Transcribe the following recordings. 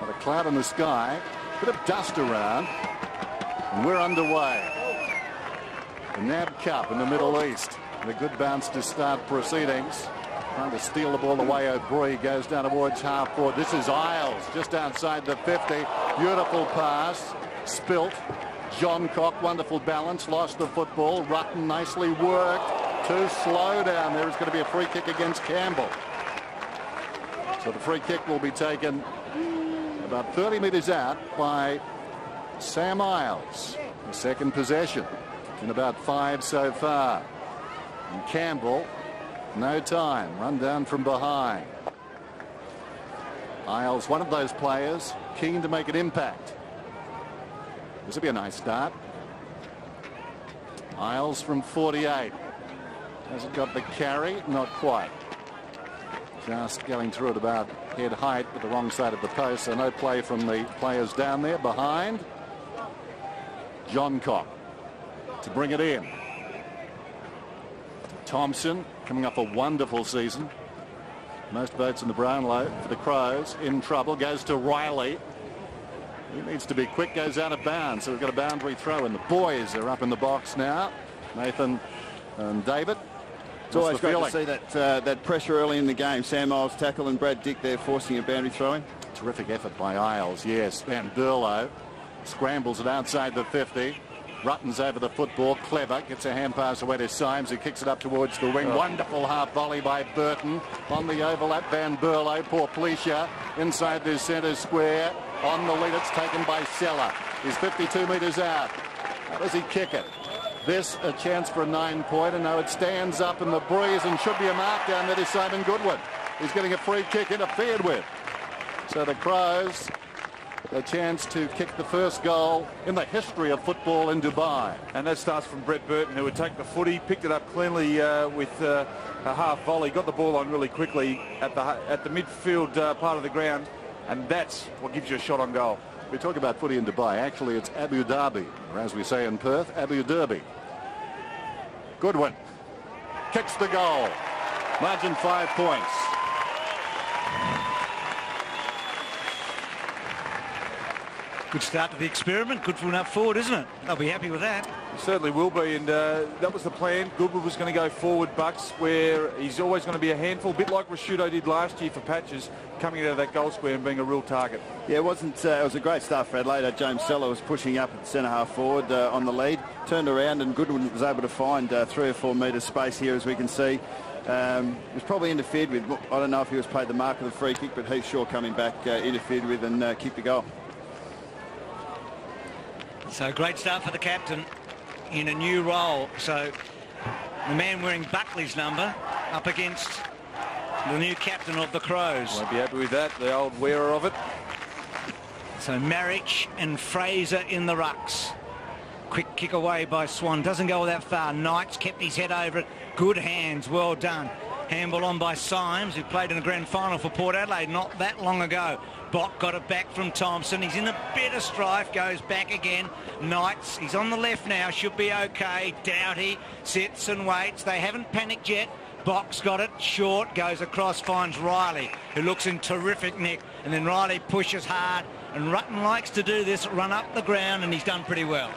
Got a cloud in the sky, bit of dust around, and we're underway. The NAB Cup in the Middle East. And a good bounce to start proceedings. Trying to steal the ball away. O'Brien goes down towards half forward. This is Isles just outside the 50. Beautiful pass. Spilt. John Cock, wonderful balance. Lost the football. Rutten nicely worked. Too slow down there. It's going to be a free kick against Campbell. So the free kick will be taken about 30 metres out by Sam Isles. The second possession in about 5 so far. And Campbell, no time, run down from behind. Isles, one of those players keen to make an impact. This will be a nice start. Isles from 48. Hasn't got the carry, not quite. Just going through at about head height, but the wrong side of the post, so no play from the players down there behind. John Cock to bring it in. Thompson coming off a wonderful season. Most votes in the Brownlow for the Crows. In trouble, goes to Riley. He needs to be quick, goes out of bounds. So we've got a boundary throw, and the boys are up in the box now. Nathan and David. It's always great to see that pressure early in the game. Sam Isles tackle and Brad Dick there forcing a boundary throw in. Terrific effort by Isles, yes. And Burlow scrambles it outside the 50. Rutten's over the football, clever, gets a hand pass away to Symes, who kicks it up towards the wing. Wonderful half volley by Burton on the overlap. Van Burlow, poor Plecia inside the centre square. On the lead, it's taken by Seller. He's 52 metres out. How does he kick it? This a chance for a 9-pointer. No, it stands up in the breeze and should be a mark down there to Simon Goodwin. He's getting a free kick interfered with. So the Crows, a chance to kick the first goal in the history of football in Dubai. And that starts from Brett Burton, who would take the footy, picked it up cleanly with a half volley, got the ball on really quickly at the midfield part of the ground, and that's what gives you a shot on goal. We talk about footy in Dubai. Actually, it's Abu Dhabi, or as we say in Perth, Abu Dhabi. Goodwin kicks the goal. Margin 5 points. Good start to the experiment. Good for an up forward, isn't it? They'll be happy with that. He certainly will be, and that was the plan. Goodwood was going to go forward, Bucks, where he's always going to be a handful, a bit like Rashudo did last year for Patches, coming out of that goal square and being a real target. Yeah, it wasn't. It was a great start for Adelaide. James Seller was pushing up at centre half forward on the lead, turned around, and Goodwin was able to find 3 or 4 metres space here, as we can see. It was probably interfered with. I don't know if he was paid the mark of the free kick, but Heath Shaw coming back interfered with and kicked the goal. So great start for the captain in a new role. So the man wearing Buckley's number up against the new captain of the Crows. Won't be happy with that, the old wearer of it. So Marich and Fraser in the rucks. Quick kick away by Swan. Doesn't go that far. Knights kept his head over it. Good hands. Well done. Handball on by Symes, who played in the grand final for Port Adelaide not that long ago. Bock got it back from Thompson. He's in a bit of strife, goes back again. Knights, he's on the left now, should be okay. Doughty sits and waits. They haven't panicked yet. Bock's got it short, goes across, finds Riley, who looks in terrific nick. And then Riley pushes hard. And Rutten likes to do this, run up the ground, and he's done pretty well.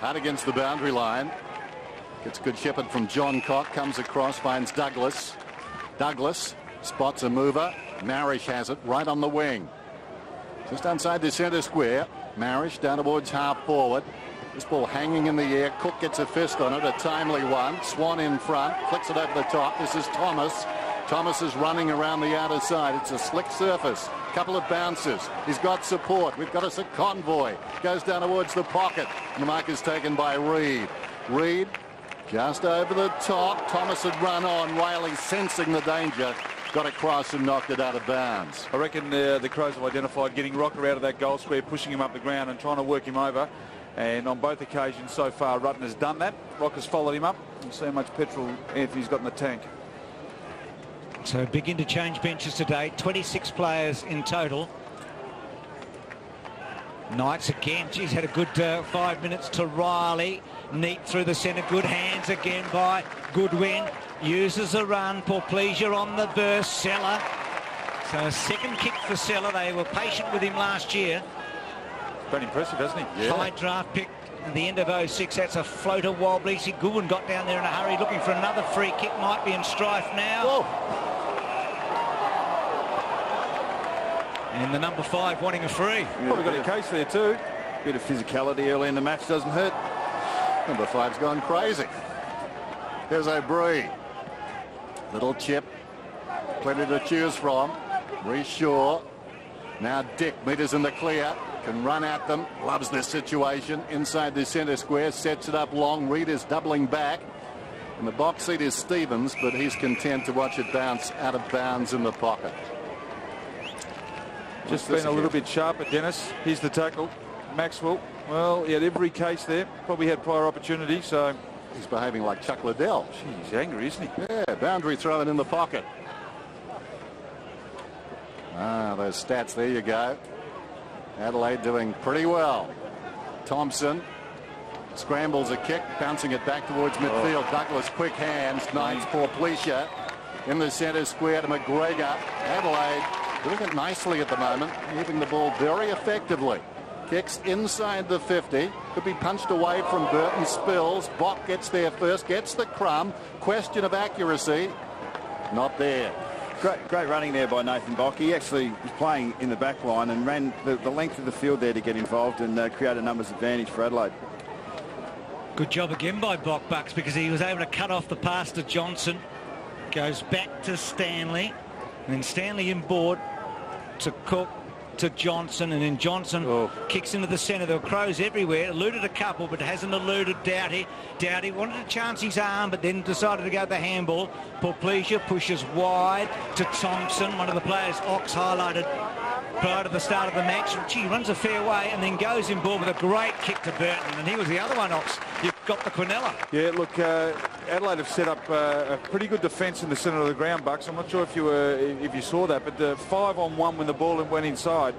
Hard against the boundary line. Gets good shepherd from John Cock, comes across, finds Douglas. Douglas spots a mover. Marish has it right on the wing. Just outside the centre square. Marish down towards half forward. This ball hanging in the air. Cook gets a fist on it, a timely one. Swan in front, flicks it over the top. This is Thomas. Thomas is running around the outer side. It's a slick surface. Couple of bounces. He's got support. We've got us a convoy. Goes down towards the pocket. And the mark is taken by Reid. Reid just over the top. Thomas had run on. Riley sensing the danger. Got across and knocked it out of bounds. I reckon the Crows have identified getting Rocker out of that goal square, pushing him up the ground and trying to work him over. And on both occasions so far, Rutten has done that. Rocker's followed him up. We'll see how much petrol Anthony's got in the tank. So big interchange benches today. 26 players in total. Knights again. She's had a good 5 minutes to Riley. Neat through the centre. Good hands again by Goodwin. Uses a run. Poor Pleasure on the burst. Seller So a second kick for Seller. They were patient with him last year. Been impressive, hasn't he? High draft pick at the end of 06. That's a floater wobbly. See, Goodwin got down there in a hurry looking for another free kick. Might be in strife now. Whoa. And the number 5 wanting a free. Probably got a case there too. Bit of physicality early in the match doesn't hurt. Number 5's gone crazy. Here's O'Brien. Little chip. Plenty to choose from. Reece Shaw. Now Dick, meters in the clear. Can run at them. Loves this situation. Inside the centre square. Sets it up long. Reed is doubling back. In the box seat is Stevens, but he's content to watch it bounce out of bounds in the pocket. Just been a little bit sharper, Dennis. Here's the tackle. Maxwell, well, he had every case there. Probably had prior opportunity, so... He's behaving like Chuck Liddell. Gee, he's angry, isn't he? Yeah, boundary thrown in the pocket. Ah, those stats, there you go. Adelaide doing pretty well. Thompson scrambles a kick, bouncing it back towards midfield. Douglas, quick hands. Knights, Porplesia in the centre square to McGregor. Adelaide doing it nicely at the moment, moving the ball very effectively. Kicks inside the 50. Could be punched away from Burton. Spills. Bock gets there first. Gets the crumb. Question of accuracy. Not there. Great running there by Nathan Bock. He actually was playing in the back line and ran the length of the field there to get involved and create a numbers advantage for Adelaide. Good job again by Bock, Bucks, because he was able to cut off the pass to Johnson. Goes back to Stanley. And then Stanley inboard to Cook, to Johnson, and then Johnson kicks into the centre. There were crows everywhere. Eluded a couple, but hasn't eluded Doughty. Doughty wanted to chance his arm, but then decided to go the handball. Porplesia pushes wide to Thompson, one of the players Ox highlighted prior to the start of the match. Gee, runs a fair way and then goes in ball with a great kick to Burton, and he was the other one, Ox. You've got the Quinella. Yeah, look, Adelaide have set up a pretty good defence in the centre of the ground, Bucks. I'm not sure if you saw that, but the 5-on-1 when the ball went inside,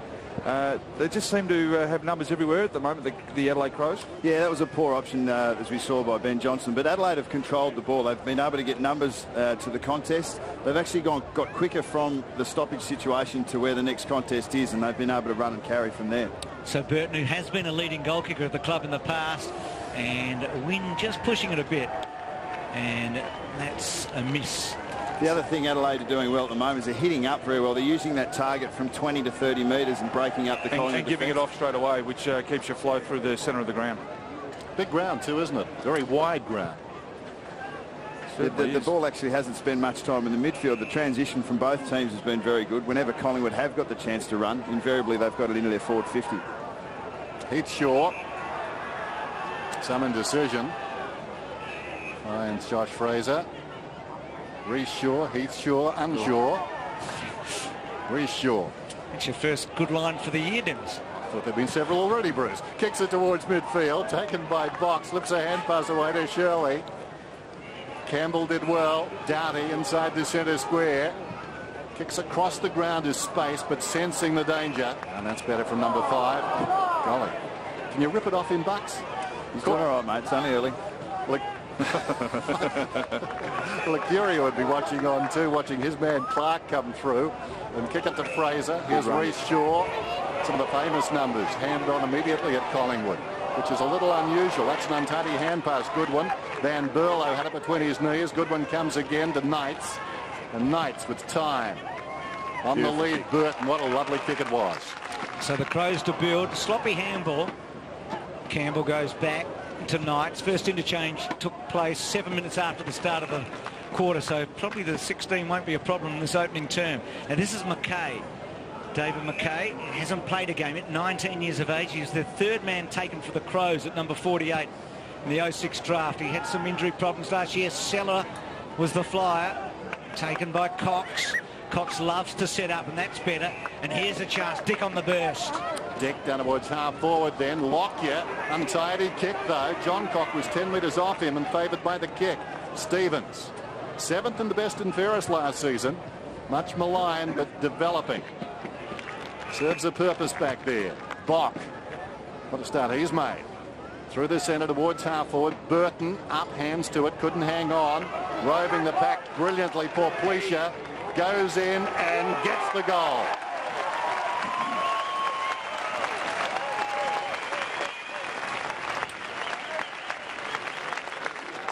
they just seem to have numbers everywhere at the moment, the Adelaide Crows. Yeah, that was a poor option, as we saw by Ben Johnson. But Adelaide have controlled the ball. They've been able to get numbers to the contest. They've actually got quicker from the stoppage situation to where the next contest is, and they've been able to run and carry from there. So Burton, who has been a leading goal kicker at the club in the past, and Wynn just pushing it a bit. And that's a miss. The other thing Adelaide are doing well at the moment is they're hitting up very well. They're using that target from 20 to 30 metres and breaking up the Collingwood and giving it off straight away, which keeps your flow through the centre of the ground. Big ground too, isn't it? Very wide ground. The ball actually hasn't spent much time in the midfield. The transition from both teams has been very good. Whenever Collingwood have got the chance to run, invariably they've got it into their forward 50. Heath Shaw. Some indecision. Finds Josh Fraser. Reece Shaw, Heath Shaw, unsure. Reece Shaw. It's your first good line for the year, Dennis. Thought there'd been several already, Bruce. Kicks it towards midfield, taken by Box, slips a hand pass away to Shirley. Campbell did well. Doughty inside the centre square. Kicks across the ground is space, but sensing the danger. And that's better from number 5. Golly. Can you rip it off in Bucks? He's doing all right, mate. It's only early. Look. Curia would be watching on too, watching his man Clark come through and kick it to Fraser. Here's Reece Shaw. Some of the famous numbers handed on immediately at Collingwood, which is a little unusual. That's an untidy hand pass. Good one. Van Berlo had it between his knees. Good one comes again to Knights. And Knights with time. On the lead, Burton. What a lovely kick it was. So the Crows to build. Sloppy handball. Campbell goes back to Knights. First interchange took place 7 minutes after the start of the quarter, so probably the 16 won't be a problem in this opening term. And this is McKay. David McKay hasn't played a game at 19 years of age. He's the third man taken for the Crows at number 48 in the 06 draft. He had some injury problems last year. Seller was the flyer, taken by Cox. Cox loves to set up, and that's better. And here's a chance. Dick on the burst. Dick down towards half forward then. Lockyer, untidy kick though. John Cock was 10 metres off him and favoured by the kick. Stevens, 7th and the best in fairness last season. Much maligned, but developing. Serves a purpose back there. Bock, what a start he's made. Through the centre towards half forward. Burton up, hands to it, couldn't hang on. Roving the pack brilliantly. Porplesia goes in and gets the goal.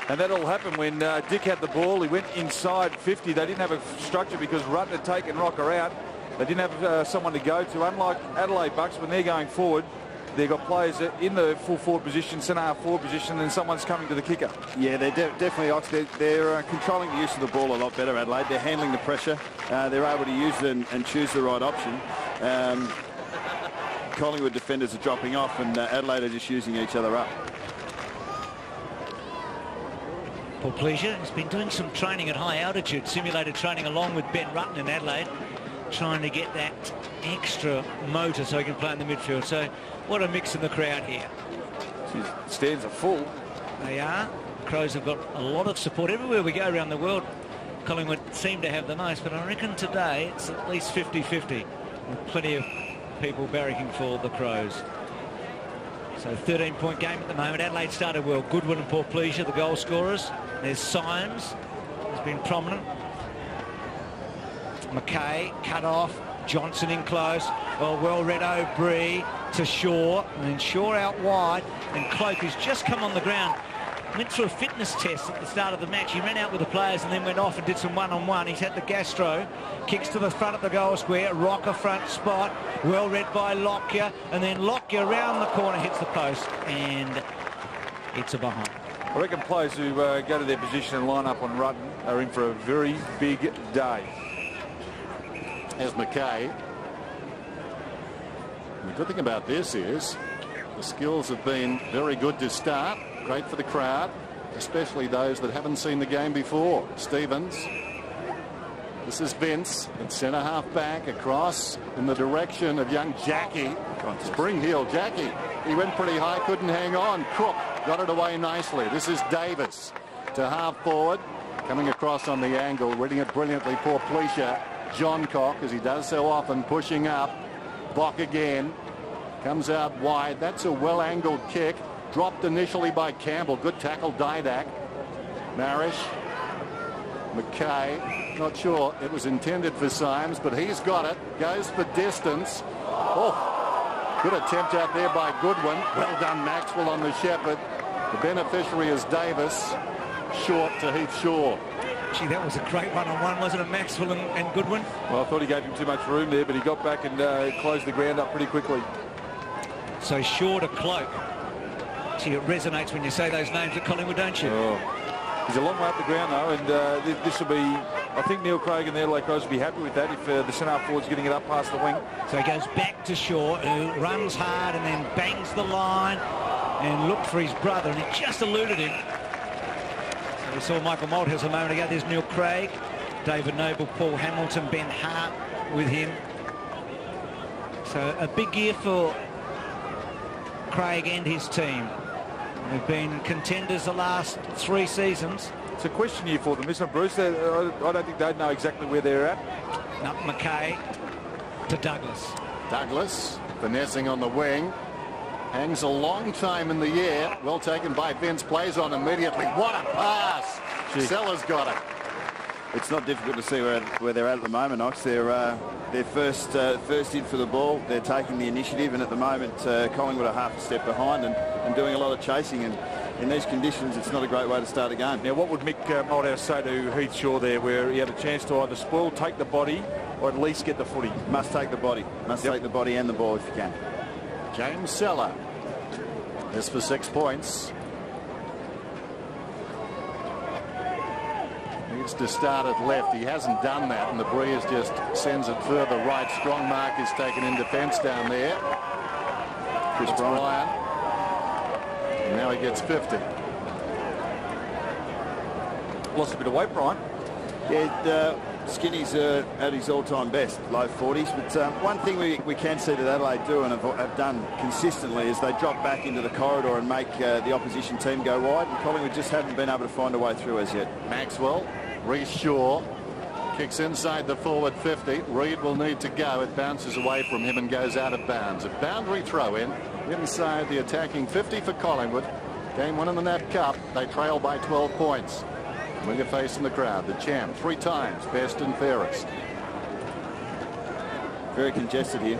And that all happened when Dick had the ball. He went inside 50. They didn't have a structure because Rutten had taken Rocker out. They didn't have someone to go to. Unlike Adelaide Bucks, when they're going forward, they've got players in the full forward position, centre-half forward position, and someone's coming to the kicker. Yeah, they're definitely, Ox. They're controlling the use of the ball a lot better, Adelaide. They're handling the pressure. They're able to use it and choose the right option. Collingwood defenders are dropping off, and Adelaide are just using each other up. Paul Pleasure has been doing some training at high altitude, simulated training along with Ben Rutten in Adelaide, trying to get that extra motor so he can play in the midfield. So what a mix in the crowd here. Stands are full. They are. Crows have got a lot of support everywhere we go around the world. Collingwood seem to have the most, but I reckon today it's at least 50-50 with plenty of people barracking for the Crows. So 13-point game at the moment. Adelaide started well. Goodwin and Paul Pleasure, the goal scorers. There's Symes, has been prominent. McKay cut off. Johnson in close. Well read O'Brien to Shaw, and then Shaw out wide, and Cloak, who's just come on the ground, went through a fitness test at the start of the match. He ran out with the players and then went off and did some one-on-one. He's had the gastro. Kicks to the front of the goal square. Rocker front spot. Well read by Lockyer. And then Lockyer around the corner hits the post. And it's a behind. I reckon players who go to their position and line up on Rutten are in for a very big day. As McKay. The good thing about this is the skills have been very good to start. Great for the crowd, especially those that haven't seen the game before. Stevens. This is Vince at centre half back across in the direction of young Jackie. Spring heel Jackie. He went pretty high, couldn't hang on. Crook got it away nicely. This is Davis to half forward. Coming across on the angle, reading it brilliantly. Poor Pleasure. John Cock, as he does so often, pushing up. Bock again. Comes out wide. That's a well-angled kick. Dropped initially by Campbell. Good tackle, Didak. Marish. McKay. Not sure it was intended for Symes, but he's got it. Goes for distance. Oh, good attempt out there by Goodwin. Well done, Maxwell on the Shepherd. The beneficiary is Davis. Short to Heath Shaw. Gee, that was a great one-on-one, wasn't it, Maxwell and Goodwin? Well, I thought he gave him too much room there, but he got back and closed the ground up pretty quickly. So Shaw to Cloak. Gee, it resonates when you say those names at Collingwood, don't you? Oh. He's a long way up the ground, though, and this will be... I think Neil Craig and the Adelaide Crows will be happy with that if the centre-half forward's getting it up past the wing. So he goes back to Shaw, who runs hard and then bangs the line and looked for his brother, and he just eluded him. So we saw Michael Malthouse a moment ago. There's Neil Craig, David Noble, Paul Hamilton, Ben Hart with him. So a big year for Craig and his team. They've been contenders the last 3 seasons. It's a question year for them, isn't it, Bruce? I don't think they'd know exactly where they're at. Now McKay to Douglas. Douglas finessing on the wing. Hangs a long time in the air. Well taken by Vince. Plays on immediately. What a pass. Sellers got it. It's not difficult to see where they're at the moment, Ox. They're first in for the ball. They're taking the initiative, and at the moment Collingwood are half a step behind and doing a lot of chasing, and in these conditions it's not a great way to start a game. Now what would Mick Malthouse say to Heath Shaw there, where he had a chance to either spoil, take the body, or at least get the footy? Must take the body. Must take the body and the ball if you can. James Seller. This for 6 points. Needs to start at left. He hasn't done that, and the breeze just sends it further right. Strong mark is taken in defence down there. Chris Bryan. And now he gets 50. Lost a bit of weight, Brian. Yeah, Skinny's at his all-time best, low 40s. But one thing we can see that Adelaide do and have done consistently is they drop back into the corridor and make the opposition team go wide. And Collingwood just haven't been able to find a way through as yet. Maxwell, Reece Shaw, kicks inside the forward 50. Reid will need to go. It bounces away from him and goes out of bounds. A boundary throw in inside the attacking 50 for Collingwood. Game 1 in the NAB Cup. They trail by 12 points. Familiar face in the crowd. The champ 3 times, best and fairest. Very congested here.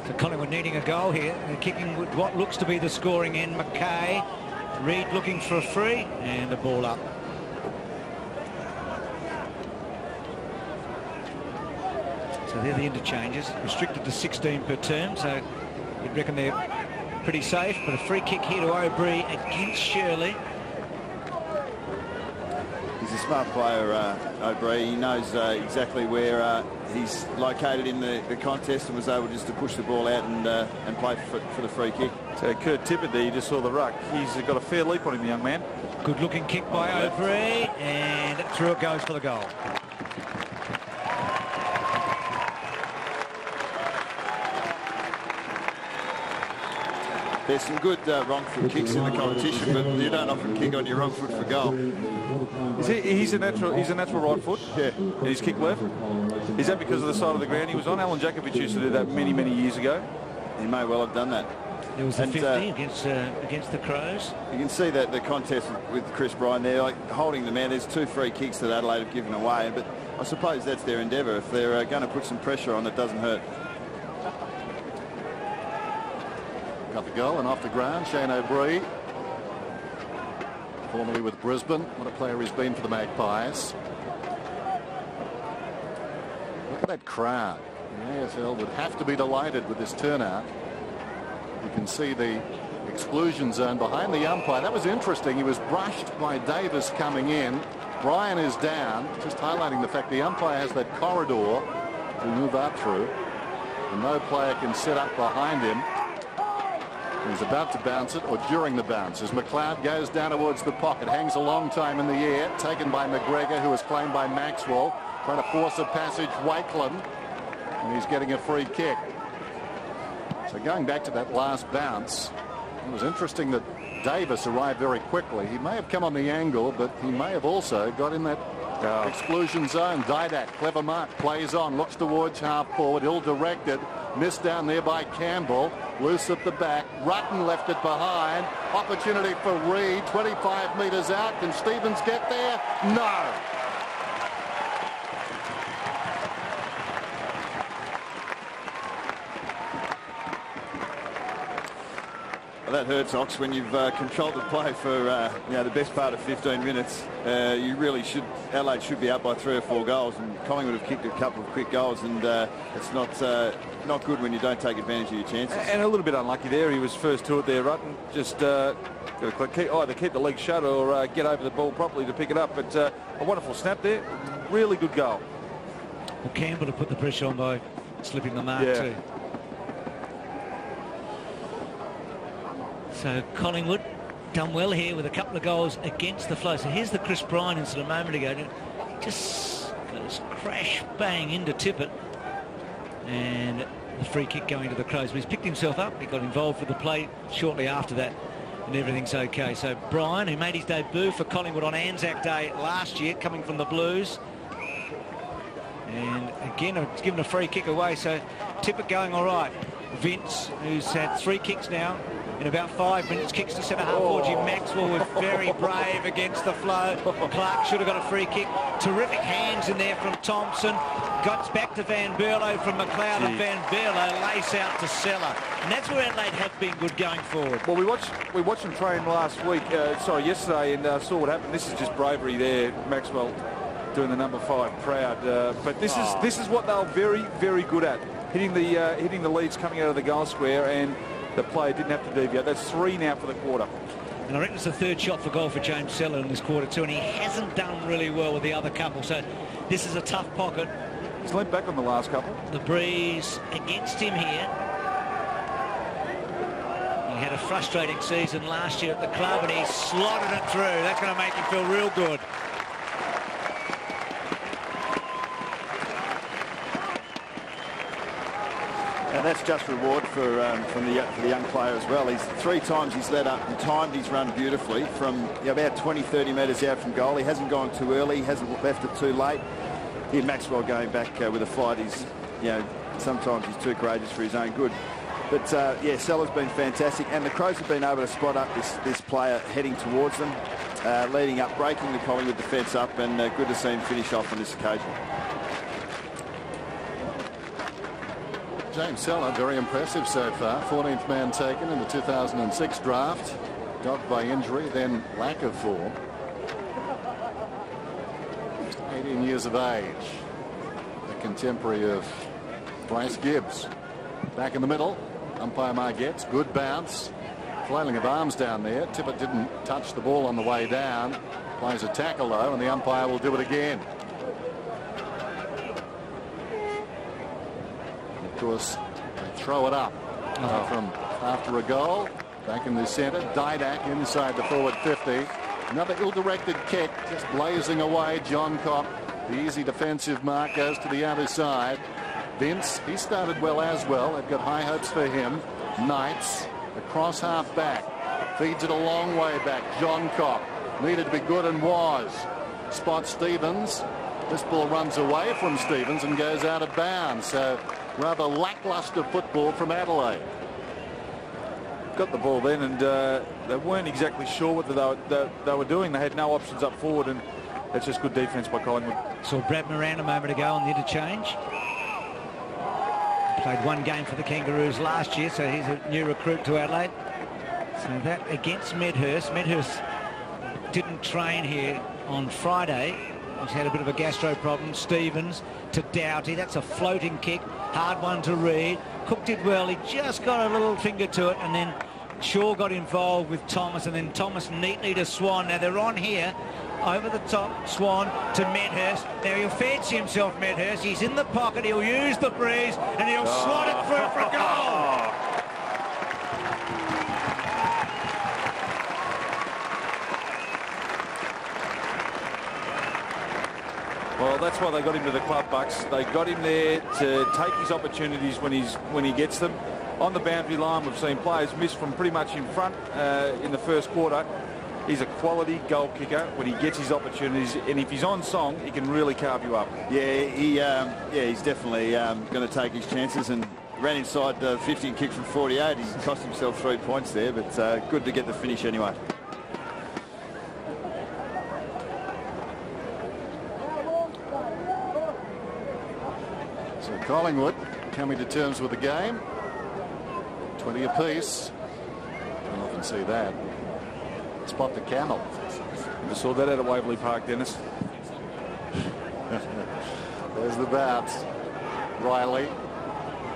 So Collingwood needing a goal here. They're kicking with what looks to be the scoring end. McKay, Reid looking for a free, and the ball up. So they're the interchanges, restricted to 16 per term, so you'd reckon they're pretty safe. But a free kick here to O'Brien against Shirley. He's a smart player, O'Brien. He knows exactly where he's located in the contest, and was able just to push the ball out and play for the free kick. So Kurt Tippett there, you just saw the ruck. He's got a fair leap on him, the young man. Good looking kick by O'Brien, and through it goes for the goal. There's some good wrong foot kicks in the competition, but you don't often kick on your wrong foot for goal. He's a natural right foot. Yeah. And he's kicked left. Is that because of the side of the ground he was on? Alan Jakovic used to do that many, many years ago. He may well have done that. There was a 50 against the Crows. You can see that the contest with Chris Bryan there, like holding the man. There's 2 free kicks that Adelaide have given away, but I suppose that's their endeavour. If they're going to put some pressure on, it doesn't hurt. Got the goal and off the ground, Shane O'Brien. Formerly with Brisbane. What a player he's been for the Magpies. Look at that crowd. The AFL would have to be delighted with this turnout. You can see the exclusion zone behind the umpire. That was interesting. He was brushed by Davis coming in. Bryan is down, just highlighting the fact the umpire has that corridor to move up through. And no player can sit up behind him. He's about to bounce it, or during the bounce, as McLeod goes down towards the pocket, hangs a long time in the air, taken by McGregor, who is claimed by Maxwell, trying to force a passage, Wakeland, and he's getting a free kick. So going back to that last bounce, it was interesting that Davis arrived very quickly. He may have come on the angle, but he may have also got in that exclusion zone. Didac, clever mark, plays on, looks towards half forward, ill-directed, missed down there by Campbell, loose at the back. Rutten left it behind. Opportunity for Reid, 25 metres out. Can Stevens get there? No. Well, that hurts, Ox, when you've controlled the play for the best part of 15 minutes. You really should. Adelaide should be up by 3 or 4 goals, and Collingwood have kicked a couple of quick goals, and it's not good when you don't take advantage of your chances. And a little bit unlucky there. He was first to it there, Rutten. Just got to either keep the leg shut or get over the ball properly to pick it up. But a wonderful snap there. Really good goal. Well, Campbell to put the pressure on by slipping the mark too. So Collingwood done well here with a couple of goals against the flow. So here's the Chris Bryan incident a moment ago. He just goes crash bang into Tippett, and the free kick going to the Crows. But he's picked himself up. He got involved with the play shortly after that, and everything's okay. So Bryan, who made his debut for Collingwood on Anzac Day last year, coming from the Blues, and again it's given a free kick away. So Tippett going all right. Vince, who's had 3 kicks now in about 5 minutes, kicks to centre half forward. Jim Maxwell was very brave against the flow. Clark should have got a free kick. Terrific hands in there from Thompson. Got back to Van Berlo from McLeod, and Van Berlo lace out to Seller. And that's where Adelaide have been good going forward. Well, we watched them train yesterday, and saw what happened. This is just bravery there. Maxwell doing the number 5 proud. But this is what they're very, very good at. Hitting the leads coming out of the goal square, and the player didn't have to deviate. That's 3 now for the quarter. And I reckon it's the 3rd shot for goal for James Seller in this quarter too, and he hasn't done really well with the other couple. So this is a tough pocket. He's leant back on the last couple. The breeze against him here. He had a frustrating season last year at the club, and he slotted it through. That's going to make him feel real good. And that's just reward for the young player as well. He's 3 times he's led up and timed his run beautifully from about 20-30 metres out from goal. He hasn't gone too early. He hasn't left it too late. Here Maxwell going back with a flight. Sometimes he's too courageous for his own good. But Seller's been fantastic, and the Crows have been able to spot up this player heading towards them. leading up, breaking the Collingwood defence up, and good to see him finish off on this occasion. James Seller, very impressive so far. 14th man taken in the 2006 draft. Dogged by injury, then lack of form. 18 years of age. The contemporary of Bryce Gibbs. Back in the middle. Umpire Margetts. Good bounce. Flailing of arms down there. Tippett didn't touch the ball on the way down. Plays a tackle though, and the umpire will do it again. Of course, they throw it up from after a goal. Back in the centre. Didak inside the forward 50. Another ill-directed kick, just blazing away. John Cock, the easy defensive mark, goes to the other side. Vince, he started well as well. They've got high hopes for him. Knights, across half back. Feeds it a long way back. John Cock needed to be good and was. Spot Stevens. This ball runs away from Stevens and goes out of bounds. So rather lacklustre football from Adelaide. Got the ball then, and they weren't exactly sure what they were doing. They had no options up forward, and that's just good defence by Collingwood. Saw Brad Moran a moment ago on the interchange. Played one game for the Kangaroos last year, so he's a new recruit to Adelaide. So that against Medhurst. Medhurst didn't train here on Friday. He's had a bit of a gastro problem. Stevens to Doughty. That's a floating kick. Hard one to read. Cook did well. He just got a little finger to it, and then Shaw got involved with Thomas, and then Thomas neatly to Swan. Now they're on here. Over the top, Swan to Medhurst. Now he'll fancy himself, Medhurst. He's in the pocket. He'll use the breeze, and he'll slot it through for a goal. Well, that's why they got him to the club, Bucks. They got him there to take his opportunities when he gets them. On the boundary line, we've seen players miss from pretty much in front in the first quarter. He's a quality goal kicker when he gets his opportunities, and if he's on song, he can really carve you up. Yeah, he's definitely going to take his chances, and ran inside 50 and kicked from 48. He cost himself 3 points there, but good to get the finish anyway. So Collingwood coming to terms with the game. 20 apiece. Don't often see that. Spot the camel. Just saw that out at Waverley Park, Dennis. There's the bounce. Riley,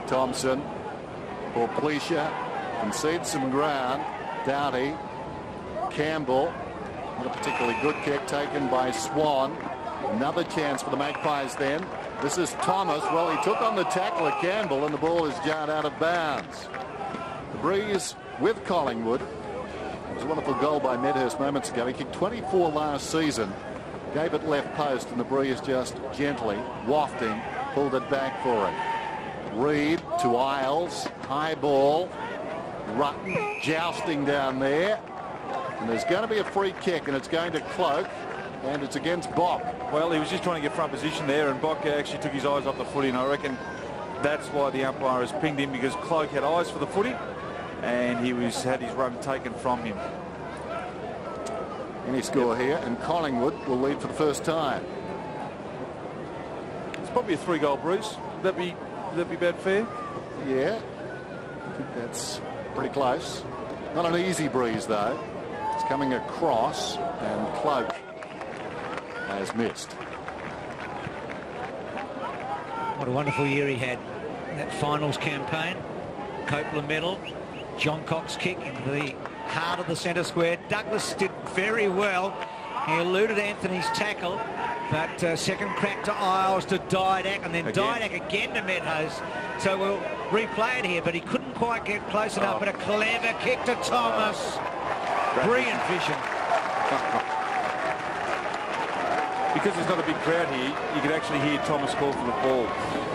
Thompson, Porplesia concedes some ground. Doughty, Campbell, not a particularly good kick taken by Swan. Another chance for the Magpies then. This is Thomas. Well, he took on the tackle of Campbell, and the ball is jarred out of bounds. The breeze with Collingwood. It was a wonderful goal by Medhurst moments ago. He kicked 24 last season, gave it left post, and the breeze just gently wafting pulled it back for him. Reed to Isles, high ball. Rutten jousting down there, and there's going to be a free kick, and it's going to Cloak, and it's against Bock. Well, he was just trying to get front position there, and Bock actually took his eyes off the footy, and I reckon that's why the umpire has pinged him, because Cloak had eyes for the footy, and he had his run taken from him. Any score here, and Collingwood will lead for the first time. It's probably a 3-goal breeze. Would that be about fair? Yeah, I think that's pretty close. Not an easy breeze though. It's coming across, and Cloak has missed. What a wonderful year he had. That finals campaign. Copeland medal. John Cox kick into the heart of the centre square. Douglas did very well. He eluded Anthony's tackle, but second crack to Isles to Didak, and then Didak again to Medhurst. So we'll replay it here, but he couldn't quite get close enough. But a clever kick to Thomas. Brilliant vision. Because there's not a big crowd here, you can actually hear Thomas call for the ball,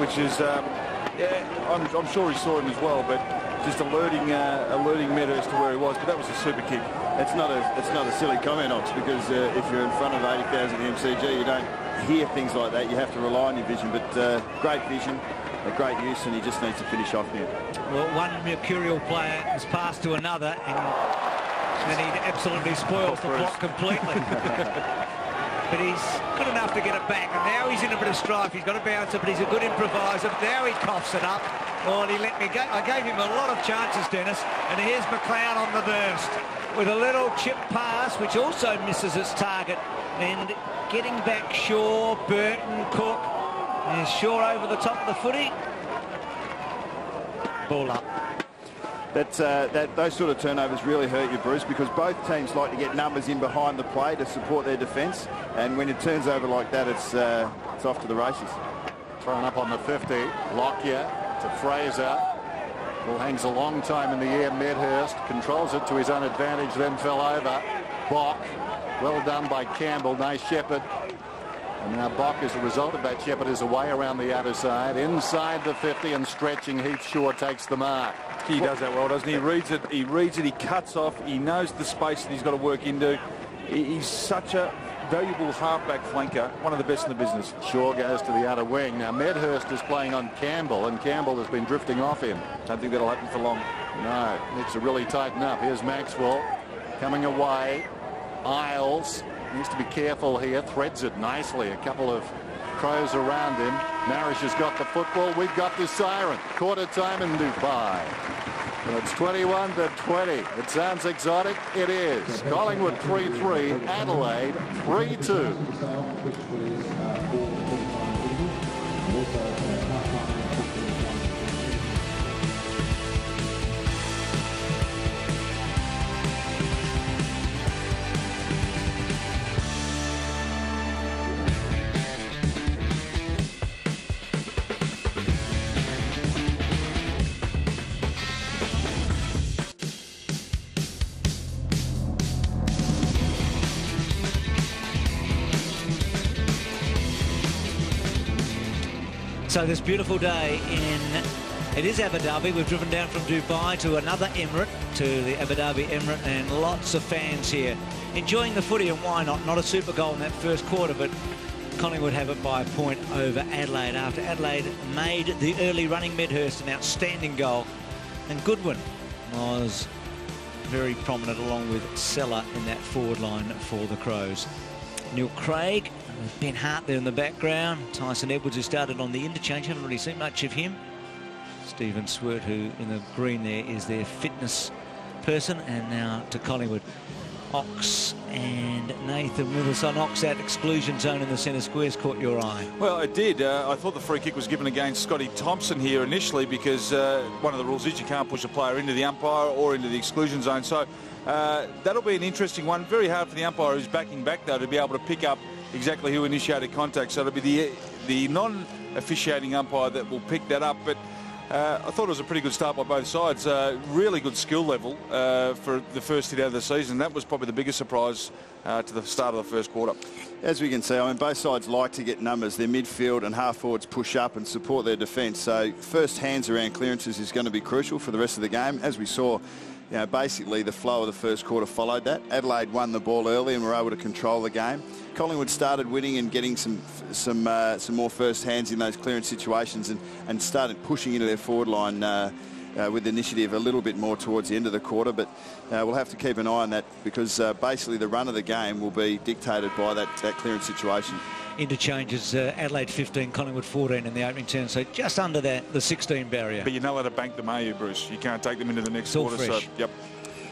which is, I'm sure he saw him as well, but just alerting Medhurst to where he was. But that was a super kick. It's not a silly comment, Ox, because if you're in front of 80,000 at the MCG, you don't hear things like that. You have to rely on your vision. But great vision, a great use, and he just needs to finish off now. Well, one mercurial player has passed to another, and And he absolutely spoils the block completely. But he's good enough to get it back. And now he's in a bit of strife. He's got to bounce it, but he's a good improviser. But now he coughs it up. Oh, and he let me go. I gave him a lot of chances, Dennis. And here's McLeod on the burst with a little chip pass, which also misses its target. And getting back Shaw, Burton, Cook. There's Shaw over the top of the footy. Ball up. Those sort of turnovers really hurt you, Bruce, because both teams like to get numbers in behind the play to support their defence, and when it turns over like that, it's off to the races. Thrown up on the 50. Lockyer to Fraser. Ball hangs a long time in the air. Medhurst controls it to his own advantage, then fell over. Bock, well done by Campbell. Nice shepherd. And now Bock, as a result of that shepherd, is away around the outer side, inside the 50 and stretching. Heath Shaw takes the mark. He does that well, doesn't he? He reads it, he cuts off, he knows the space that he's got to work into. He's such a valuable halfback flanker, one of the best in the business. Shaw goes to the outer wing. Now Medhurst is playing on Campbell, and Campbell has been drifting off him. Don't think that'll happen for long. No, needs to really tighten up. Here's Maxwell coming away. Isles needs to be careful here, threads it nicely. A couple of Crows around him. Marish has got the football. We've got the siren. Quarter time in Dubai. And it's 21-20. It sounds exotic. It is. Collingwood 3-3. Adelaide 3-2. So this beautiful day it is Abu Dhabi. We've driven down from Dubai to another Emirate, to the Abu Dhabi Emirate, and lots of fans here enjoying the footy, and why not? Not a super goal in that first quarter, but Collingwood have it by a point over Adelaide after Adelaide made the early running. Medhurst an outstanding goal, and Goodwin was very prominent along with Seller in that forward line for the Crows. Neil Craig, Ben Hart there in the background. Tyson Edwards, who started on the interchange, haven't really seen much of him. Stephen Swert, who in the green there is their fitness person. And now to Collingwood. Ox and Nathan with us on Ox at exclusion zone in the centre squares. Caught your eye? Well, it did. I thought the free kick was given against Scotty Thompson here initially, because one of the rules is you can't push a player into the umpire or into the exclusion zone. So that'll be an interesting one. Very hard for the umpire who's backing back, though, to be able to pick up exactly who initiated contact. So it'll be the non-officiating umpire that will pick that up. But I thought it was a pretty good start by both sides. Really good skill level for the first hit out of the season. That was probably the biggest surprise to the start of the first quarter. As we can see, I mean, both sides like to get numbers. Their midfield and half forwards push up and support their defence. So first hands around clearances is going to be crucial for the rest of the game. As we saw, you know, basically the flow of the first quarter followed that. Adelaide won the ball early and were able to control the game. Collingwood started winning and getting some more first hands in those clearance situations, and started pushing into their forward line with initiative a little bit more towards the end of the quarter. But we'll have to keep an eye on that, because basically the run of the game will be dictated by that clearance situation. Interchanges, Adelaide 15, Collingwood 14 in the opening turn, so just under the 16 barrier. But you're not allowed to bank them, are you, Bruce? You can't take them into the next quarter. Fresh. So, yep.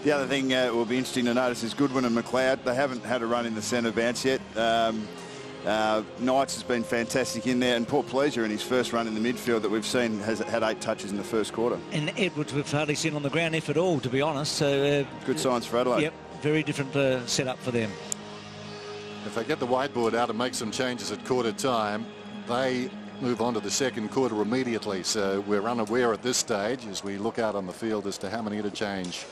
The other thing will be interesting to notice is Goodwin and McLeod. They haven't had a run in the centre bounce yet. Knights has been fantastic in there, and Paul Pleasure in his first run in the midfield that we've seen has had 8 touches in the first quarter. And Edwards we've hardly seen on the ground if at all, to be honest. So good signs for Adelaide. Yep, very different setup for them. If they get the whiteboard out and make some changes at quarter time, they move on to the second quarter immediately. So we're unaware at this stage, as we look out on the field, as to how many interchange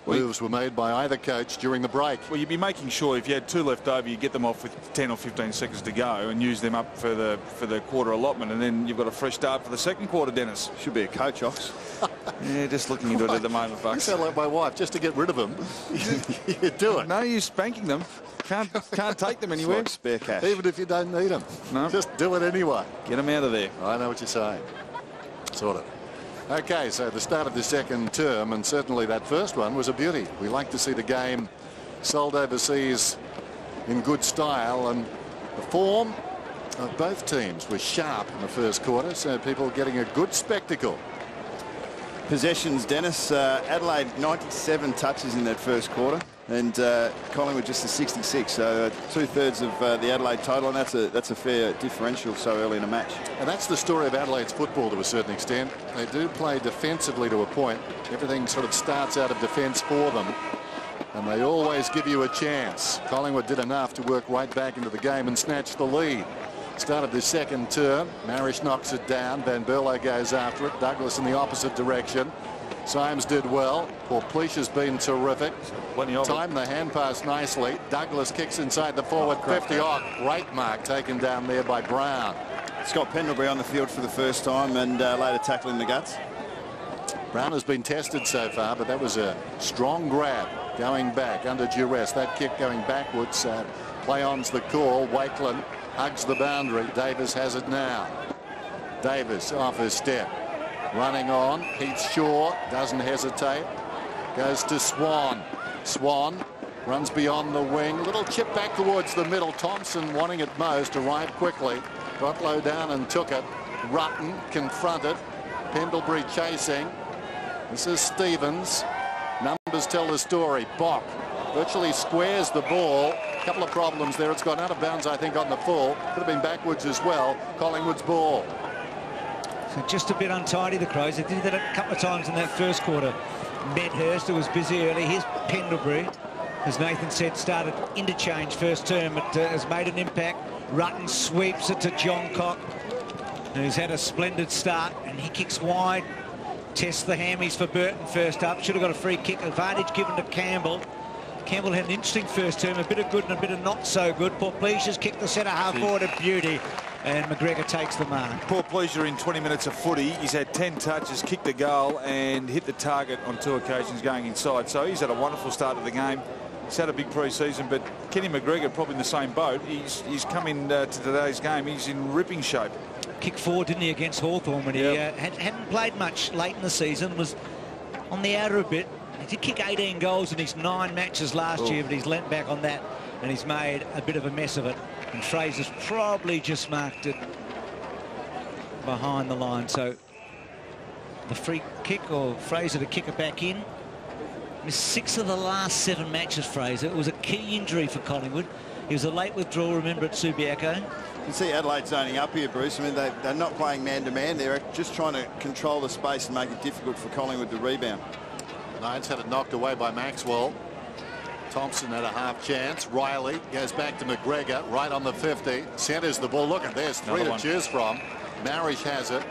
moves were made by either coach during the break. Well, you'd be making sure if you had 2 left over, you get them off with 10 or 15 seconds to go and use them up for the quarter allotment, and then you've got a fresh start for the second quarter, Dennis. Should be a coach, Ox. Yeah, just looking into it at the moment, Bucks. You sound like my wife. Just to get rid of them, you do it. No use spanking them. Can't take them anywhere. Like spare cash. Even if you don't need them. No. Just do it anyway. Get them out of there. I know what you're saying. Sort of. Okay, so the start of the second term, and certainly that first one was a beauty. We like to see the game sold overseas in good style, and the form of both teams was sharp in the first quarter, so people getting a good spectacle. Possessions, Dennis. Adelaide 97 touches in that first quarter, and Collingwood just a 66. So 2/3 of the Adelaide total, and that's a fair differential so early in a match. And that's the story of Adelaide's football to a certain extent. They do play defensively to a point. Everything sort of starts out of defence for them, and they always give you a chance. Collingwood did enough to work right back into the game and snatch the lead. Started the second term. Marish knocks it down. Van Berlo goes after it. Douglas in the opposite direction. Symes did well. Porplesh has been terrific. Timed the hand pass nicely. Douglas kicks inside the forward 50. Oh, great mark taken down there by Brown. Scott Pendlebury on the field for the first time, and later tackling the guts. Brown has been tested so far, but that was a strong grab going back under duress. That kick going backwards. Play on's the call. Wakeland hugs the boundary. Davis has it now. Davis off his step. Running on. Heath Shaw doesn't hesitate. Goes to Swan. Swan runs beyond the wing. Little chip back towards the middle. Thompson, wanting it most, arrived quickly. Got low down and took it. Rutten confronted. Pendlebury chasing. This is Stevens. Numbers tell the story. Bock virtually squares the ball. A couple of problems there. It's gone out of bounds, I think, on the full. Could have been backwards as well. Collingwood's ball. So just a bit untidy, the Crows. They did that a couple of times in that first quarter. Medhurst, who was busy early. Here's Pendlebury. As Nathan said, started interchange first term, but has made an impact. Rutten sweeps it to John Cock, who's had a splendid start, and he kicks wide. Tests the hammies for Burton first up. Should have got a free kick advantage given to Campbell. Campbell had an interesting first term, a bit of good and a bit of not so good. Porplesh has kicked the centre half forward at beauty, and McGregor takes the mark. Porplesh in 20 minutes of footy. He's had 10 touches, kicked a goal and hit the target on 2 occasions going inside. So he's had a wonderful start of the game. He's had a big pre-season, but Kenny McGregor probably in the same boat. He's come in to today's game. He's in ripping shape. Kick forward, didn't he, against Hawthorn when he hadn't played much late in the season, was on the outer a bit. He did kick 18 goals in his 9 matches last year, but he's leant back on that and he's made a bit of a mess of it. And Fraser's probably just marked it behind the line. So the free kick, or Fraser to kick it back in. Missed 6 of the last 7 matches, Fraser. It was a key injury for Collingwood. He was a late withdrawal, remember, at Subiaco. You can see Adelaide zoning up here, Bruce. I mean, they're not playing man-to-man. They're just trying to control the space and make it difficult for Collingwood to rebound. Knights had it knocked away by Maxwell. Thompson had a half chance. Riley goes back to McGregor right on the 50. Centres the ball. Look at this. 3 to choose from. Marish has it.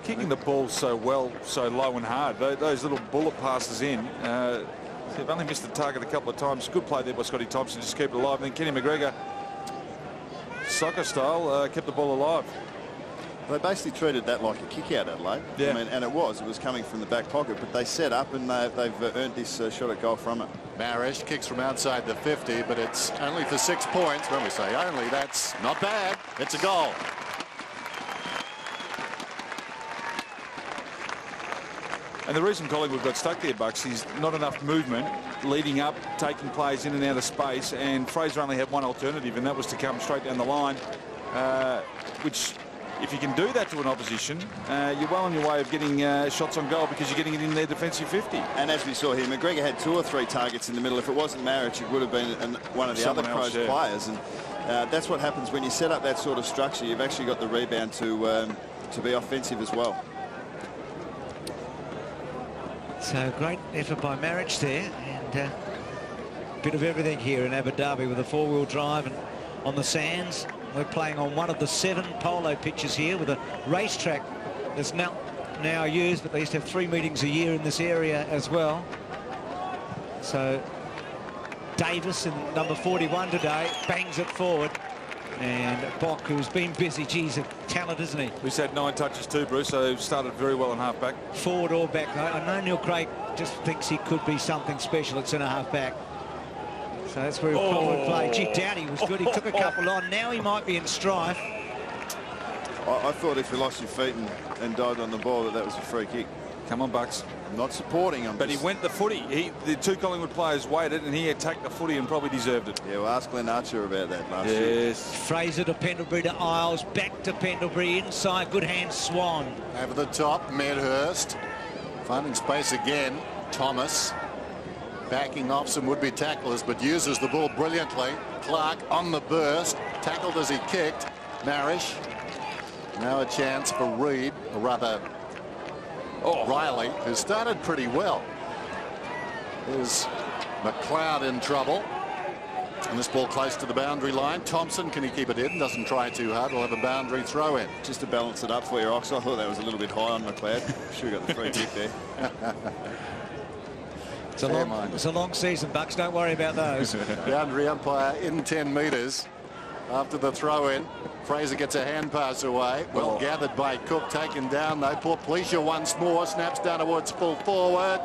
Kicking the ball so well, so low and hard. Those little bullet passes in. They've only missed the target a couple of times. Good play there by Scotty Thompson. Just keep it alive. And then Kenny McGregor, soccer style, kept the ball alive. They basically treated that like a kick out, Adelaide. Yeah. I mean, and it was coming from the back pocket, but they set up and they've earned this shot at goal from it. Marish kicks from outside the 50, but it's only for 6 points. When we say only, that's not bad. It's a goal. And the reason Collingwood got stuck there, Bucks, is not enough movement leading up, taking players in and out of space, and Fraser only had one alternative, and that was to come straight down the line, which, if you can do that to an opposition, you're well on your way of getting shots on goal, because you're getting it in their defensive 50. And as we saw here, McGregor had 2 or 3 targets in the middle. If it wasn't Marriage, it would have been one of the other Crows players. And that's what happens when you set up that sort of structure. You've actually got the rebound to be offensive as well. So great effort by Marriage there, and a bit of everything here in Abu Dhabi with a 4-wheel drive and on the sands. We're playing on one of the 7 polo pitches here with a racetrack that's now used, but they used to have 3 meetings a year in this area as well. So Davis in number 41 today bangs it forward, and Bock, who's been busy, geez, a talent, isn't he? He's had 9 touches too, Bruce, so started very well in half back. Forward or back. I know Neil Craig just thinks he could be something special at centre half back. So that's where he'll forward play. Gee, Dowdy was good. He took a couple on. Now he might be in strife. I thought if he lost his feet and dived on the ball that was a free kick. Come on, Bucks. I'm not supporting him. But he went the footy. The two Collingwood players waited and he attacked the footy and probably deserved it. Yeah, well, ask Glenn Archer about that last year. Fraser to Pendlebury to Isles. Back to Pendlebury. Inside. Good hand, Swan. Over the top, Medhurst. Finding space again. Thomas. Backing off some would-be tacklers, but uses the ball brilliantly. Clark on the burst. Tackled as he kicked. Marish. Now a chance for Reed, or rather Riley, who started pretty well. Is McLeod in trouble? And this ball close to the boundary line. Thompson, can he keep it in? Doesn't try too hard. We'll have a boundary throw in. Just to balance it up for you, Ox, I thought that was a little bit high on McLeod. Sure got the free kick there. It's a long season, Bucks. Don't worry about those. Boundary umpire in 10 metres after the throw in. Fraser gets a hand pass away. Well gathered by Cook, taken down though. Poor Pleasure once more, snaps down towards full forward.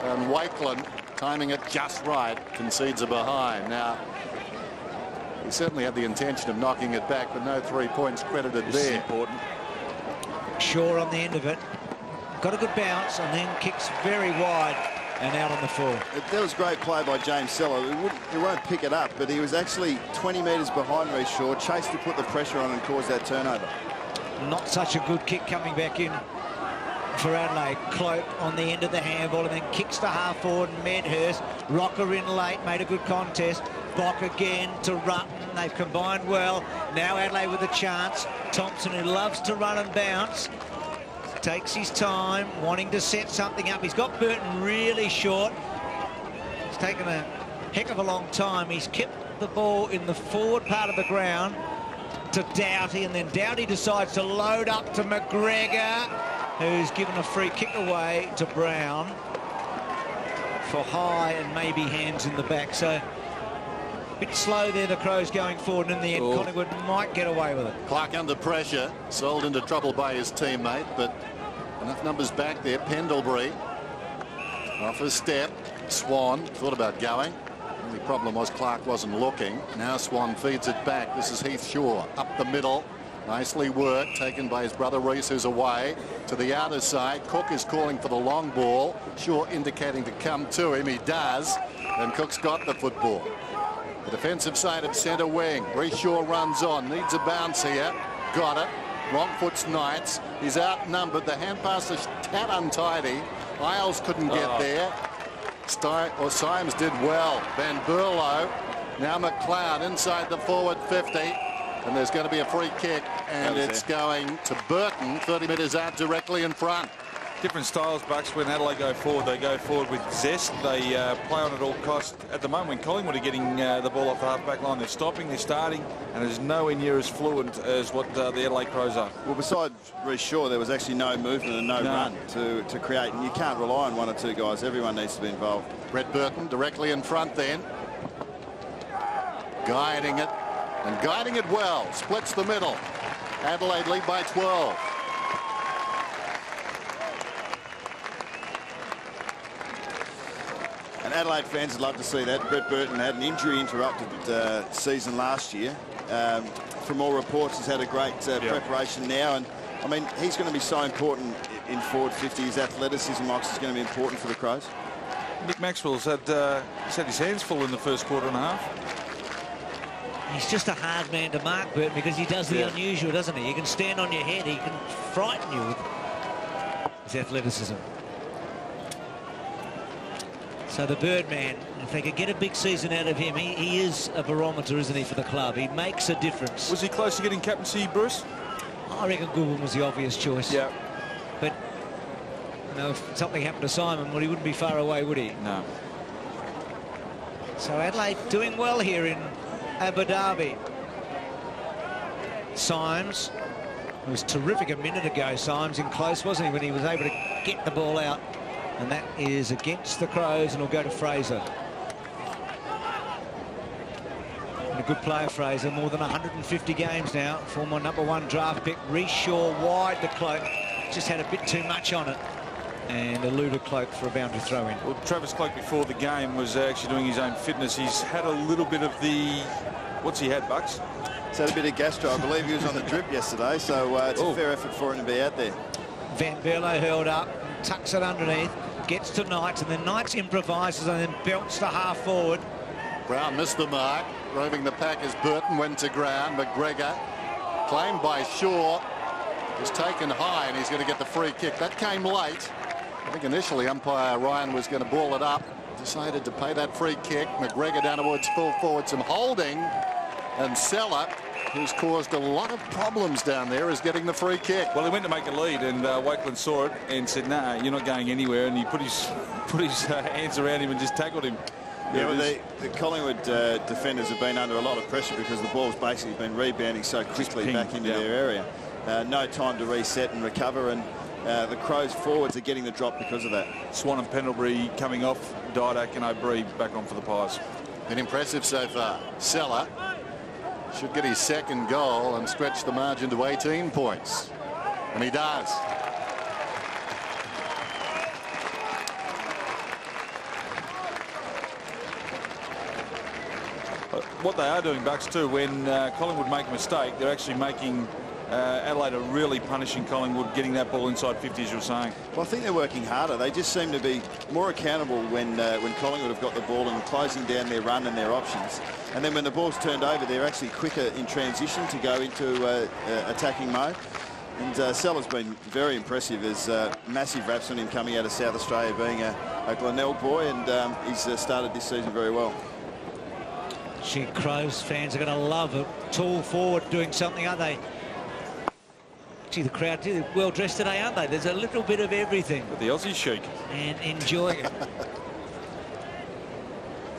And Wakeland, timing it just right, concedes a behind. Now, he certainly had the intention of knocking it back, but no 3 points credited there. Important. Shaw on the end of it. Got a good bounce and then kicks very wide and out on the full. That was great play by James Sello. He won't pick it up, but he was actually 20 metres behind Reece Shaw, chased to put the pressure on and cause that turnover. Not such a good kick coming back in for Adelaide. Cloak on the end of the handball and then kicks to half forward. Medhurst, Rocker in late, made a good contest. Bock again to Rutten. They've combined well. Now Adelaide with a chance. Thompson, who loves to run and bounce, takes his time, wanting to set something up. He's got Burton really short. It's taken a heck of a long time. He's kept the ball in the forward part of the ground to Doughty, and then Doughty decides to load up to McGregor, who's given a free kick away to Brown for high and maybe hands in the back. So a bit slow there, the Crows going forward, and in the end Collingwood might get away with it. Clark under pressure, sold into trouble by his teammate, but enough numbers back there. Pendlebury off his step. Swan thought about going. The only problem was Clark wasn't looking. Now Swan feeds it back. This is Heath Shaw up the middle. Nicely worked, taken by his brother Reece, who's away to the outer side. Cook is calling for the long ball. Shaw indicating to come to him. He does, and Cook's got the football. The defensive side of centre wing. Reece Shaw runs on, needs a bounce here. Got it. Wrong foot's Knights. He's outnumbered. The hand pass is tad untidy. Isles couldn't get there. Symes did well. Van Berlo. Now McLeod inside the forward 50. And there's going to be a free kick. And it's going to Burton, 30 metres out, directly in front. Different styles, Bucks. When Adelaide go forward, they go forward with zest. They play on at all costs. At the moment, when Collingwood are getting the ball off the half-back line, they're stopping, they're starting, and it's nowhere near as fluent as what the Adelaide Crows are. Well, besides Reece Shaw, there was actually no movement and no run to create, and you can't rely on one or two guys. Everyone needs to be involved. Brett Burton directly in front then. Guiding it, and guiding it well. Splits the middle. Adelaide lead by 12. And Adelaide fans would love to see that. Brett Burton had an injury-interrupted season last year. From all reports, he's had a great preparation now. And, I mean, he's going to be so important in forward 50. His athleticism, Ox, is going to be important for the Crows. Nick Maxwell's had his hands full in the first quarter and a half. He's just a hard man to mark, Burton, because he does the unusual, doesn't he? He can stand on your head. He can frighten you with his athleticism. So the Birdman, if they could get a big season out of him, he is a barometer, isn't he, for the club? He makes a difference. Was he close to getting captaincy, Bruce? I reckon Goodwin was the obvious choice. Yeah. But, you know, if something happened to Simon, well, he wouldn't be far away, would he? No. So Adelaide doing well here in Abu Dhabi. Symes, who was terrific a minute ago. Symes in close, wasn't he, when he was able to get the ball out? And that is against the Crows, and will go to Fraser. And a good player, Fraser. More than 150 games now. Former #1 draft pick. Reece Shaw wide to Cloak. Just had a bit too much on it. And eluded Cloak for a boundary throw in. Well, Travis Cloak before the game was actually doing his own fitness. He's had a little bit of the... What's he had, Bucks? He's had a bit of gastro. I believe he was on the drip yesterday, so it's a fair effort for him to be out there. Van Berlo hurled up, tucks it underneath, gets to Knights, and then Knights improvises and then belts to half forward. Brown missed the mark. Roving the pack as Burton went to ground. McGregor, claimed by Shaw, was taken high, and he's going to get the free kick. That came late. I think initially umpire Ryan was going to ball it up. Decided to pay that free kick. McGregor down towards full forward, some holding, and Seller, who's caused a lot of problems down there, is getting the free kick. Well, he went to make a lead, and Wakeland saw it and said, "Nah, you're not going anywhere." And he put his hands around him and just tackled him. Yeah, well, the Collingwood defenders have been under a lot of pressure because the ball's basically been rebounding so quickly back into their area. No time to reset and recover, and the Crows forwards are getting the drop because of that. Swan and Pendlebury coming off, Didak and O'Brien back on for the Pies. Been impressive so far. Seller should get his second goal and stretch the margin to 18 points. And he does. What they are doing, Bucks, too, when Collingwood make a mistake, they're actually making Adelaide are really punishing Collingwood, getting that ball inside 50, as you're saying. Well, I think they're working harder. They just seem to be more accountable when Collingwood have got the ball and closing down their run and their options. And then when the ball's turned over, they're actually quicker in transition to go into attacking mode. And Seller's been very impressive. There's massive raps on him coming out of South Australia, being a Glenelg boy, and he's started this season very well. Crows fans are going to love a tall forward doing something, aren't they? Gee, the crowd, they're well dressed today, aren't they? There's a little bit of everything. The Aussie chic. And enjoying it.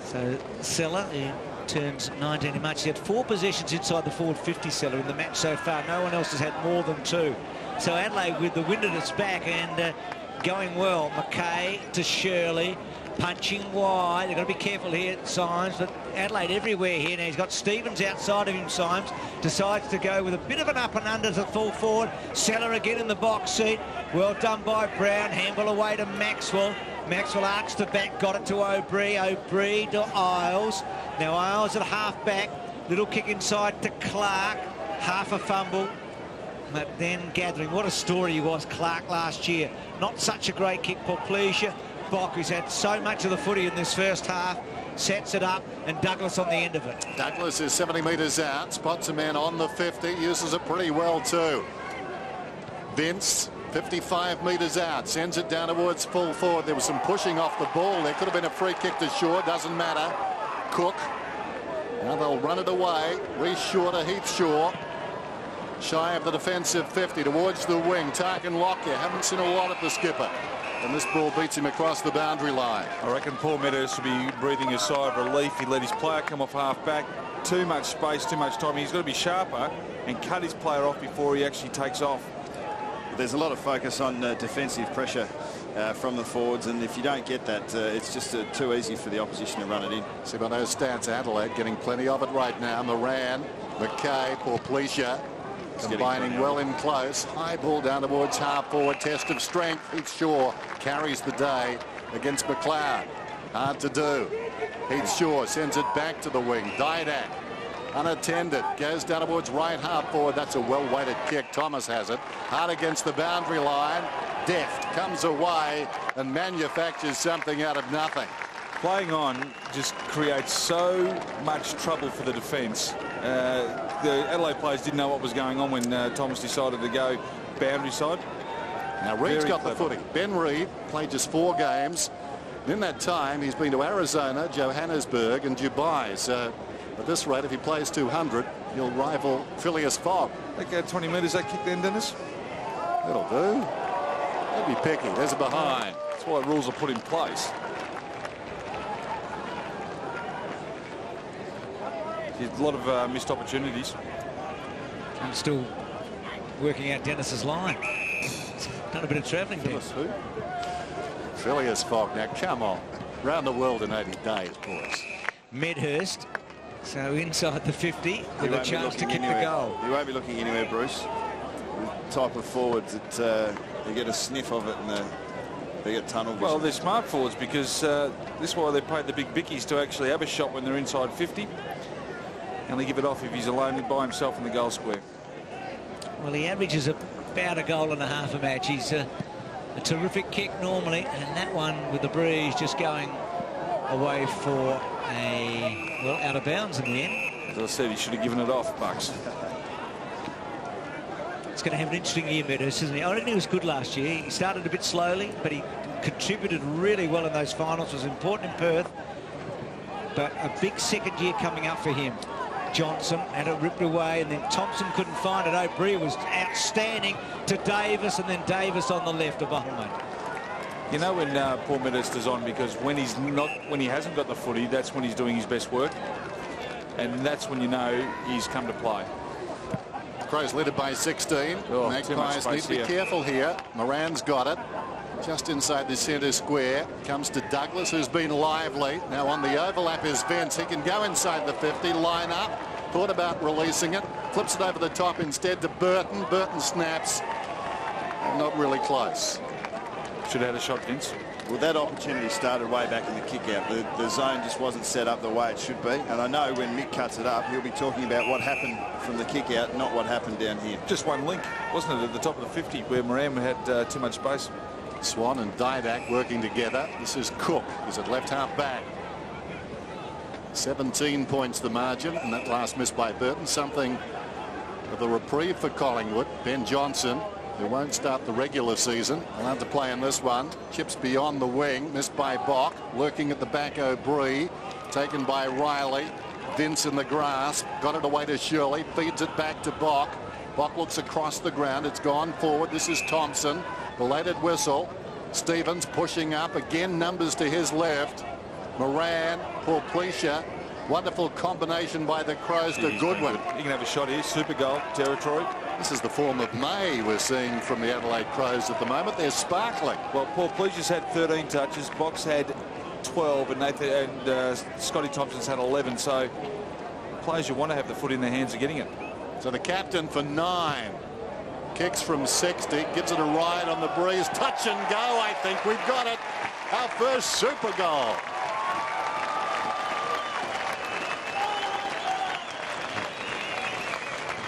So Seller, he turns 19 in March. He had 4 possessions inside the forward 50, Seller, in the match so far. No one else has had more than 2. So Adelaide with the wind at its back and going well. McKay to Shirley. Punching wide. They've got to be careful here, Symes, but Adelaide everywhere here. Now he's got Stevens outside of him. Symes decides to go with a bit of an up and under to full forward. Seller again in the box seat. Well done by Brown. Handball away to Maxwell. Maxwell arcs to back, got it to O'Brien. O'Brien to Isles. Now Isles at half back. Little kick inside to Clark. Half a fumble. But then gathering. What a story he was, Clark, last year. Not such a great kick for Pleasure. Bock, who's had so much of the footy in this first half, sets it up, and Douglas on the end of it. Douglas is 70 metres out, spots a man on the 50, uses it pretty well too. Vince, 55 metres out, sends it down towards full forward. There was some pushing off the ball. There could have been a free kick to Shaw, doesn't matter. Cook, now they'll run it away. Reece Shaw to Heath Shaw. Shy of the defensive 50 towards the wing. Tarkin Lockyer, haven't seen a lot of the skipper. And this ball beats him across the boundary line. I reckon Paul Meadows should be breathing a sigh of relief. He let his player come off half back. Too much space, too much time. He's got to be sharper and cut his player off before he actually takes off. There's a lot of focus on defensive pressure from the forwards, and if you don't get that, it's just too easy for the opposition to run it in. See by those stats, Adelaide getting plenty of it right now. Moran, McKay, Porplesia. Combining well in close. High ball down towards half forward. Test of strength. Heath Shaw carries the day against McLeod. Hard to do. Heath Shaw sends it back to the wing. Didak unattended. Goes down towards right half forward. That's a well-weighted kick. Thomas has it. Hard against the boundary line. Deft comes away and manufactures something out of nothing. Playing on just creates so much trouble for the defence. The Adelaide players didn't know what was going on when Thomas decided to go boundary side. Now Reed's got the footy. Ben Reid played just 4 games. In that time, he's been to Arizona, Johannesburg and Dubai. So at this rate, if he plays 200, he'll rival Phileas Fogg. I think 20 metres that kick then, Dennis? That'll do. They'll be picky. There's a behind. That's why rules are put in place. A lot of missed opportunities. I'm still working out Dennis's line. Done a bit of travelling. Phileas who? Phileas Fogg. Now come on. Round the world in 80 days, boys. Medhurst. So inside the 50 with a chance to kick the goal. You won't be looking anywhere, Bruce. The type of forwards that you get a sniff of it and they get tunnel vision. Well, they're smart forwards because this is why they paid the big bickies to actually have a shot when they're inside 50. only give it off if he's alone by himself in the goal square. Well, he averages about a goal and a half a match. He's a terrific kick normally, and that one with the breeze just going away for out of bounds in the end. As I said, he should have given it off, Bucks. It's going to have an interesting year, Meadows, isn't he? I reckon he was good last year. He started a bit slowly, but he contributed really well in those finals. It was important in Perth. But a big second year coming up for him. Johnson had it ripped away, and then Thompson couldn't find it. O'Brien was outstanding to Davis, and then Davis on the left of Bahman. You know when Paul Meadows is on, because when he hasn't got the footy, that's when he's doing his best work, and that's when you know he's come to play. Crows led it by 16. Magpies need to be careful here. Moran's got it. Just inside the centre square. Comes to Douglas, who's been lively. Now on the overlap is Vince. He can go inside the 50, line up. Thought about releasing it. Flips it over the top instead to Burton. Burton snaps. Not really close. Should have had a shot, Vince. Well, that opportunity started way back in the kick-out. The zone just wasn't set up the way it should be. And I know when Mick cuts it up, he'll be talking about what happened from the kick-out, not what happened down here. Just one link, wasn't it, at the top of the 50, where Moran had too much space. Swan and Didak working together. This is Cook. He's at left half back. 17 points the margin, and that last miss by Burton. Something of a reprieve for Collingwood. Ben Johnson, who won't start the regular season, allowed to play in this one. Chips beyond the wing, missed by Bock. Lurking at the back, O'Brien. Taken by Riley. Vince in the grass. Got it away to Shirley. Feeds it back to Bock. Bock looks across the ground. It's gone forward. This is Thompson. Belated whistle. Stevens pushing up. Again, numbers to his left. Moran, Porplesia. Wonderful combination by the Crows to Goodwin. He can have a shot here. Super goal territory. This is the form of May we're seeing from the Adelaide Crows at the moment. They're sparkling. Well, Paul Pleasure's had 13 touches. Box had 12, and Scotty Thompson's had 11. So players you want to have the foot in their hands are getting it. So the captain for 9. Kicks from 60, gives it a ride on the breeze. Touch and go, I think. We've got it. Our first super goal.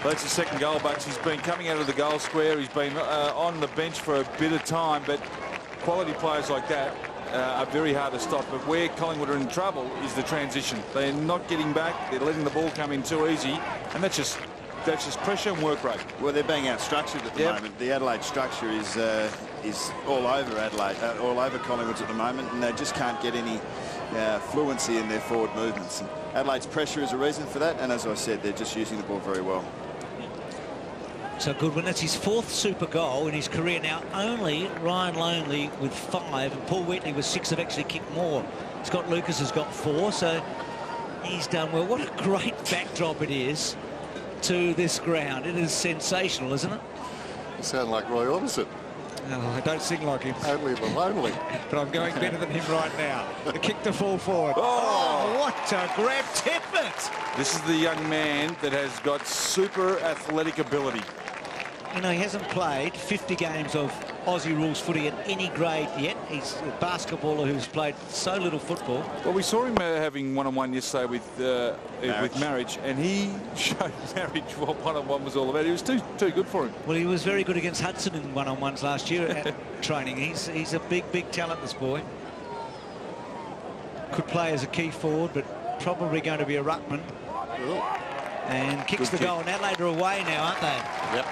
That's his second goal, Bucks. He's been coming out of the goal square. He's been on the bench for a bit of time, but quality players like that are very hard to stop. But where Collingwood are in trouble is the transition. They're not getting back. They're letting the ball come in too easy, and that's just pressure and work rate. Well, they're being outstructured at the moment. The Adelaide structure is all over Adelaide, all over Collingwood at the moment, and they just can't get any fluency in their forward movements. And Adelaide's pressure is a reason for that, and as I said, they're just using the ball very well. So Goodwin, that's his 4th super goal in his career. Now only Ryan Lonely with 5, and Paul Wheatley with 6 have actually kicked more. Scott Lucas has got 4, so he's done well. What a great backdrop it is to this ground. It is sensational, isn't it? You sound like Roy Orbison. Oh, I don't sing like him. Only the lonely. But I'm going better than him right now. The kick to fall forward. Oh, what a grab. Tippett. This is the young man that has got super athletic ability. You know, he hasn't played 50 games of Aussie rules footy at any grade yet. He's a basketballer who's played so little football. Well, we saw him having one-on-one yesterday with Marriage, and he showed Marriage what one-on-one was all about. He was too good for him. Well, he was very good against Hudson in one-on-ones last year at training. He's a big talent, this boy. Could play as a key forward, but probably going to be a ruckman. And kicks the goal. And Adelaide are away now, aren't they? Yep.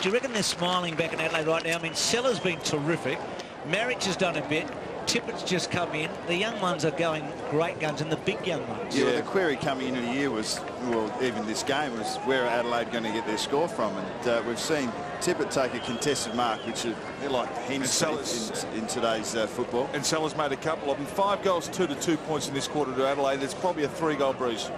Do you reckon they're smiling back in Adelaide right now? I mean, Seller's been terrific. Marriage has done a bit. Tippett's just come in. The young ones are going great guns, and the big young ones. Yeah, the query coming into the year was, well, even this game, was where are Adelaide going to get their score from? And we've seen Tippett take a contested mark, which are like heinous in today's football. And Sellers made a couple of them. 5 goals, 2 points in this quarter to Adelaide. It's probably a 3-goal breeze.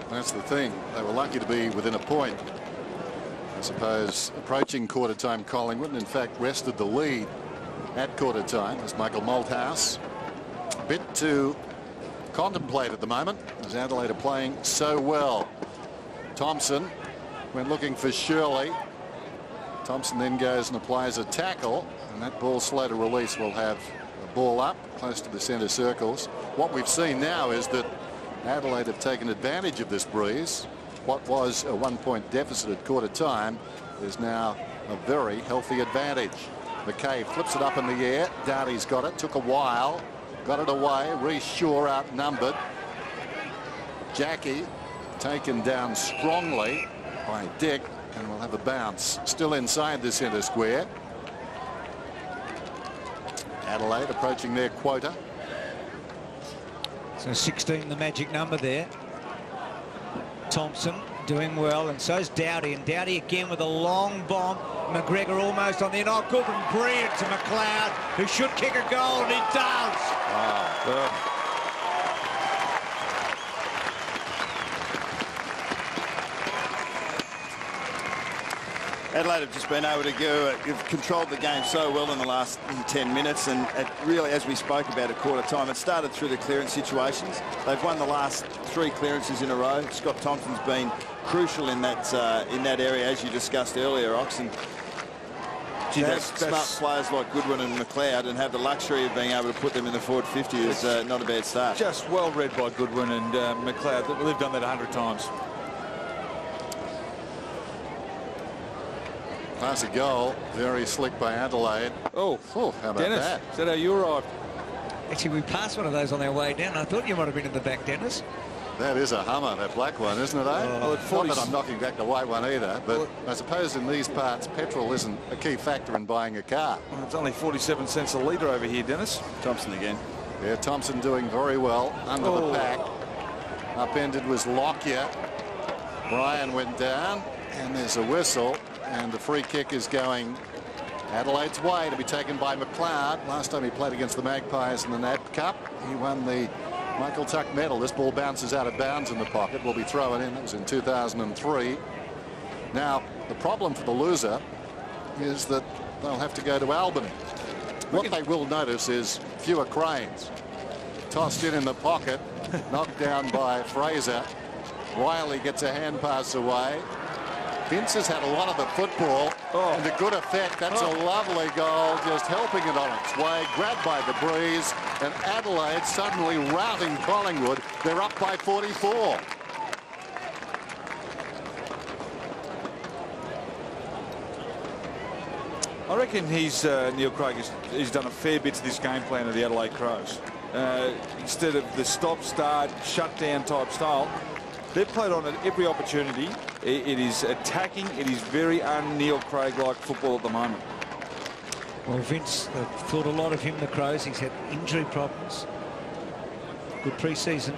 That's the thing. They were lucky to be within a point. I suppose approaching quarter time, Collingwood, and in fact rested the lead at quarter time as Michael Malthouse. A bit to contemplate at the moment as Adelaide are playing so well. Thompson, when looking for Shirley, Thompson then goes and applies a tackle, and that ball slow to release will have a ball up close to the centre circles. What we've seen now is that Adelaide have taken advantage of this breeze. What was a 1-point deficit at quarter time is now a very healthy advantage. McKay flips it up in the air. Doughty's got it. Took a while. Got it away. Reece Shaw outnumbered. Jackie taken down strongly by Dick, and will have a bounce. Still inside the centre square. Adelaide approaching their quota. So 16, the magic number there. Thompson doing well, and so's Doughty. And Doughty again with a long bomb. McGregor almost on the end. Oh, good and brilliant to McLeod, who should kick a goal, and he does. Wow. Adelaide have just been able to have controlled the game so well in the last 10 minutes, and it really, as we spoke about at quarter time, it started through the clearance situations. They've won the last 3 clearances in a row. Scott Thompson's been crucial in that area, as you discussed earlier, Ox. And smart players like Goodwin and McLeod, and have the luxury of being able to put them in the forward 50 is not a bad start. Just well read by Goodwin and McLeod. They've done that 100 times. Classy goal, very slick by Adelaide. Oh, how about Dennis, that? is that how you arrived? Actually, we passed one of those on our way down. I thought you might have been in the back, Dennis. That is a hummer, that black one, isn't it, eh? Well, Not that I'm knocking back the white one either, but I suppose in these parts, petrol isn't a key factor in buying a car. Well, it's only 47 cents a litre over here, Dennis. Thompson again. Yeah, Thompson doing very well under the pack. Upended was Lockyer. Bryan went down, and there's a whistle. And the free kick is going Adelaide's way to be taken by McLeod. Last time he played against the Magpies in the NAB Cup, he won the Michael Tuck medal. This ball bounces out of bounds in the pocket. Will be thrown in. That was in 2003. Now, the problem for the loser is that they'll have to go to Albany. What they will notice is fewer cranes. Tossed in the pocket, knocked down by Fraser. Wiley gets a hand pass away. Vince has had a lot of the football and to good effect. That's a lovely goal, just helping it on its way. Grabbed by the breeze, and Adelaide suddenly routing Collingwood. They're up by 44. I reckon Neil Craig he's done a fair bit to this game plan of the Adelaide Crows. Instead of the stop-start, shut-down type style, they've played on it every opportunity. It is attacking. It is very un-Neil Craig-like football at the moment. Well, Vince thought a lot of him, the Crows. He's had injury problems. Good pre-season.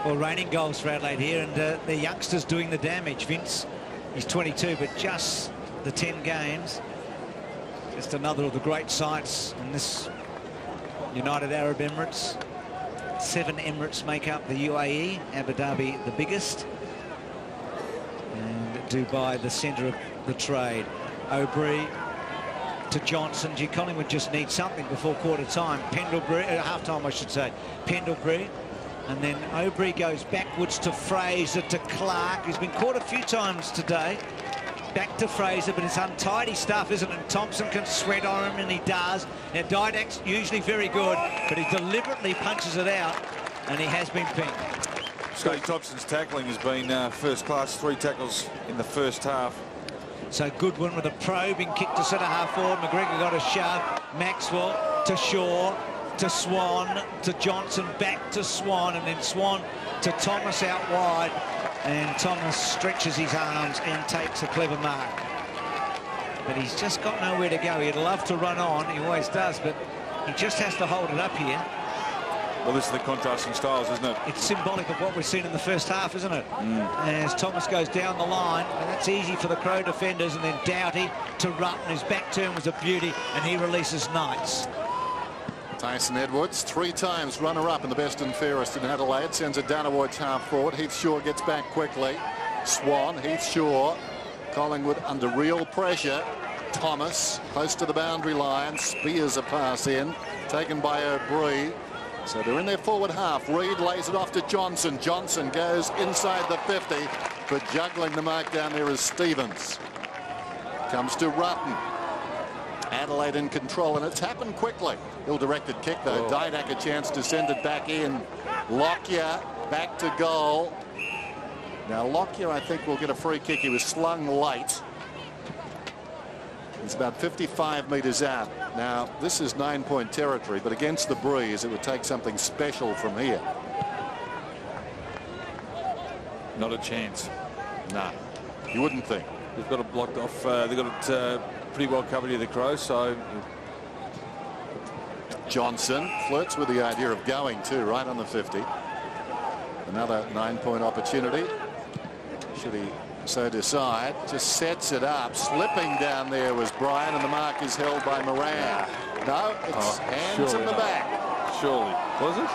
Well, raining goals for Adelaide here, and the youngsters doing the damage. Vince, he's 22, but just the 10 games. Just another of the great sights in this United Arab Emirates. 7 Emirates make up the UAE, Abu Dhabi the biggest, and Dubai the centre of the trade. O'Brien to Johnson. Collingwood just need something before quarter time. Pendlebury, half time I should say. Pendlebury, and then O'Brien goes backwards to Fraser, to Clark, who's been caught a few times today. Back to Fraser, but it's untidy stuff, isn't it? And Thompson can sweat on him, and he does. Now, Didak's usually very good, but he deliberately punches it out, and he has been pinned. Scotty Thompson's tackling has been first class. 3 tackles in the first half. So Goodwin with a probing kick to centre half forward. McGregor got a shove. Maxwell to Shaw, to Swan, to Johnson, back to Swan, and then Swan to Thomas out wide. And Thomas stretches his arms and takes a clever mark. But he's just got nowhere to go. He'd love to run on. He always does, but he just has to hold it up here. Well, this is the contrasting styles, isn't it? It's symbolic of what we've seen in the first half, isn't it? As Thomas goes down the line, and that's easy for the Crow defenders, and then Doughty to Rutten. His back turn was a beauty, and he releases Knights. Tyson Edwards, 3 times runner-up in the best and fairest in Adelaide, sends it down towards half forward. Heath Shaw gets back quickly. Swan, Heath Shaw, Collingwood under real pressure. Thomas close to the boundary line, spears a pass in, taken by O'Brien. So they're in their forward half. Reid lays it off to Johnson. Johnson goes inside the 50, but juggling the mark down there is Stevens. Comes to Rutten. Adelaide in control, and it's happened quickly. Ill-directed kick, though. Didak a chance to send it back in. Lockyer back to goal. Now, Lockyer, I think, will get a free kick. He was slung late. He's about 55 metres out. Now, this is 9-point territory, but against the breeze, it would take something special from here. Not a chance. No, you wouldn't think. They've got it blocked off. They've got it pretty well covered here, the Crows. So Johnson flirts with the idea of going too, right on the 50. Another 9-point opportunity. Should he so decide? Just sets it up. Slipping down there was Bryan, and the mark is held by Moran. No, it's hands in the back. Surely. Was it?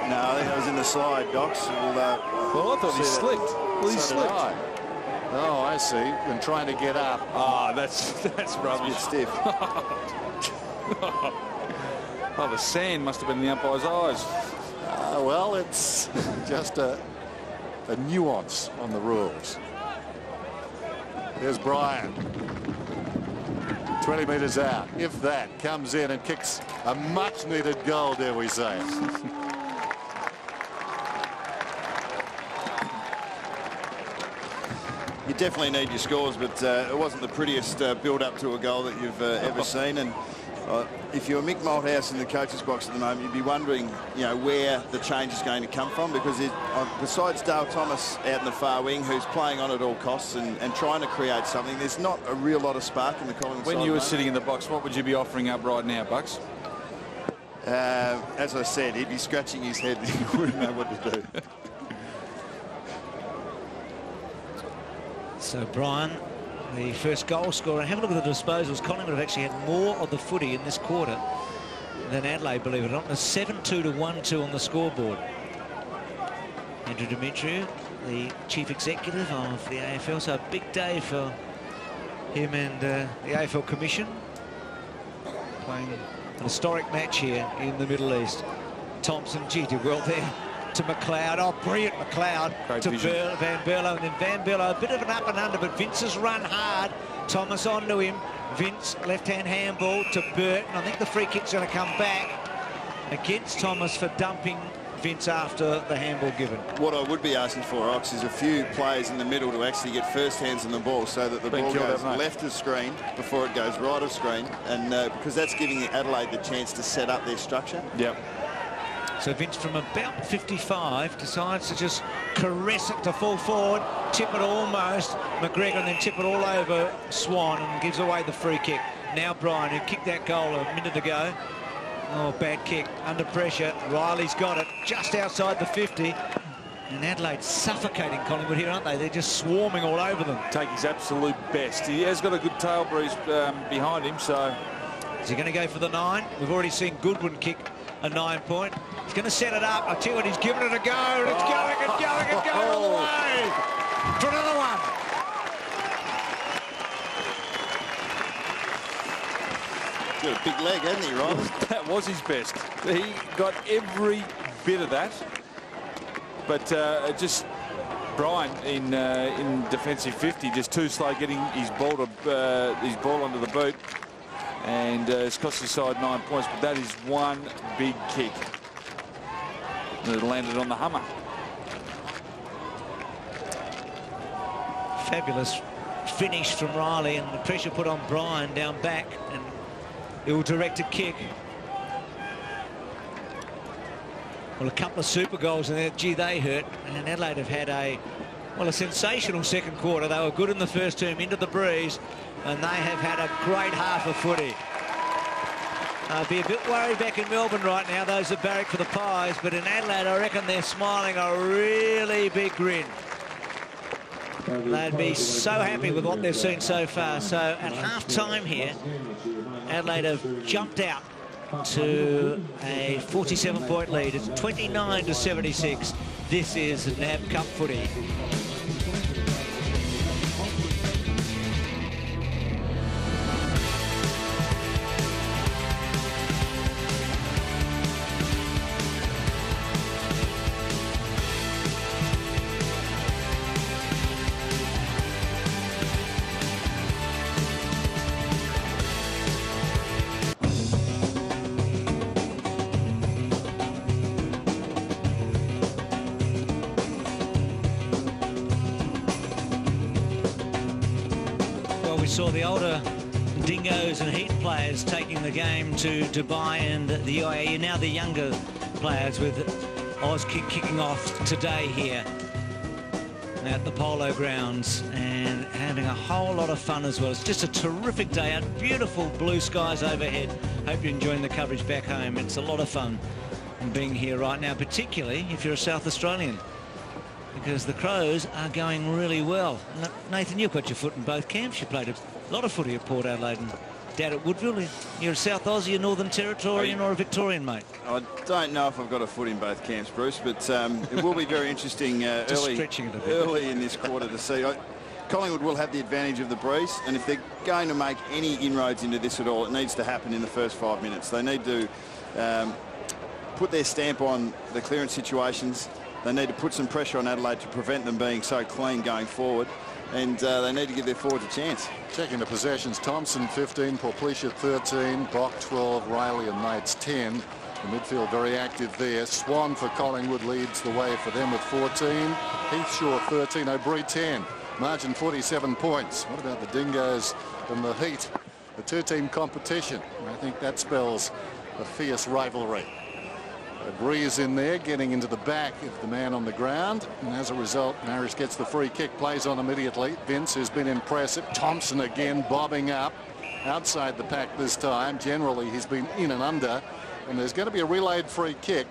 No, I think that was in the slide, Docs. Well, I thought he slipped. Well, he So did slipped. I. Oh, I see. And trying to get up. Oh, that's rubbish. Stiff. Oh, the sand must have been in the umpire's eyes. Well, it's just a nuance on the rules. There's Bryan. 20 metres out. If that comes in and kicks a much-needed goal, dare we say. You definitely need your scores, but it wasn't the prettiest build-up to a goal that you've ever seen. And if you're Mick Malthouse in the coach's box at the moment, you'd be wondering, you know, where the change is going to come from, because besides Dale Thomas out in the far wing, who's playing on at all costs and trying to create something, there's not a real lot of spark in the Collingwood side. When you were sitting in the box, what would you be offering up right now, Bucks? As I said, he'd be scratching his head. He wouldn't know what to do. So Bryan, the first goal scorer. Have a look at the disposals. Collingwood have actually had more of the footy in this quarter than Adelaide, believe it or not. A 7-2 to 1-2 on the scoreboard. Andrew Dimitriou, the chief executive of the AFL. So a big day for him and the AFL Commission. Playing an historic match here in the Middle East. Thompson, gee, did well there. To McLeod. Oh, brilliant McLeod. Great to vision. Van Berlo. And then Van Berlo, a bit of an up and under, but Vince has run hard. Thomas onto him. Vince, left-hand handball to Burton. I think the free kick's going to come back against Thomas for dumping Vince after the handball given. What I would be asking for, Ox, is a few players in the middle to actually get first hands on the ball, so that the ball goes left of screen before it goes right of screen, and because that's giving Adelaide the chance to set up their structure. Yep. So Vince, from about 55, decides to just caress it to full forward, tip it almost, McGregor, and then tip it all over Swan, and gives away the free kick. Now Bryan, who kicked that goal a minute ago. Oh, bad kick, under pressure. Riley's got it just outside the 50. And Adelaide suffocating Collingwood here, aren't they? They're just swarming all over them. Take his absolute best. He has got a good tail breeze behind him, so... Is he going to go for the 9? We've already seen Goodwin kick a 9-point. He's going to set it up. I tell you what, he's giving it a go, and it's going and going and going all the way for another one. He's got a big leg, hasn't he, Riley? That was his best. He got every bit of that. But just Bryan in defensive 50, just too slow getting his ball onto the boot. And it's cost his side 9 points, but that is one big kick that landed on the Hummer. Fabulous finish from Riley, and the pressure put on Bryan down back, and ill-directed kick. Well, a couple of super goals in there, gee, they hurt. And Adelaide have had a sensational second quarter. They were good in the first term, into the breeze, and they have had a great half of footy. I'll be a bit worried back in Melbourne right now, those that barrack for the Pies, but in Adelaide, I reckon they're smiling a really big grin. They'd be so happy with what they've seen so far. So at half-time here, Adelaide have jumped out to a 47-point lead. It's 29 to 76. This is NAB Cup footy. saw the older Dingoes and Heat players taking the game to Dubai and the UAE. Now the younger players with Oz kicking off today here at the Polo Grounds and having a whole lot of fun as well. It's just a terrific day out, beautiful blue skies overhead. Hope you're enjoying the coverage back home. It's a lot of fun being here right now, particularly if you're a South Australian, because the Crows are going really well. Nathan, you've got your foot in both camps. You played a lot of footy at Port Adelaide and down at Woodville. You're a South Aussie, a Northern Territorian or a Victorian, mate? I don't know if I've got a foot in both camps, Bruce, but it will be very interesting early in this quarter to see. Collingwood will have the advantage of the breeze, and if they're going to make any inroads into this at all, it needs to happen in the first 5 minutes. They need to put their stamp on the clearance situations. They need to put some pressure on Adelaide to prevent them being so clean going forward. And they need to give their forwards a chance. Checking the possessions, Thompson 15, Porplycia 13, Bock 12, Riley and Knights 10. The midfield very active there. Swan for Collingwood leads the way for them with 14. Heathshaw 13, O'Brien 10. Margin 47 points. What about the Dingoes and the Heat? A two-team competition. I think that spells a fierce rivalry. Breeze in there, getting into the back of the man on the ground, and as a result, Marish gets the free kick, plays on immediately. Vince, who's been impressive. Thompson again bobbing up outside the pack this time. Generally, he's been in and under, and there's going to be a relayed free kick.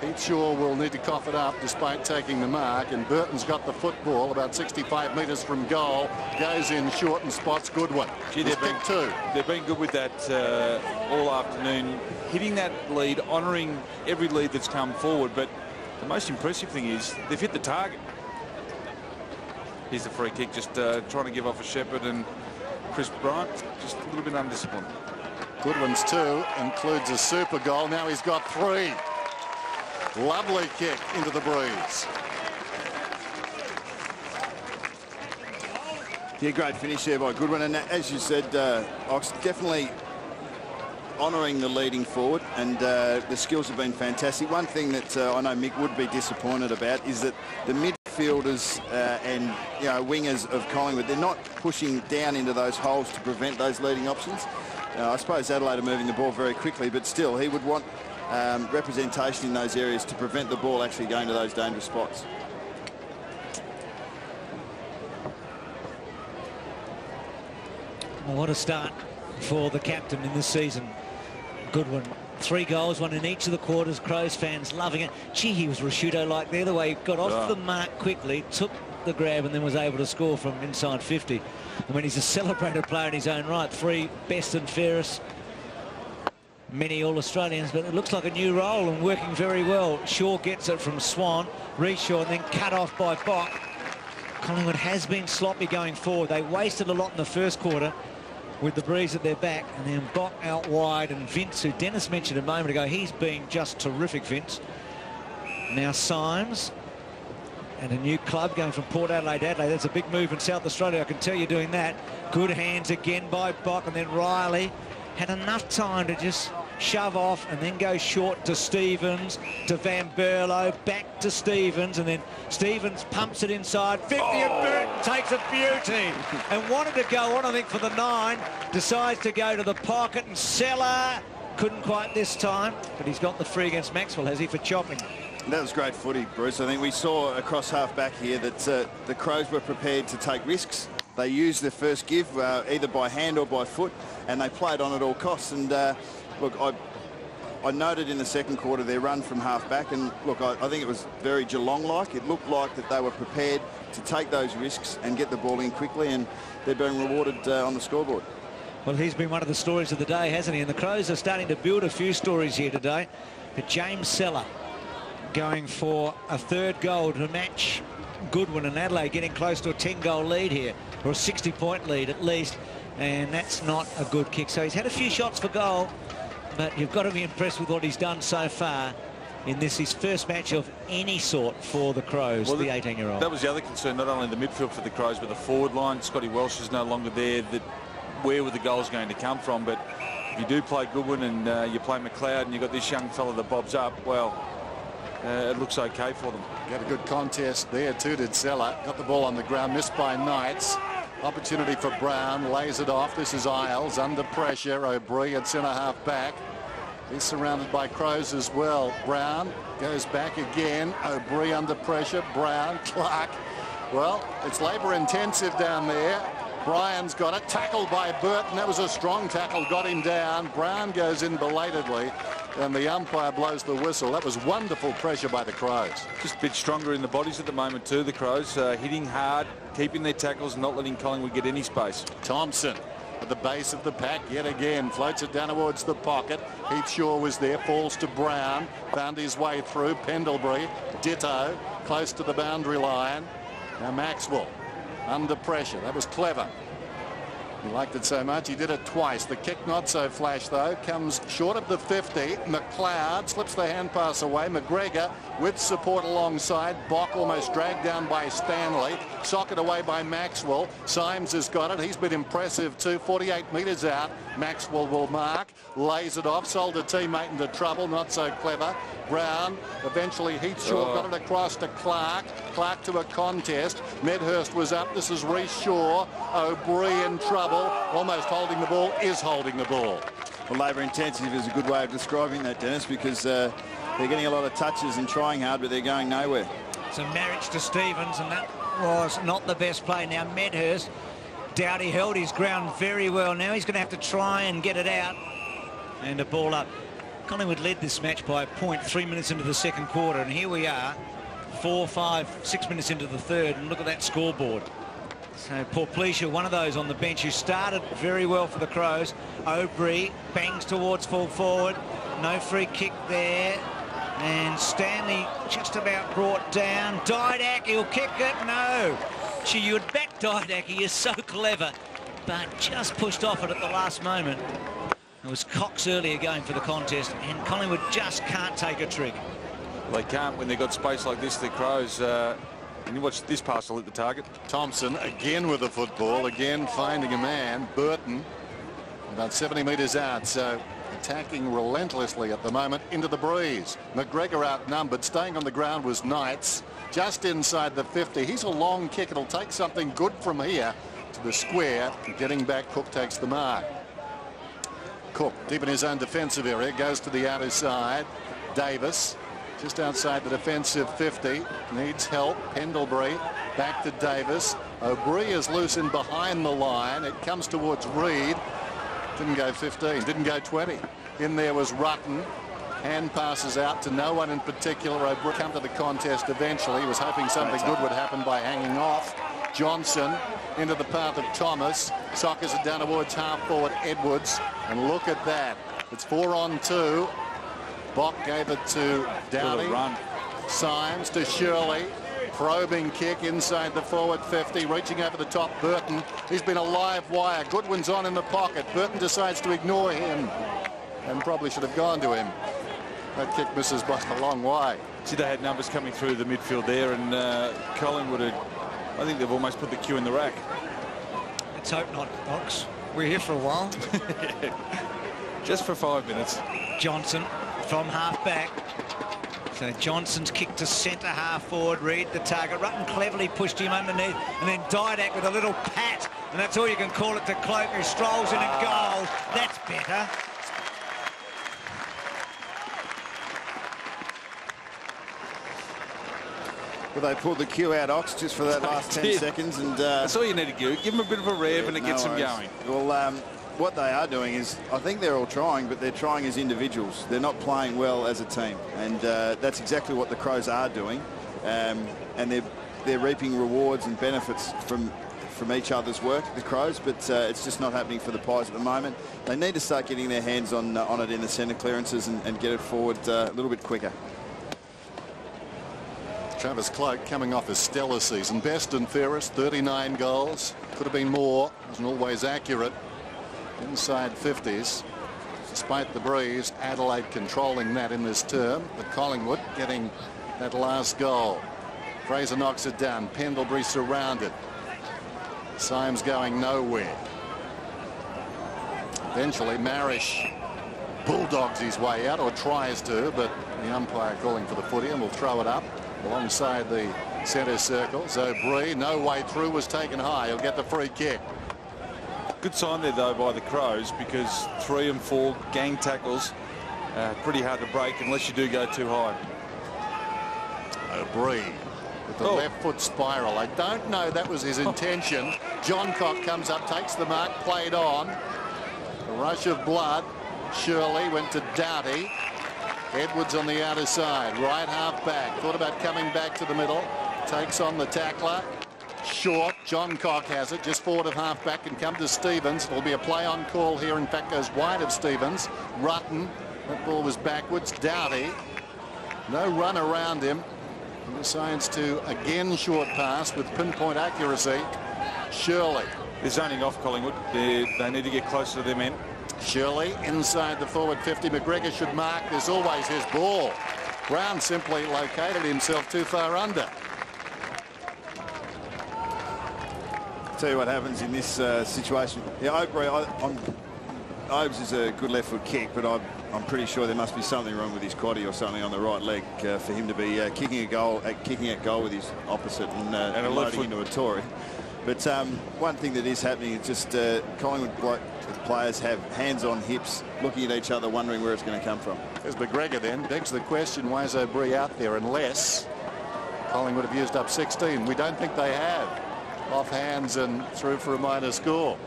Heathshaw will need to cough it up despite taking the mark, and Burton's got the football about 65 metres from goal, goes in short and spots Goodwin. Gee, they've been good with that all afternoon, hitting that lead, honouring every lead that's come forward, but the most impressive thing is they've hit the target. Here's the free kick, just trying to give off a Shepherd, and Chris Bryant just a little bit undisciplined. Goodwin's 2 includes a super goal. Now he's got 3. Lovely kick into the breeze. Yeah, great finish there by Goodwin. And as you said, Ox, definitely honouring the leading forward, and the skills have been fantastic. One thing that I know Mick would be disappointed about is that the midfielders and wingers of Collingwood, they're not pushing down into those holes to prevent those leading options. I suppose Adelaide are moving the ball very quickly, but still he would want representation in those areas to prevent the ball actually going to those dangerous spots. Well, what a start for the captain in this season. Goodwin, 3 goals, 1 in each of the quarters. Crows fans loving it. Gee, he was Rashudo-like there, the way he got off the mark quickly, took the grab and then was able to score from inside 50. I mean, he's a celebrated player in his own right. 3 best and fairest, many All-Australians, but it looks like a new role and working very well. Shaw gets it from Swan, Reshaw, and then cut off by Bock. Collingwood has been sloppy going forward. They wasted a lot in the first quarter with the breeze at their back, and then Bock out wide, and Vince, who Dennis mentioned a moment ago, he's been just terrific, Vince. Now Symes, and a new club going from Port Adelaide. That's a big move in South Australia, I can tell you, doing that. Good hands again by Bock, and then Riley had enough time to just shove off and then go short to Stevens, to Van Berlo, back to Stevens, and then Stevens pumps it inside 50, and Burton takes a beauty and wanted to go on, I think, for the 9, decides to go to the pocket, and Seller couldn't quite this time, but he's got the free against Maxwell, has he, for chopping. That was great footy, Bruce. I think we saw across half back here that the Crows were prepared to take risks. They used their first give either by hand or by foot, and they played on at all costs. And look, I noted in the second quarter their run from half back, and look, I think it was very Geelong-like. It looked like that they were prepared to take those risks and get the ball in quickly, and they're being rewarded on the scoreboard. Well, he's been one of the stories of the day, hasn't he? And the Crows are starting to build a few stories here today. But James Seller going for a 3rd goal to match Goodwin, and Adelaide getting close to a 10-goal lead here, or a 60-point lead at least, and that's not a good kick. So he's had a few shots for goal, but you've got to be impressed with what he's done so far in this, his first match of any sort for the Crows, well, the 18-year-old. That was the other concern, not only the midfield for the Crows, but the forward line. Scotty Welsh is no longer there. Where were the goals going to come from? But if you do play Goodwin and you play McLeod and you've got this young fella that bobs up, well, it looks okay for them. Got a good contest there too, did Seller. Got the ball on the ground, missed by Knights. Opportunity for Brown, lays it off. This is Isles under pressure. O'Brien at centre half back. He's surrounded by Crows as well. Brown goes back again. O'Brien under pressure. Brown, Clark. Well, it's labour intensive down there. Brian's got it. Tackled by Burton. That was a strong tackle. Got him down. Brown goes in belatedly. And the umpire blows the whistle. That was wonderful pressure by the Crows. Just a bit stronger in the bodies at the moment too, the Crows. Hitting hard, keeping their tackles, not letting Collingwood get any space. Thompson at the base of the pack yet again. Floats it down towards the pocket. Heathshaw was there. Falls to Brown. Found his way through. Pendlebury. Ditto. Close to the boundary line. Now Maxwell under pressure. That was clever. He liked it so much he did it twice. The kick not so flash though. Comes short of the 50. McLeod slips the hand pass away. McGregor with support alongside. Bock almost dragged down by Stanley. Socket away by Maxwell. Symes has got it. He's been impressive too. 48 metres out. Maxwell will mark. Lays it off. Sold a teammate into trouble. Not so clever. Brown. Eventually Heathshaw got it across to Clark. Clark to a contest. Medhurst was up. This is Reece Shaw. O'Brien trouble. Almost holding the ball. Is holding the ball. Well, labour intensive is a good way of describing that, Dennis, because they're getting a lot of touches and trying hard, but they're going nowhere. So marriage to Stevens, and that was not the best play. Now Medhurst, Doughty held his ground very well. Now he's going to have to try and get it out. And a ball up. Collingwood led this match by a point 3 minutes into the second quarter, and here we are 4, 5, 6 minutes into the third, and look at that scoreboard. So Porplesia, one of those on the bench who started very well for the Crows. O'Brien bangs towards full forward. No free kick there. And Stanley just about brought down. Didak, he'll kick it. No. Gee, you'd back Didak. He is so clever. But just pushed off it at the last moment. It was Cox earlier going for the contest, and Collingwood just can't take a trick. They can't when they've got space like this, the Crows. And you watch this pass will hit the target. Thompson again with the football, again finding a man. Burton about 70 metres out, so attacking relentlessly at the moment into the breeze. McGregor outnumbered. Staying on the ground was Knights, just inside the 50. He's a long kick. It'll take something good from here to the square. Getting back, Cook takes the mark. Cook deep in his own defensive area, goes to the outer side. Davis just outside the defensive 50, needs help. Pendlebury back to Davis. O'Brien is loose in behind the line. It comes towards Reid. Didn't go 15, didn't go 20. In there was Rutten. Hand passes out to no one in particular. O'Brien come to the contest eventually. He was hoping something good would happen by hanging off. Johnson into the path of Thomas. Sockers it down towards half forward Edwards. And look at that. It's 4-on-2. Bock gave it to Doughty. Symes to Shirley. Probing kick inside the forward 50. Reaching over the top, Burton. He's been a live wire. Goodwin's on in the pocket. Burton decides to ignore him. And probably should have gone to him. That kick misses by a long way. See, they had numbers coming through the midfield there, and Collingwood had, I think they've almost put the cue in the rack. Let's hope not, Ox. We're here for a while. Just for 5 minutes. Johnson from half back. So Johnson's kick to centre half forward. Reid the target. Rutten cleverly pushed him underneath, and then Didak with a little pat, and that's all you can call it to Cloak, who strolls in and goal. That's better. Well, they pulled the cue out, Ox, just for that last 10 seconds. And that's all you need to do. Give them a bit of a rev, and it gets them going. Well, what they are doing is, I think they're all trying, but they're trying as individuals. They're not playing well as a team. And that's exactly what the Crows are doing. And they're reaping rewards and benefits from each other's work, the Crows, but it's just not happening for the Pies at the moment. They need to start getting their hands on it in the centre clearances and get it forward a little bit quicker. Travis Cloak coming off a stellar season. Best and fairest, 39 goals. Could have been more. Wasn't always accurate. Inside 50s. Despite the breeze, Adelaide controlling that in this term. But Collingwood getting that last goal. Fraser knocks it down. Pendlebury surrounded. Symes going nowhere. Eventually, Marish bulldogs his way out, or tries to, but the umpire calling for the footy and will throw it up. alongside the centre circle. So Bree, no way through, was taken high. He'll get the free kick. Good sign there, though, by the Crows, because 3 and 4 gang tackles, pretty hard to break unless you do go too high. Bree with the left foot spiral. I don't know that was his intention. John Cock comes up, takes the mark, played on. A rush of blood. Shirley went to Doughty. Edwards on the outer side, right half back. Thought about coming back to the middle. Takes on the tackler. Short. John Cock has it. Just forward of half back and come to Stevens. It'll be a play on call here. In fact, goes wide of Stevens. Rutten. That ball was backwards. Doughty. No run around him. He decides to again short pass with pinpoint accuracy. Shirley. They're zoning off Collingwood. They need to get closer to their men. Shirley inside the forward 50. McGregor should mark. There's always his ball. Brown simply located himself too far under. Tell you what happens in this situation. Yeah, I agree. Obes is a good left foot kick, but I'm pretty sure there must be something wrong with his quaddy or something on the right leg for him to be kicking at goal with his opposite and loading into a Tory. But one thing that is happening is just Collingwood players have hands on hips, looking at each other, wondering where it's going to come from. There's McGregor then. Begs the question, why is O'Brien out there unless Collingwood have used up 16? We don't think they have. Off hands and through for a minor score.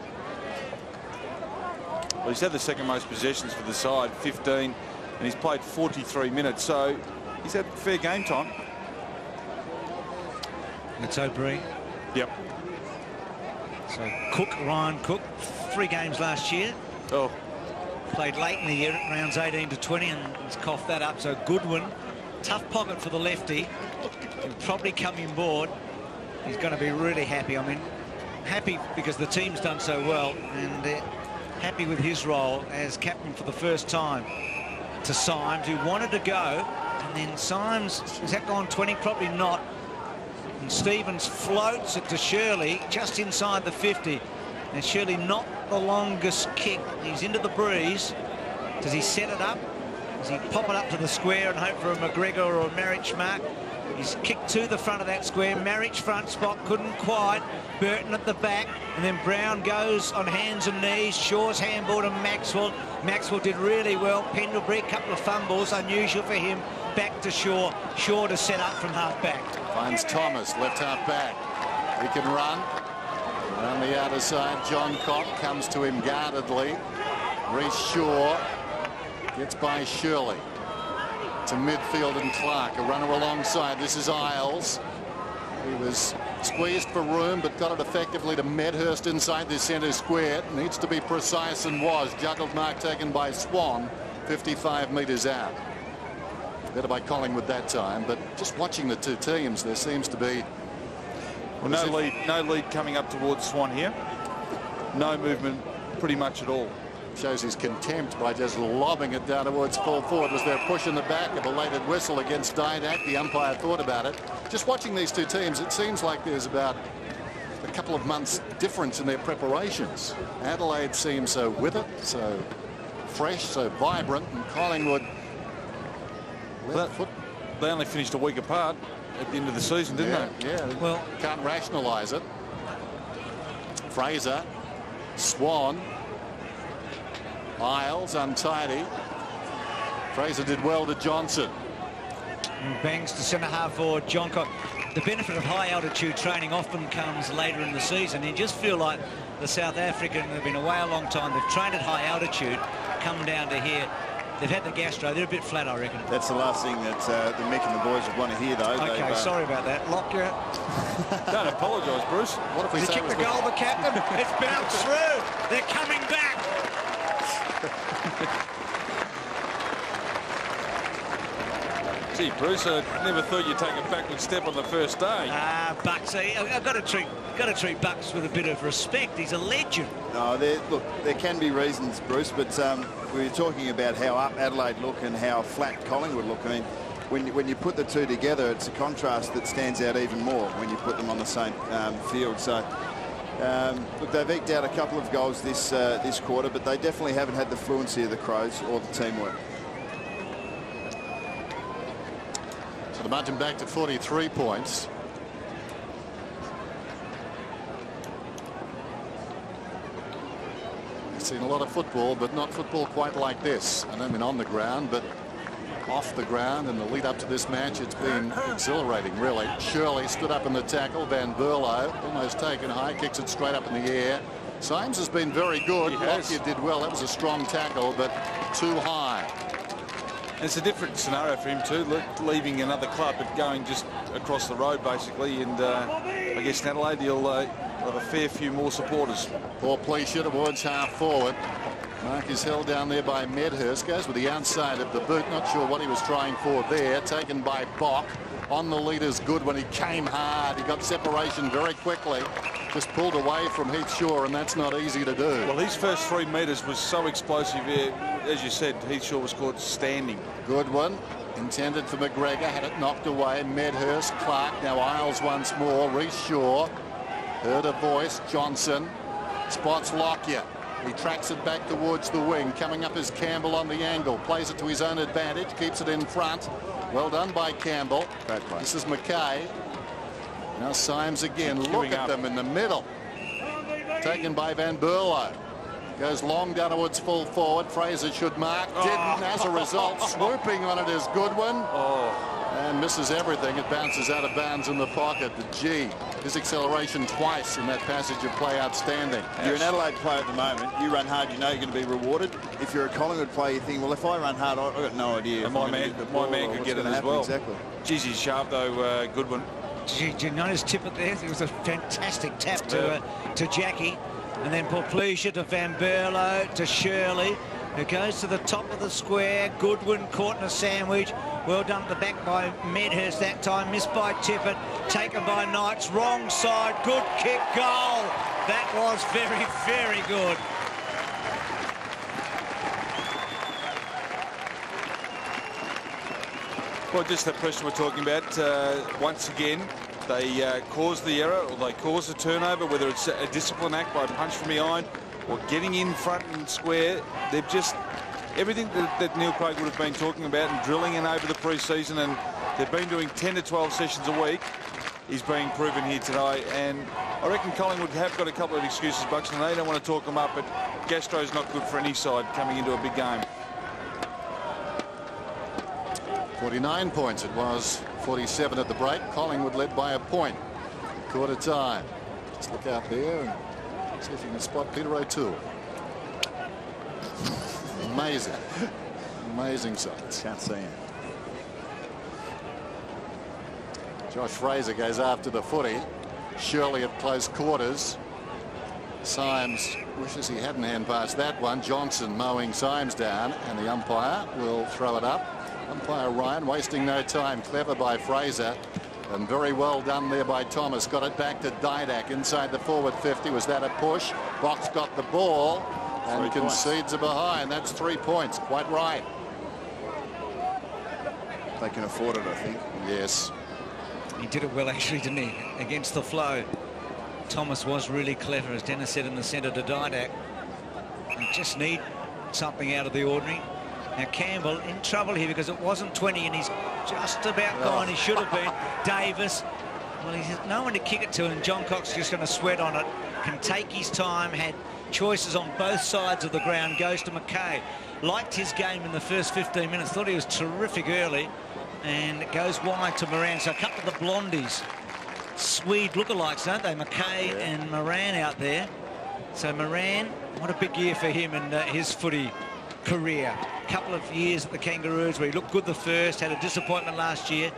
Well, he's had the second most possessions for the side, 15, and he's played 43 minutes, so he's had fair game time. It's O'Brien. Yep. So Ryan Cook, 3 games last year. Oh. Played late in the year, rounds 18 to 20, and he's coughed that up. So Goodwin, tough pocket for the lefty. He'll probably come in board. He's going to be really happy. I mean, happy because the team's done so well, and happy with his role as captain for the first time to Symes, who wanted to go, and then Symes, has that gone 20? Probably not. And Stevens floats it to Shirley just inside the 50, and Shirley not the longest kick. He's into the breeze. Does he set it up? Does he pop it up to the square and hope for a McGregor or a Marich mark? He's kicked to the front of that square. Marich front spot, couldn't quite. Burton at the back, and then Brown goes on hands and knees. Shaw's handball to Maxwell. Maxwell did really well. Pendlebury, a couple of fumbles, unusual for him. Back to Shaw. Shaw to set up from half back. Finds Thomas, left half back. He can run. Around the outer side, John Cock comes to him guardedly. Reece Shaw gets by Shirley. To midfield and Clark, a runner alongside. This is Isles. He was squeezed for room, but got it effectively to Medhurst inside the centre square. Needs to be precise and was. Juggled mark taken by Swan, 55 metres out. Better by Collingwood that time, but just watching the two teams, there seems to be... Well, no lead coming up towards Swan here. No movement pretty much at all. Shows his contempt by just lobbing it down towards full forward. Was there a push in the back, a belated whistle against Didak? The umpire thought about it. Just watching these two teams, it seems like there's about a couple of months difference in their preparations. Adelaide seems so with it, so fresh, so vibrant, and Collingwood they only finished a week apart at the end of the season, didn't they? Yeah. Well, can't rationalise it. Fraser, Swan, Isles untidy. Fraser did well to Johnson. And bangs to centre half forward John Cock. The benefit of high altitude training often comes later in the season. You just feel like the South African, they've been away a long time, they've trained at high altitude, come down to here. They've had the gastro. They're a bit flat, I reckon. That's the last thing that the Mick and the boys would want to hear, though. Okay, sorry about that. Lockyer. Don't apologise, Bruce. What if we Did he kick the goal, the captain? It's bounced through. They're coming back. Gee, Bruce, I never thought you'd take a backward step on the first day. Bucks. I've got to treat Bucks with a bit of respect. He's a legend. No, look, there can be reasons, Bruce, but we were talking about how up Adelaide look and how flat Collingwood look. I mean, when you put the two together, it's a contrast that stands out even more when you put them on the same field. So, look, they've eked out a couple of goals this quarter, but they definitely haven't had the fluency of the Crows or the teamwork. The margin back to 43 points. I've seen a lot of football, but not football quite like this. I don't mean on the ground, but off the ground. In the lead up to this match, it's been exhilarating, really. Shirley stood up in the tackle. Van Berlo almost taken high, kicks it straight up in the air. Symes has been very good. Lockyer did well. That was a strong tackle, but too high. And it's a different scenario for him too, leaving another club but going just across the road basically. And I guess in Adelaide he'll have a fair few more supporters. Poor Pleasure towards half forward. Mark is held down there by Medhurst. Goes with the outside of the boot. Not sure what he was trying for there. Taken by Bock. On the leader's good when he came hard. He got separation very quickly. Just pulled away from Heath Shaw, and that's not easy to do. Well, his first 3 metres was so explosive. As you said, Heath Shaw was caught standing. Good one. Intended for McGregor. Had it knocked away. Medhurst, Clark. Now Isles once more. Reece Shaw. Heard a voice. Johnson. Spots Lockyer. He tracks it back towards the wing. Coming up is Campbell on the angle. Plays it to his own advantage. Keeps it in front. Well done by Campbell. This is McKay. Now Symes again. Look at them in the middle. Taken by Van Berlo. Goes long down towards full forward. Fraser should mark. Didn't. As a result, swooping on it is Goodwin. And misses everything. It bounces out of bounds in the pocket. The G. His acceleration twice in that passage of play outstanding. You're an Adelaide player at the moment. You run hard, you know you're going to be rewarded. If you're a Collingwood player, you think, well, if I run hard, I've got no idea. And my man could get it as well. Exactly. Geez, he's sharp though, Goodwin. Did you notice tip it there? It was a fantastic tap to Jackie. And then Pleasure to Van Berlo to Shirley, who goes to the top of the square. Goodwin caught in a sandwich. Well done at the back by Medhurst that time. Missed by Tippett. Taken by Knights. Wrong side. Good kick. Goal. That was very, very good. Well, just that pressure we're talking about. Once again, they cause the error or they cause the turnover, whether it's a discipline act by a punch from behind or getting in front and square. They've just everything that Neil Craig would have been talking about and drilling in over the pre-season, and they've been doing 10 to 12 sessions a week, is being proven here today. And I reckon Collingwood have got a couple of excuses, Buxton. They don't want to talk them up, but Gastro's not good for any side coming into a big game. 49 points it was. 47 at the break. Collingwood led by a point. Quarter time. Let's look out there and see if you can spot Peter O'Toole. Amazing. Amazing sights. Can't see him. Josh Fraser goes after the footy. Shirley at close quarters. Symes wishes he hadn't hand passed that one. Johnson mowing Symes down, and the umpire will throw it up. Umpire Ryan wasting no time. Clever by Fraser, and very well done there by Thomas. Got it back to Didak inside the forward 50. Was that a push? Box got the ball and concedes a behind. That's 3 points. Quite right. They can afford it, I think. Yes. He did it well, actually, didn't he? Against the flow. Thomas was really clever, as Dennis said, in the centre to Didak. They just need something out of the ordinary. Now Campbell in trouble here because it wasn't 20 and he's just about gone. He should have been. Davis, well, he has no one to kick it to, and John Cox just going to sweat on it. Can take his time, had choices on both sides of the ground, goes to McKay. Liked his game in the first 15 minutes, thought he was terrific early, and it goes wide to Moran. So a couple of the blondies, Swede lookalikes, don't they? McKay and Moran out there. So Moran, what a big year for him and his footy career. Couple of years at the Kangaroos where he looked good the first, had a disappointment last year.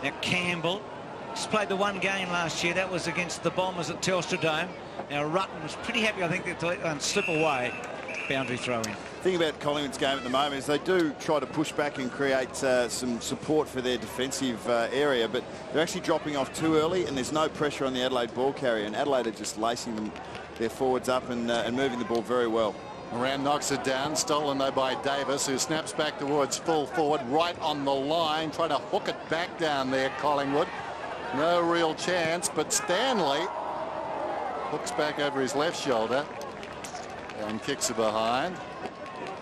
Now Campbell just played the one game last year. That was against the Bombers at Telstra Dome. Now Rutten was pretty happy, I think, that slip away. Boundary throw in. The thing about Collingwood's game at the moment is they do try to push back and create some support for their defensive area, but they're actually dropping off too early, and there's no pressure on the Adelaide ball carrier, and Adelaide are just lacing them, their forwards up and moving the ball very well. Moran knocks it down, stolen though by Davis, who snaps back towards full forward, right on the line, trying to hook it back down there, Collingwood. No real chance, but Stanley hooks back over his left shoulder and kicks it behind.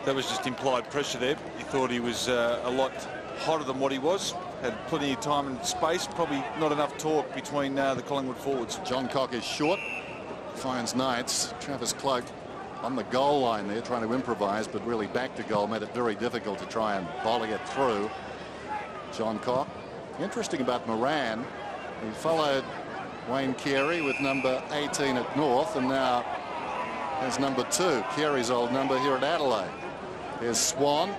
That was just implied pressure there. He thought he was a lot hotter than what he was. had plenty of time and space, probably not enough talk between the Collingwood forwards. John Cock is short, finds Knights. Travis Cloak on the goal line there, trying to improvise, but really back to goal made it very difficult to try and volley it through. John Cock. Interesting about Moran, he followed Wayne Carey with number 18 at North, and now has number 2, Carey's old number, here at Adelaide. There's Swan,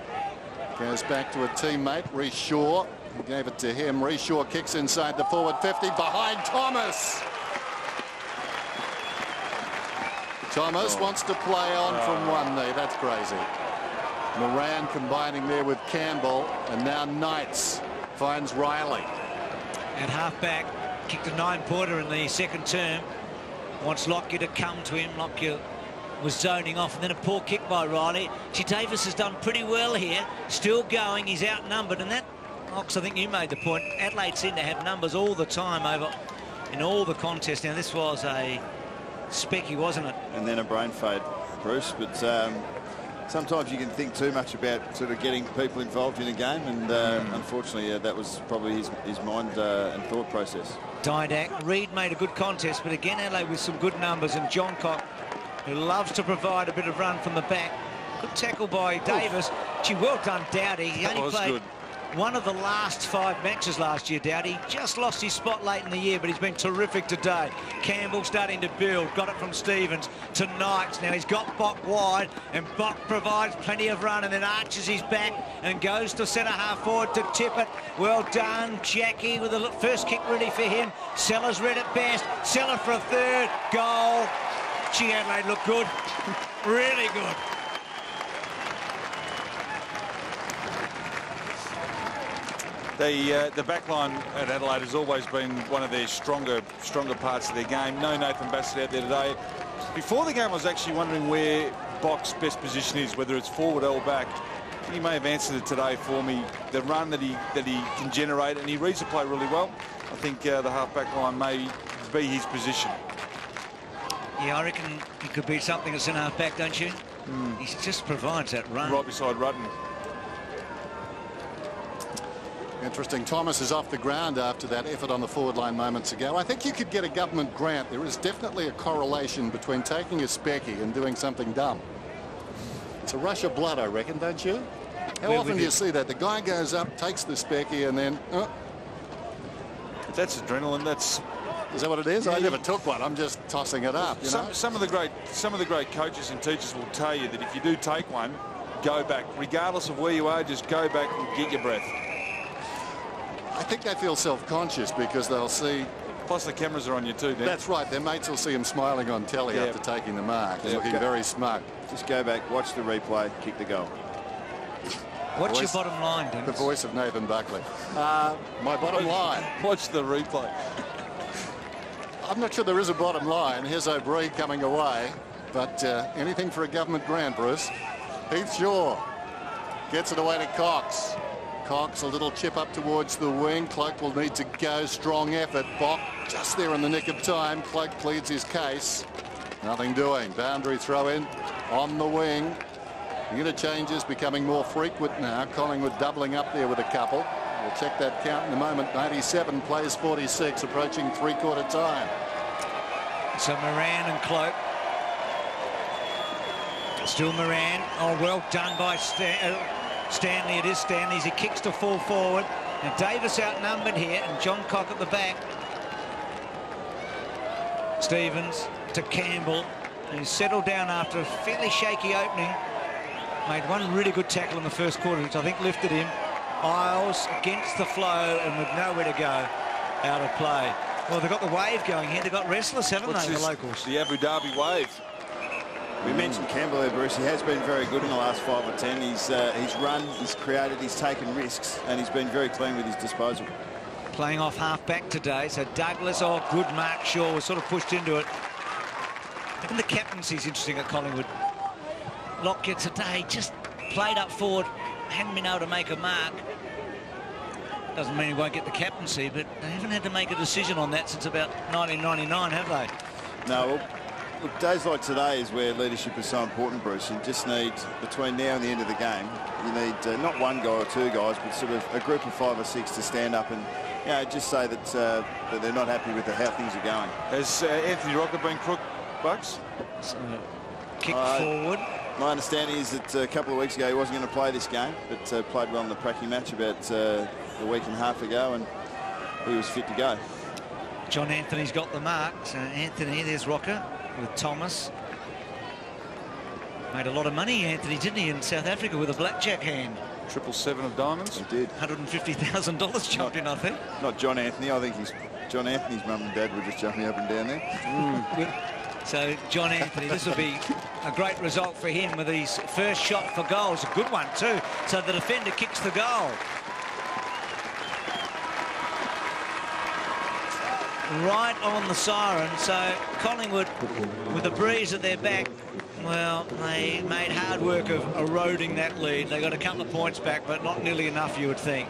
goes back to a teammate, Rhys Shaw. He gave it to him. Rhys Shaw kicks inside the forward 50 behind Thomas. Thomas wants to play on from one knee. That's crazy. Moran combining there with Campbell, and now Knights finds Riley. At half-back, kicked a 9-pointer in the second term. Wants Lockyer to come to him. Lockyer was zoning off, and then a poor kick by Riley. Davis has done pretty well here. Still going. He's outnumbered, and that, Ox, I think you made the point. Adelaide seem to have numbers all the time over in all the contests. Now, this was a specky, wasn't it? And then a brain fade, Bruce. But sometimes you can think too much about sort of getting people involved in a game, and unfortunately that was probably his mind and thought process. Didak. Reid made a good contest, but again Adelaide with some good numbers, and John Cock, who loves to provide a bit of run from the back. Good tackle by Davis. Gee, well done, Dowdy. He only played good. One of the last 5 matches last year, Dowdy. Just lost his spot late in the year, but he's been terrific today. Campbell starting to build. Got it from Stevens to Knights. Now he's got Bock wide, and Bock provides plenty of run, and then arches his back and goes to centre half forward to tip it. Well done, Jackie, with the first kick ready for him. Sellers read it best. Seller for a third. Goal. Gee, Adelaide looked good. Really good. The back line at Adelaide has always been one of their stronger parts of their game. No Nathan Bassett out there today. Before the game, I was actually wondering where Bock's best position is, whether it's forward or back. He may have answered it today for me. The run that he can generate, and he reads the play really well. I think the half-back line may be his position. Yeah, I reckon he could be something at centre half-back, don't you? He just provides that run. Right beside Rutten. Interesting. Thomas is off the ground after that effort on the forward line moments ago. I think you could get a government grant. There is definitely a correlation between taking a specky and doing something dumb. It's a rush of blood, I reckon, don't you? How often do you see that? The guy goes up, takes the specky, and then... That's adrenaline. Is that what it is? Yeah, I never took one. I'm just tossing it up. You know? Some of the great coaches and teachers will tell you that if you do take one, go back. Regardless of where you are, just go back and get your breath. I think they feel self-conscious because they'll see... Plus the cameras are on you too, Dan. That's right. Their mates will see him smiling on telly after taking the mark. He's looking very smug. Just go back, watch the replay, kick the goal. What's your bottom line, Dennis? The voice of Nathan Buckley. My bottom line. Watch the replay. I'm not sure there is a bottom line. Here's O'Brien coming away. But anything for a government grant, Bruce. Heath Shaw gets it away to Cox. Cox, a little chip up towards the wing. Cloak will need to go. Strong effort. Bock just there in the nick of time. Cloak pleads his case. Nothing doing. Boundary throw in on the wing. Interchanges becoming more frequent now. Collingwood doubling up there with a couple. We'll check that count in a moment. 97 plays 46, approaching three-quarter time. So Moran and Cloak. Still Moran. Oh, well done by Stanley. It is Stanley as he kicks to full forward. And Davis outnumbered here, and John Cock at the back. Stevens to Campbell. And he's settled down after a fairly shaky opening. Made one really good tackle in the first quarter, which I think lifted him. Isles against the flow and with nowhere to go, out of play. Well, they've got the wave going here. They've got restless, haven't they, the locals? The Abu Dhabi wave. We mentioned Campbell there, Bruce. He has been very good in the last 5 or 10. He's run, he's created, he's taken risks, and he's been very clean with his disposal. Playing off half-back today, so Douglas, good mark. Shaw was sort of pushed into it. And the captaincy's interesting at Collingwood. Lockyer today just played up forward, hadn't been able to make a mark. Doesn't mean he won't get the captaincy, but they haven't had to make a decision on that since about 1999, have they? No, well, Look, days like today is where leadership is so important, Bruce. You just need, between now and the end of the game, you need not one guy or two guys, but sort of a group of 5 or 6 to stand up and just say that they're not happy with how things are going. Has Anthony Rocker been crooked, Bucks? Kick forward. My understanding is that a couple of weeks ago he wasn't going to play this game, but played well in the practice match about a week and a half ago, and he was fit to go. John Anthony's got the mark. So Anthony, there's Rocker with Thomas. Made a lot of money, Anthony, didn't he, in South Africa with a blackjack hand? 777 of diamonds. He did. $150,000 jumped in, I think. Not John Anthony. I think John Anthony's mum and dad were just jumping up and down there. So John Anthony, this will be a great result for him with his first shot for goal. It's a good one too. So the defender kicks the goal. Right on the siren. So Collingwood, with the breeze at their back, well, they made hard work of eroding that lead. They got a couple of points back, but not nearly enough, you would think.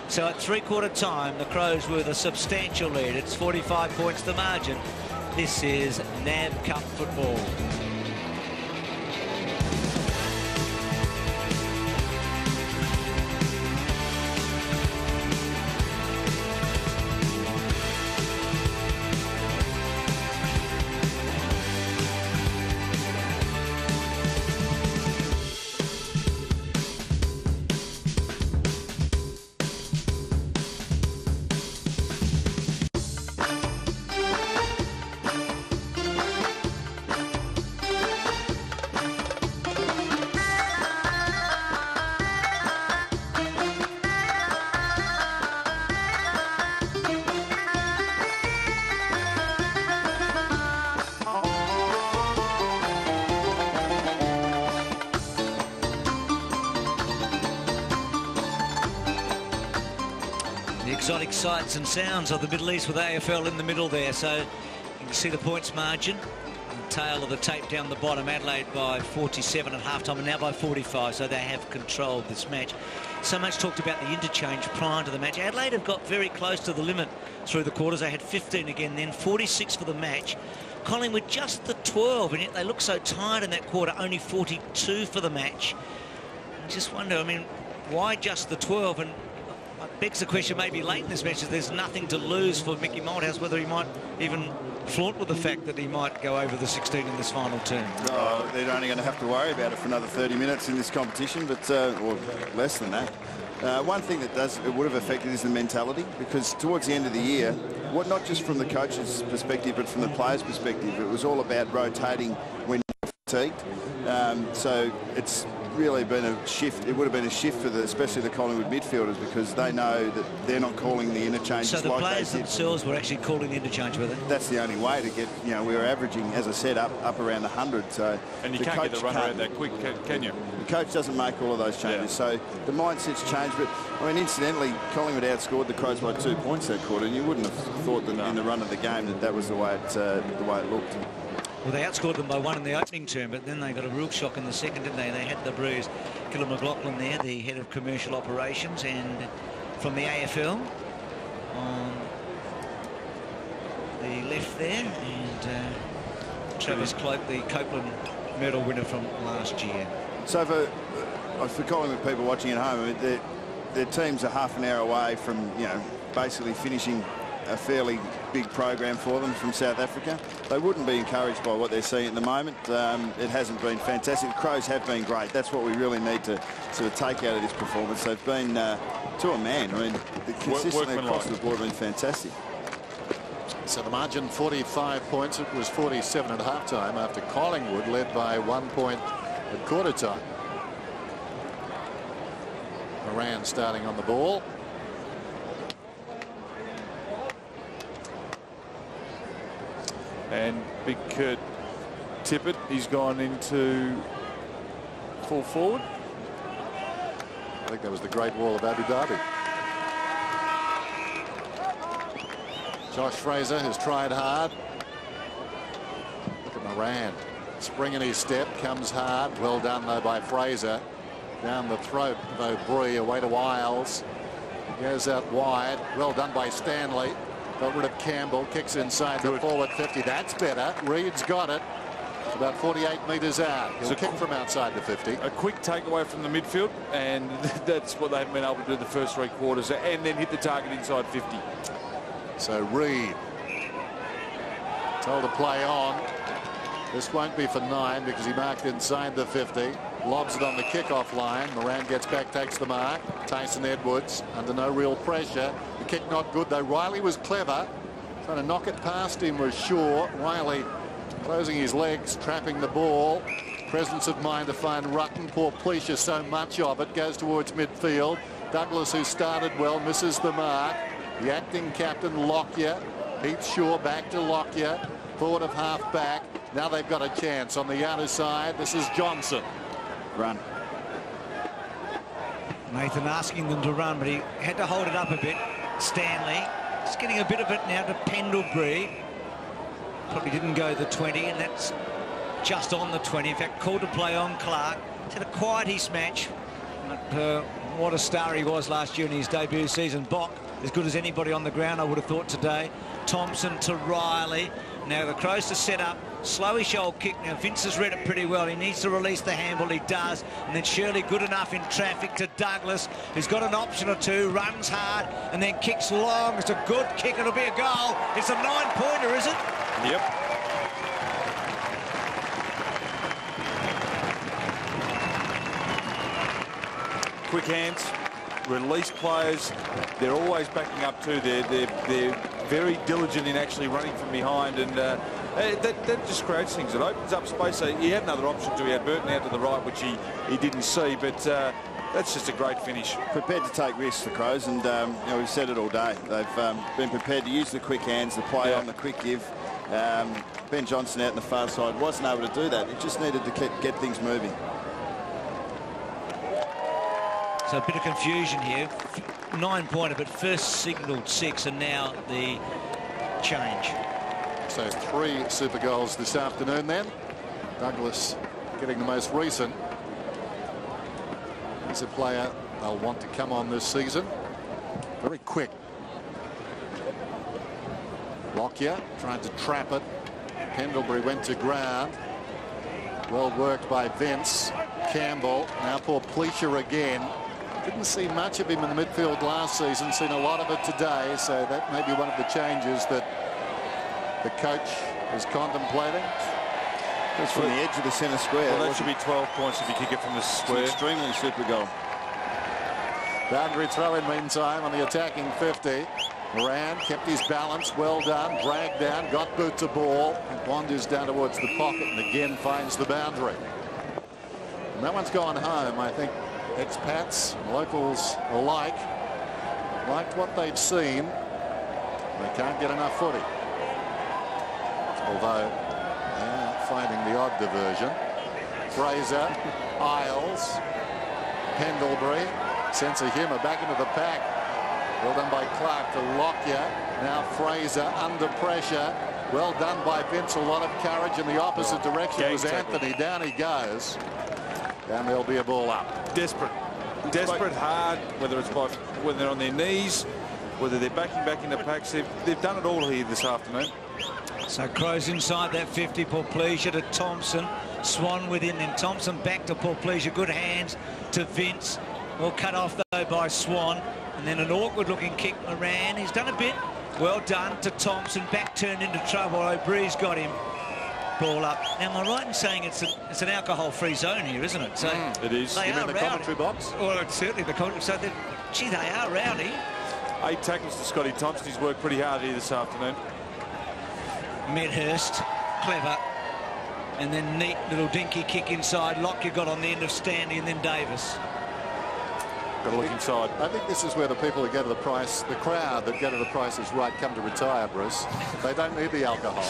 So at three-quarter time, the Crows were the substantial lead. It's 45 points the margin. This is NAB Cup football. Exotic sights and sounds of the Middle East with AFL in the middle there. So you can see the points margin. The tail of the tape down the bottom. Adelaide by 47 at halftime and now by 45. So they have controlled this match. So much talked about the interchange prior to the match. Adelaide have got very close to the limit through the quarters. They had 15 again then, 46 for the match. Collingwood just the 12, and yet they look so tired in that quarter. Only 42 for the match. I just wonder, I mean, why just the 12? And begs the question maybe late in this match if there's nothing to lose for Mickey Malthouse, whether he might even flaunt with the fact that he might go over the 16 in this final term. Oh, they're only going to have to worry about it for another 30 minutes in this competition, but or less than that. One thing that would have affected is the mentality, because towards the end of the year, not just from the coach's perspective but from the players' perspective, it was all about rotating when fatigued. So it's really been a shift. It would have been a shift for especially the Collingwood midfielders, because they know that they're not calling the interchanges like they did. So the players themselves were actually calling the interchange, were they? That's the only way to get, we were averaging, as I said, up around 100. So and you can't get the run around that quick, can you? The coach doesn't make all of those changes. So the mindset's changed. But I mean, incidentally, Collingwood outscored the Crows by 2 points that quarter, and you wouldn't have thought that in the run of the game that was the way it looked. Well, they outscored them by 1 in the opening term, but then they got a real shock in the second, didn't they? They had the bruise. Killer McLaughlin there, the head of commercial operations, and from the AFL on the left there, and Travis Cloak, the Copeland medal winner from last year. So for Collingwood people watching at home, their teams are half an hour away from, basically finishing a fairly big program for them from South Africa. They wouldn't be encouraged by what they're seeing at the moment. It hasn't been fantastic. The Crows have been great. That's what we really need to sort of take out of this performance. They've been to a man. I mean, consistently across the board have been fantastic. So the margin 45 points. It was 47 at halftime after Collingwood led by 1 point at quarter time. Moran starting on the ball. And big Kurt Tippett, he's gone into full forward. I think that was the Great Wall of Abu Dhabi. Josh Fraser has tried hard. Look at Moran. Spring in his step, comes hard. Well done though by Fraser. Down the throat though Bree, away to Wiles. Goes out wide. Well done by Stanley. Got rid of Campbell, kicks inside the forward 50. That's better. Reed's got it. It's about 48 metres out. He'll kick from outside the 50. A quick takeaway from the midfield, and that's what they haven't been able to do the first 3 quarters, and then hit the target inside 50. So Reid told to play on. This won't be for 9 because he marked inside the 50. Lobs it on the kickoff line. Moran gets back, takes the mark. Tyson Edwards under no real pressure. The kick not good though. Riley was clever. Trying to knock it past him was Shaw. Riley closing his legs, trapping the ball. Presence of mind to find Rutten. Poor Pleasure, so much of it goes towards midfield. Douglas, who started well, misses the mark. The acting captain Lockyer. Heath Shaw back to Lockyer. Forward of half back. Now they've got a chance on the outer side. This is Johnson. Run. Nathan asking them to run, but he had to hold it up a bit. Stanley just getting a bit of it now to Pendlebury. Probably didn't go the 20, and that's just on the 20. In fact, called to play on Clark. It's had a quietish match. But what a star he was last year in his debut season. Bock, as good as anybody on the ground, I would have thought today. Thompson to Riley. Now the Crows to set up. Slowish old kick. Now Vince has read it pretty well. He needs to release the handball. He does. And then Shirley good enough in traffic to Douglas, who's got an option or two. Runs hard and then kicks long. It's a good kick. It'll be a goal. It's a 9-pointer, is it? Yep. Quick hands. Release players. They're always backing up too. They're very diligent in actually running from behind, and that just creates things. It opens up space. So he had another option too. He had Burton out to the right, which he didn't see, but that's just a great finish. Prepared to take risks, the Crows, and you know, we've said it all day. They've been prepared to use the quick hands, the play on, the quick give. Ben Johnson out on the far side wasn't able to do that. He just needed to get things moving. So a bit of confusion here. 9-pointer, but first signalled 6, and now the change. So 3 super goals this afternoon then. Douglas getting the most recent. He's a player they'll want to come on this season. Very quick. Lockyer trying to trap it. Pendlebury went to ground. Well worked by Vince. Campbell. Now poor Pleasure again. Didn't see much of him in the midfield last season. Seen a lot of it today. So that may be one of the changes that the coach is contemplating. It's from the edge of the centre square. Well, that should be 12 points if you kick it from the square. It's an extremely super goal. Boundary throw in meantime on the attacking 50. Moran kept his balance, well done, dragged down, got boot to ball, and wanders down towards the pocket and again finds the boundary. And that one's gone home. I think expats, locals alike, liked what they've seen. They can't get enough footy. Although they're finding the odd diversion. Fraser, Isles, Pendlebury, sense of humour back into the pack. Well done by Clark to Lockyer. Now Fraser under pressure. Well done by Vince. A lot of courage in the opposite direction was Anthony. Down he goes. And there'll be a ball up. Desperate hard, whether they're on their knees, whether they're backing back into packs. They've done it all here this afternoon. So Crows inside that 50. Poor Pleasure to Thompson. Swan within, then Thompson back to Poor Pleasure. Good hands to Vince. Well cut off though by Swan. And then an awkward looking kick. Moran, he's done a bit. Well done to Thompson. Back turned into trouble. O'Bree's got him. Ball up. Now, am I right in saying it's an alcohol-free zone here, isn't it? So it is. They You are mean the commentary box? Well, it's certainly the commentary. So, gee, they are rowdy. 8 tackles to Scotty Thompson. He's worked pretty hard here this afternoon. Medhurst, clever. And then neat little dinky kick inside. Lockyer got on the end of Stanley and then Davis. Got to look inside. I think this is where the people that go to the price, the crowd that go to the Price is Right, come to retire, Bruce. They don't need the alcohol.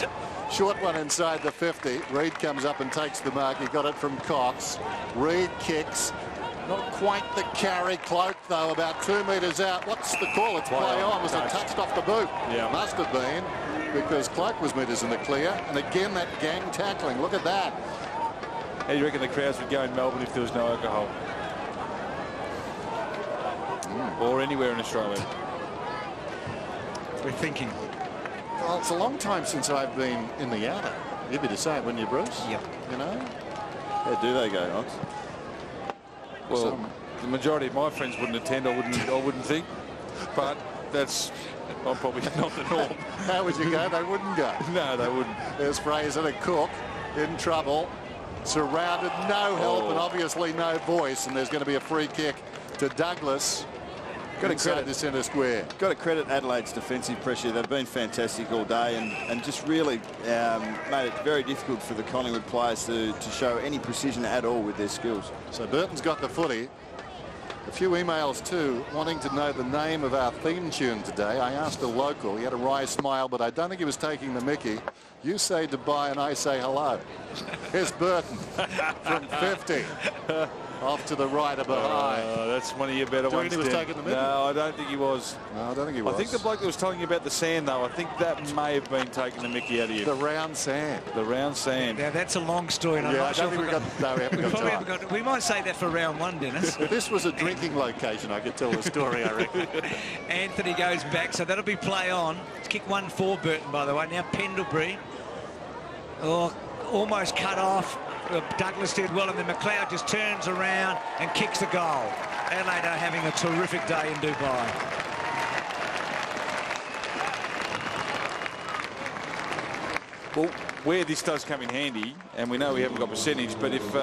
Short one inside the 50. Reid comes up and takes the mark. He got it from Cox. Reid kicks. Not quite the carry. Cloak, though, about 2 metres out. What's the call? It's play on. Was it touched off the boot? Yeah. Must have been, because Cloak was metres in the clear. And again, that gang tackling. Look at that. How do you reckon the crowds would go in Melbourne if there was no alcohol? Or anywhere in Australia? We're thinking. Well, it's a long time since I've been in the outer. You'd be the same, wouldn't you, Bruce? Yep. You know? How do they go, Ox? Well, the majority of my friends wouldn't attend. I wouldn't think. But I'm probably not the norm. How would you go? They wouldn't go. No, they wouldn't. There's Fraser to Cook in trouble. Surrounded, no help and obviously no voice. And there's going to be a free kick to Douglas. Got to credit the centre square. Got to credit Adelaide's defensive pressure. They've been fantastic all day and just really made it very difficult for the Collingwood players to show any precision at all with their skills. So Burton's got the footy. A few emails too, wanting to know the name of our theme tune today. I asked a local. He had a wry smile, but I don't think he was taking the mickey. You say Dubai and I say hello. Here's Burton from 50. Off to the right of behind. That's one of your better ones. He was taking the mickey? No, I don't think he was. No, I don't think he was. I think the bloke that was telling you about the sand, though, I think that may have been taking the mickey out of you. The round sand. The round sand. Now, that's a long story. And I'm Yeah, not I sure don't think we haven't got time. we might say that for round one, Dennis. If this was a drinking location, I could tell the story, I reckon. Anthony goes back, so that'll be play on. It's kick one for Burton, by the way. Now Pendlebury. Oh, almost cut off. Douglas did well, and then McLeod just turns around and kicks the goal. Adelaide are having a terrific day in Dubai. Well, where this does come in handy, and we know we haven't got percentage, but if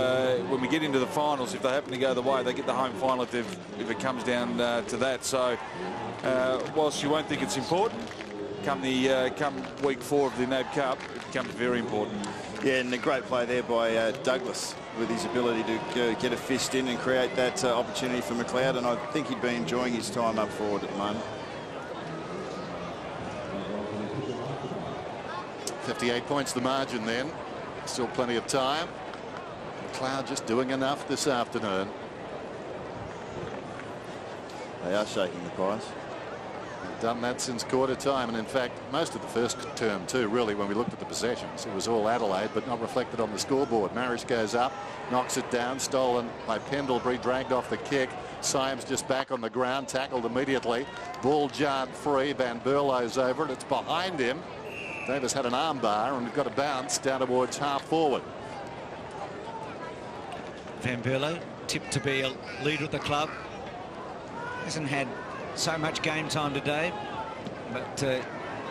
when we get into the finals, if they happen to go the way, they get the home final if it comes down to that. So whilst you won't think it's important, come week 4 of the NAB Cup, it becomes very important. Yeah, and a great play there by Douglas with his ability to get a fist in and create that opportunity for McLeod, and I think he'd be enjoying his time up forward at the moment. 58 points the margin then. Still plenty of time. McLeod just doing enough this afternoon. They are shaking the pies. Done that since quarter time, and in fact most of the first term too, really, when we looked at the possessions. It was all Adelaide, but not reflected on the scoreboard. Marish goes up, knocks it down, stolen by Pendlebury, dragged off the kick. Symes just back on the ground, tackled immediately. Ball jarred free. Van Berlo's over it. It's behind him. Davis had an arm bar and got a bounce down towards half forward. Van Berlo tipped to be a leader at the club. Hasn't had so much game time today, but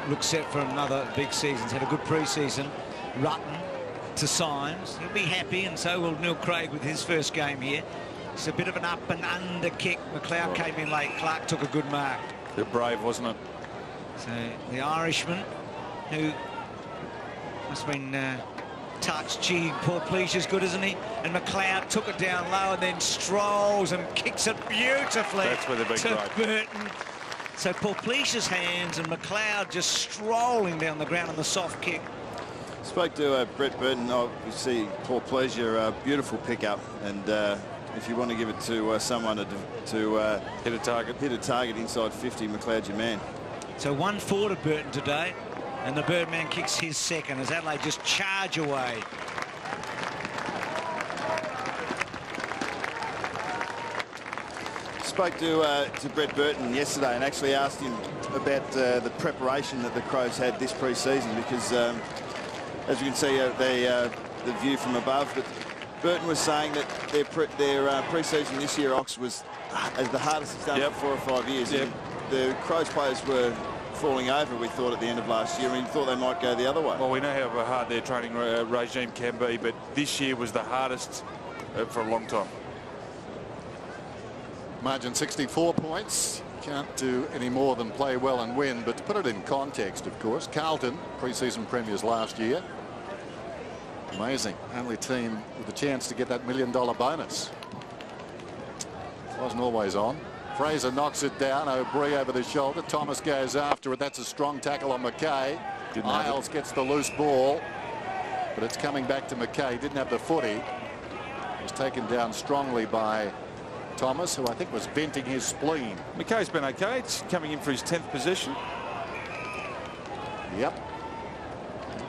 looks set for another big season. He's had a good pre-season. Rutten to Symes. He'll be happy, and so will Neil Craig with his first game here. It's a bit of an up and under kick. McLeod came in late. Clark took a good mark. They're brave, wasn't it? So the Irishman, who must have been touched. Gee, poor Pleasure's good, isn't he? And McLeod took it down low and then strolls and kicks it beautifully. That's where they're being to Burton. So Paul Pleasure's hands and McLeod just strolling down the ground on the soft kick. Spoke to Brett Burton. Obviously, Paul Pleasure, beautiful pickup, and if you want to give it to someone to hit a target inside 50, McLeod's your man. So 1-4 to Burton today, and the Birdman kicks his second as Adelaide just charge away. Spoke to Brett Burton yesterday and actually asked him about the preparation that the Crows had this pre-season, because as you can see the view from above, but Burton was saying that their pre-season this year, Ox, was the hardest it's done for 4 or 5 years. Yep. The Crows players were falling over, we thought, at the end of last year. We thought they might go the other way. Well, we know how hard their training regime can be, but this year was the hardest for a long time. Margin 64 points. Can't do any more than play well and win, but to put it in context, of course, Carlton, pre-season premiers last year. Amazing. Only team with a chance to get that $1 million bonus. Wasn't always on. Fraser knocks it down. O'Brien over the shoulder. Thomas goes after it. That's a strong tackle on McKay. Isles gets the loose ball, but it's coming back to McKay. Didn't have the footy. Was taken down strongly by Thomas, who I think was venting his spleen. McKay's been okay. It's coming in for his 10th position. Yep.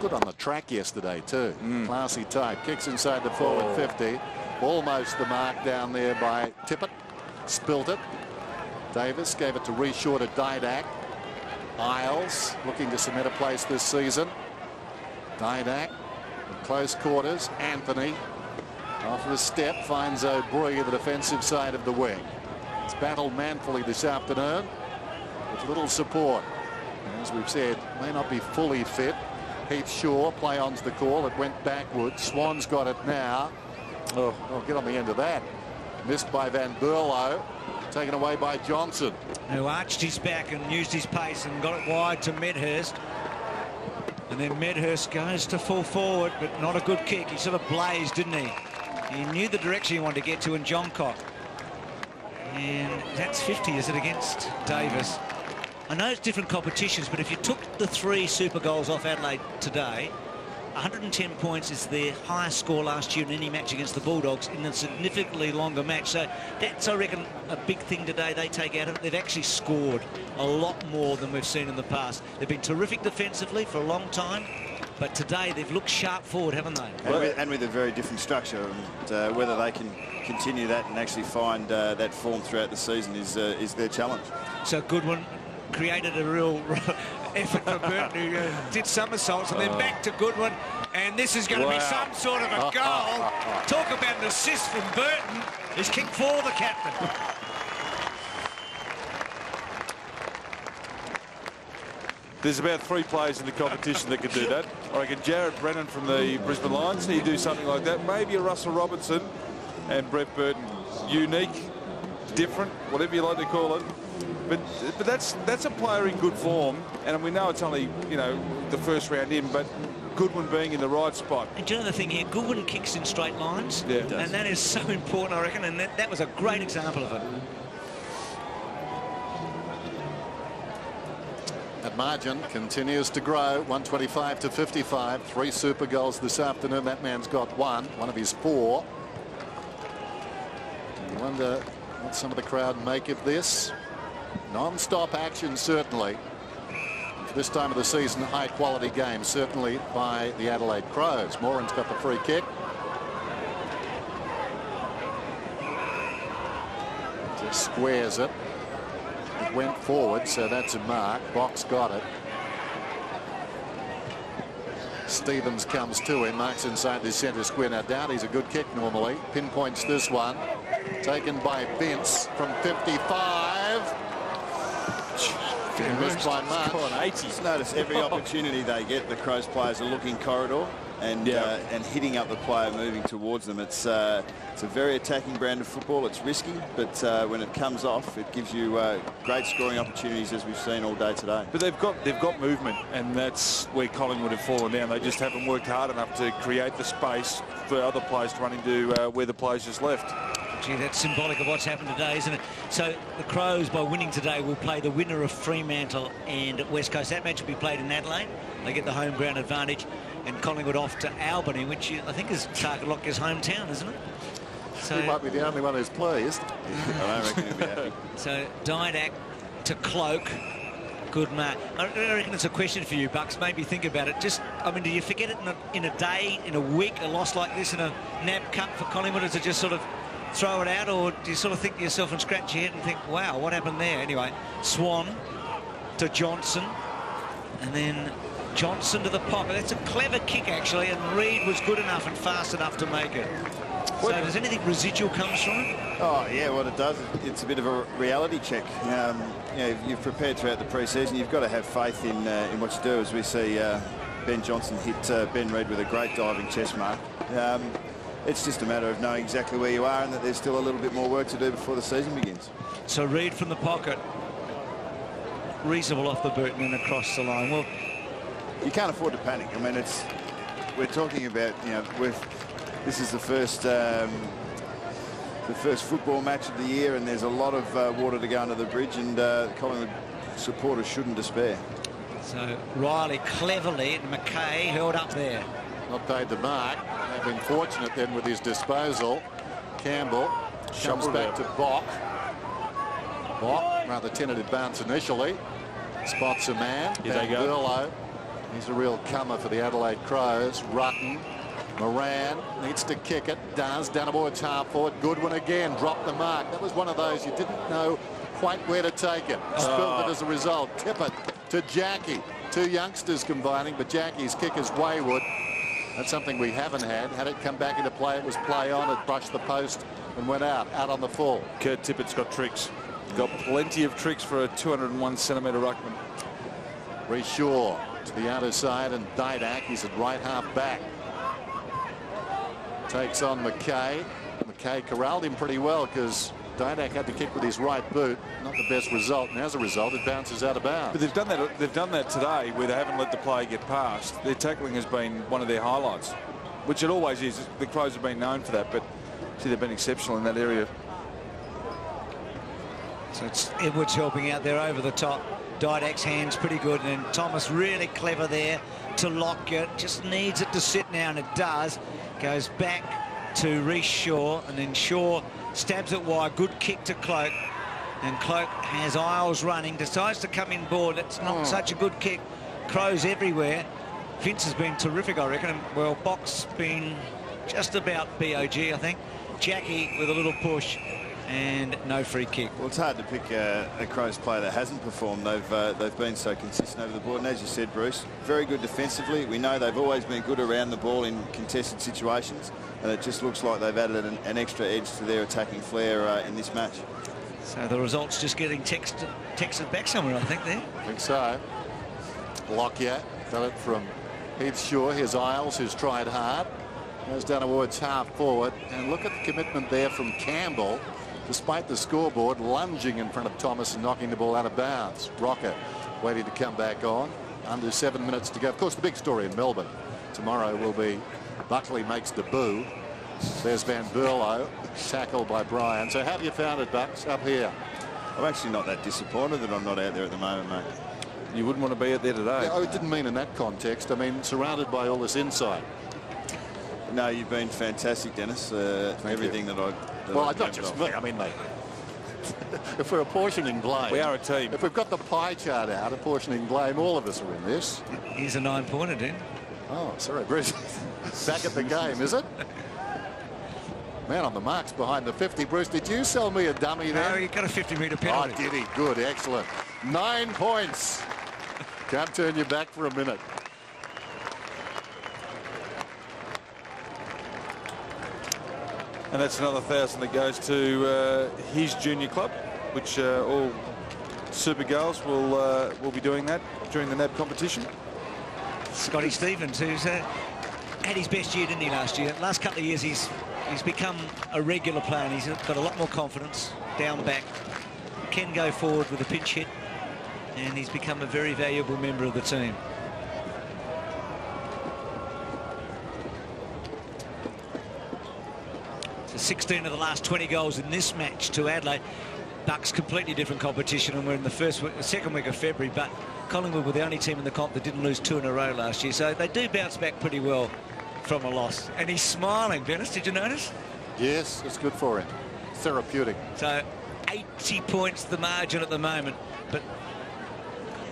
Good on the track yesterday too. Classy type. Kicks inside the forward 50. Almost the mark down there by Tippett. Spilt it. Davis gave it to Reshaw to Didak. Isles looking to cement a place this season. Didak Close quarters, Anthony. Off the step, finds O'Brien, the defensive side of the wing. It's battled manfully this afternoon with little support. As we've said, may not be fully fit. Heath Shaw, play on's the call. It went backwards. Swan's got it now. Oh, get on the end of that. Missed by Van Berlo. Taken away by Johnson. Who arched his back and used his pace and got it wide to Medhurst. And then Medhurst goes to full forward, but not a good kick. He sort of blazed, didn't he? He knew the direction he wanted to get to in Johncock. And that's 50, is it, against Davis? I know it's different competitions, but if you took the 3 super goals off Adelaide today, 110 points is their highest score last year in any match against the Bulldogs in a significantly longer match. So that's, I reckon, a big thing today they take out of it. They've actually scored a lot more than we've seen in the past. They've been terrific defensively for a long time, but today they've looked sharp forward, haven't they? And with a very different structure. And whether they can continue that and actually find that form throughout the season is their challenge. So Goodwin created a real effort for Burton, who did somersaults, and then back to Goodwin, and this is going to be some sort of a goal. Talk about an assist from Burton. He's kicked for the captain. There's about 3 players in the competition that can do that. I reckon Jared Brennan from the Brisbane Lions, he'd do something like that. Maybe a Russell Robertson and Brett Burton. Unique, different, whatever you like to call it. But that's a player in good form, and we know it's only, you know, the first round in, but Goodwin being in the right spot. And do you know the thing here? Goodwin kicks in straight lines, yeah, and that is so important, I reckon, and that was a great example of it. That margin continues to grow, 125 to 55. 3 super goals this afternoon. That man's got one of his 4. I wonder what some of the crowd make of this. Non-stop action, certainly. For this time of the season, high-quality game, certainly by the Adelaide Crows. Moran's got the free kick. Just squares it. It went forward, so that's a mark. Box got it. Stevens comes to him, marks inside the centre square. Now, Doughty's a good kick normally. Pinpoints this one. Taken by Vince from 55. Missed by March. Just notice every opportunity they get, the Crows players are looking corridor and hitting up the player moving towards them. It's a very attacking brand of football. It's risky, but when it comes off, it gives you great scoring opportunities, as we've seen all day today. But they've got movement, and that's where Collingwood have fallen down. They just haven't worked hard enough to create the space for other players to run into where the players just left. Gee, that's symbolic of what's happened today, isn't it? So the Crows, by winning today, will play the winner of Fremantle and West Coast. That match will be played in Adelaide. They get the home ground advantage, and Collingwood off to Albany, which I think is Tarka Locker's hometown, isn't it? So he might be the only one who's pleased. I don't reckon he'll be happy. So Didak to Cloak. Good mark. I reckon it's a question for you, Bucks. Maybe think about it. Just, I mean, do you forget it in a day, in a week, a loss like this in a NAB Cup for Collingwood? Is it just sort of throw it out, or do you sort of think to yourself and scratch your head and think, wow, what happened there? Anyway, Swan to Johnson, and then Johnson to the pocket. That's a clever kick, actually, and Reid was good enough and fast enough to make it. So does anything residual comes from it? Oh, yeah, what it does, it's a bit of a reality check. You know, you've prepared throughout the pre-season. You've got to have faith in what you do, as we see Ben Johnson hit Ben Reid with a great diving chest mark. It's just a matter of knowing exactly where you are and that there's still a little bit more work to do before the season begins. So Reid from the pocket. Reasonable off the boot and then across the line. Well, you can't afford to panic. I mean, we're talking about, you know, this is the first football match of the year, and there's a lot of water to go under the bridge, and Collingwood supporters shouldn't despair. So Riley cleverly, and McKay held up there. Not paid the mark. They've been fortunate then with his disposal. Campbell comes back to Bock. Bock, rather tentative bounce initially. Spots a man. Van Berlo. He's a real comer for the Adelaide Crows. Rutten. Moran needs to kick it. Does. Down towards half forward. Goodwin again. Dropped the mark. That was one of those you didn't know quite where to take it. Spilled it as a result. Tippett to Jackie. 2 youngsters combining, but Jackie's kick is wayward. That's something we haven't had. Had it come back into play, it was play on. It brushed the post and went out on the full. Kurt Tippett's got tricks. Got plenty of tricks for a 201-centimetre ruckman. Reece Shaw to the outer side, and Didak, he's at right half back. Takes on McKay. McKay corralled him pretty well because Didak had to kick with his right boot. Not the best result, and as a result, it bounces out of bounds. But they've done that today where they haven't let the player get past. Their tackling has been one of their highlights, which it always is. The Crows have been known for that, but see, they've been exceptional in that area. So it's Edwards helping out there over the top. Didak's hands pretty good, and Thomas really clever there to lock it. Just needs it to sit now, and it does. Goes back to Reece Shaw, and then Shaw stabs it wide. Good kick to Cloak, and Cloak has Isles running, decides to come in board. It's not such a good kick. Crows everywhere. Vince has been terrific, I reckon. Well, Box been just about BOG, I think. Jackie with a little push, and no free kick. Well, it's hard to pick a Crows player that hasn't performed. They've been so consistent over the board, and as you said, Bruce, very good defensively. We know they've always been good around the ball in contested situations, and it just looks like they've added an extra edge to their attacking flair in this match. So the result's just getting texted back somewhere, I think, there. I think so. Lockyer got it from Heath Shaw. Here's Isles, who's tried hard. Goes down towards half forward, and look at the commitment there from Campbell, despite the scoreboard, lunging in front of Thomas and knocking the ball out of bounds. Rocker waiting to come back on. Under 7 minutes to go. Of course, the big story in Melbourne tomorrow will be Buckley makes debut. There's Van Berlo, tackled by Bryan. So how have you found it, Bucks, up here? I'm actually not that disappointed that I'm not out there at the moment, mate. You wouldn't want to be out there today. I didn't mean in that context. I mean surrounded by all this insight. No, you've been fantastic, Dennis. Everything that Well, not just me. I mean, mate. If we're apportioning blame, we are a team. If we've got the pie chart out, apportioning blame, all of us are in this. Here's a 9-pointer, Dan. Oh, sorry, Bruce. Back at the game, is it? Man on the marks behind the 50. Bruce, did you sell me a dummy there? No, he got a 50-metre penalty. Oh, did he? Good, excellent. 9 points. Can't turn you back for a minute. And that's another 1,000 that goes to his junior club, which all Super Girls will be doing that during the NAB competition. Scotty Stevens, who's had his best year, didn't he, last year? Last couple of years, he's become a regular player, and he's got a lot more confidence down back. Can go forward with a pinch hit, and he's become a very valuable member of the team. So 16 of the last 20 goals in this match to Adelaide. Bucks completely different competition, and we're in the second week of February, but Collingwood were the only team in the comp that didn't lose 2 in a row last year, so they do bounce back pretty well from a loss. And he's smiling, Dennis, did you notice? Yes, it's good for him. Therapeutic. So 80 points the margin at the moment, but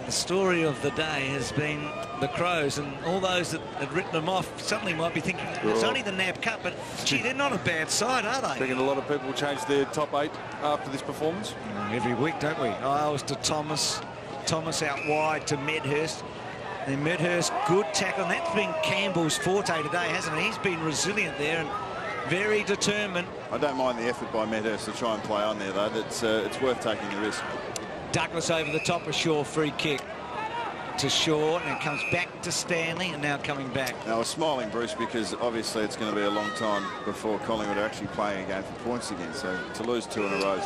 the story of the day has been the Crows, and all those that had written them off suddenly might be thinking it's only the NAB Cup, but gee, they're not a bad side, are they? I think a lot of people will change their top 8 after this performance. Every week, don't we? Isles to Thomas out wide to Medhurst. And Medhurst, good tackle, and that's been Campbell's forte today, hasn't it? He's been resilient there and very determined. I don't mind the effort by Medhurst to try and play on there, though. It's worth taking the risk. Douglas over the top of Shaw, free kick to Shaw, and it comes back to Stanley, and now coming back. Now, I was smiling, Bruce, because obviously it's going to be a long time before Collingwood are actually playing a game for points again. So to lose 2 in a row is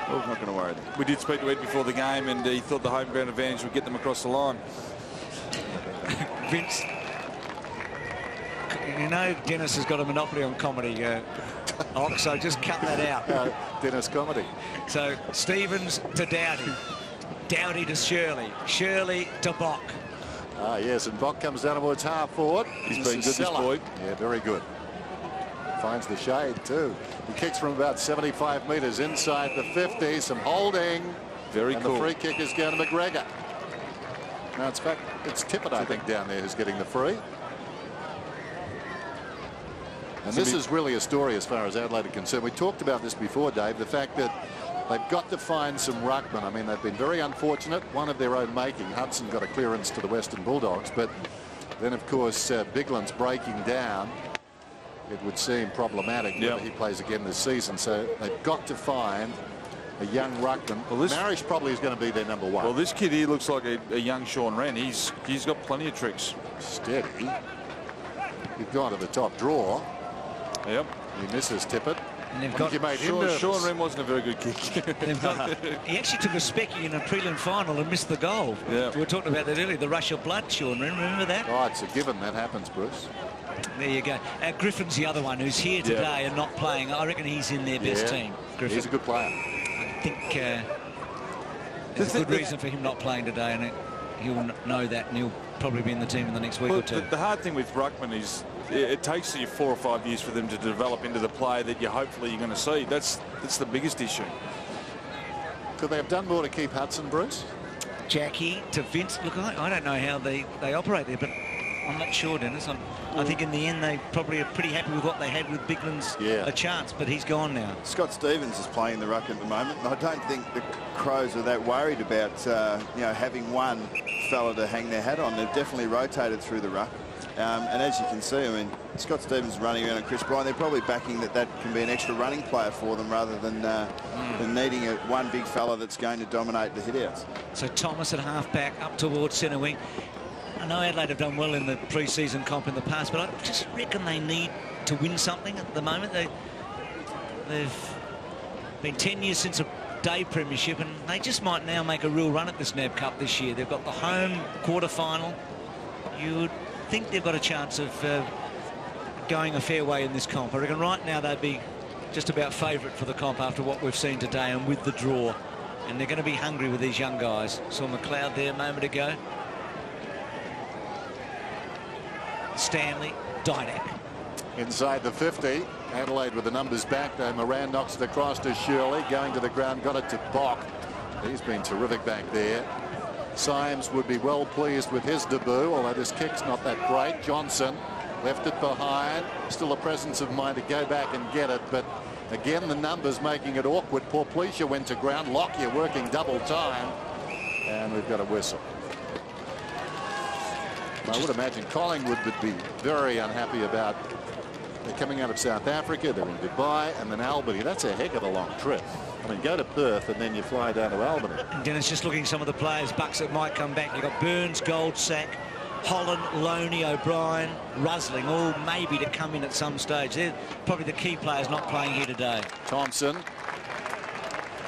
not going to worry them. We did speak to Ed before the game, and he thought the home ground advantage would get them across the line. Vince, you know Dennis has got a monopoly on comedy, so just cut that out. Dennis comedy. So Stevens to Doughty. Doughty to Shirley. Shirley to Bock. Ah, yes, and Bock comes down towards half forward. He's been good, this boy. Yeah, very good. Finds the shade, too. He kicks from about 75 metres inside the 50. Some holding. Very cool. And the free kick is going to McGregor. Now, it's Tippett, I think, down there who's getting the free. And this is really a story as far as Adelaide are concerned. We talked about this before, Dave, the fact that they've got to find some ruckmen. I mean, they've been very unfortunate. One of their own making. Hudson got a clearance to the Western Bulldogs, but Then, of course, Bigland's breaking down. It would seem problematic whether he plays again this season. So they've got to find a young ruckman. Well, Marish probably is going to be their number one. Well, this kid here looks like a young Sean Wren. He's got plenty of tricks. Steady. He's gone to the top draw. Yep. He misses Tippett. And they've got Sean Wren wasn't a very good kick. He actually took a specky in a prelim final and missed the goal. Yeah. We were talking about that earlier, the rush of blood, Sean Wren. Remember that? Oh, it's a given that happens, Bruce. There you go. Griffin's the other one who's here today and not playing. I reckon he's in their best team. Griffin. He's a good player. I think there's a good reason for him not playing today, and he'll know that, and he'll probably be in the team in the next week or two. The hard thing with ruckman is it takes you 4 or 5 years for them to develop into the player that hopefully you're going to see. That's the biggest issue. Could they have done more to keep Hudson, Bruce? Jackie to Vince. Look, I don't know how they operate there, but I'm not sure, Dennis. I think in the end they probably are pretty happy with what they had with Bigland's a chance, but he's gone now. Scott Stevens is playing the ruck at the moment, and I don't think the Crows are that worried about having one fella to hang their hat on. They've definitely rotated through the ruck, and as you can see, I mean, Scott Stevens is running around and Chris Bryan. They're probably backing that can be an extra running player for them rather than needing one big fella that's going to dominate the hitouts. So Thomas at half-back up towards centre wing. I know Adelaide have done well in the pre-season comp in the past, but I just reckon they need to win something at the moment. They've been 10 years since a day premiership, and they just might now make a real run at this NAB Cup this year. They've got the home quarter-final. You would think they've got a chance of going a fair way in this comp. I reckon right now they'd be just about favourite for the comp after what we've seen today and with the draw. And they're going to be hungry with these young guys. Saw McLeod there a moment ago. Stanley, Didak. Inside the 50. Adelaide with the numbers back, though. Moran knocks it across to Shirley. Going to the ground, got it to Bock. He's been terrific back there. Symes would be well pleased with his debut, although this kick's not that great. Johnson left it behind. Still a presence of mind to go back and get it, but again the numbers making it awkward. Porplesia went to ground. Lockyer working double time, and we've got a whistle. I would imagine Collingwood would be very unhappy about they're coming out of South Africa, they're in Dubai, and then Albany. That's a heck of a long trip. I mean, go to Perth and then you fly down to Albany. And Dennis, just looking at some of the players, Bucks that might come back. You've got Burns, Goldsack, Holland, Loney, O'Brien, Rusling, all maybe to come in at some stage. They're probably the key players not playing here today. Thompson.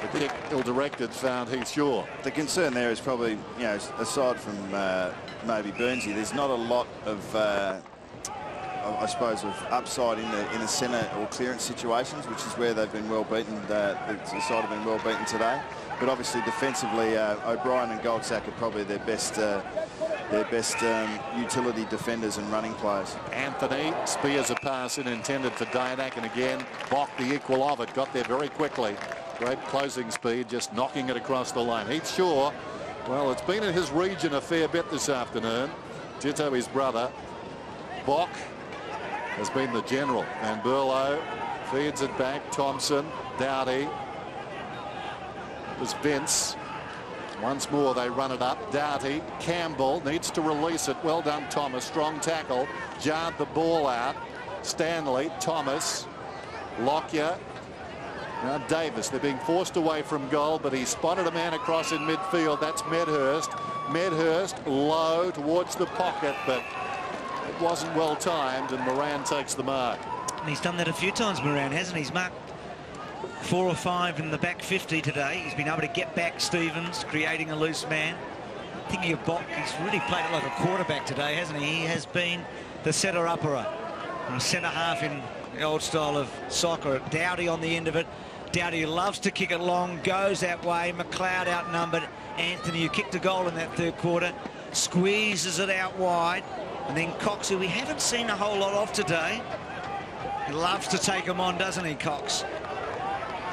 The kick ill-directed, found Heath Shaw. The concern there is probably, aside from maybe Burnsy, there's not a lot of, I suppose, of upside in the centre or clearance situations, which is where they've been well beaten. The side have been well beaten today. But obviously, defensively, O'Brien and Goldsack are probably their best utility defenders and running players. Anthony spears a pass in intended for Didak, and again, Bock, the equal of it, got there very quickly. Great closing speed, just knocking it across the line. Heath Shaw, well, it's been in his region a fair bit this afternoon. Ditto his brother. Bock has been the general, and Burlow feeds it back. Thompson, Doughty. It was Vince. Once more they run it up. Doughty, Campbell needs to release it. Well done, Thomas. Strong tackle. Jarred the ball out. Stanley, Thomas, Lockyer. Now Davis, they're being forced away from goal, but he spotted a man across in midfield. That's Medhurst. Medhurst low towards the pocket, but it wasn't well timed, and Moran takes the mark. And he's done that a few times, Moran, hasn't he? He's marked 4 or 5 in the back 50 today. He's been able to get back Stevens, creating a loose man. Thinking of Bock, he's really played it like a quarterback today, hasn't he? He has been the centre-upperer. A centre-half in the old style of soccer. Doughty on the end of it. Doughty loves to kick it long, goes that way. McLeod outnumbered. Anthony, who kicked a goal in that third quarter, squeezes it out wide. And then Cox, who we haven't seen a whole lot of today. He loves to take him on, doesn't he, Cox?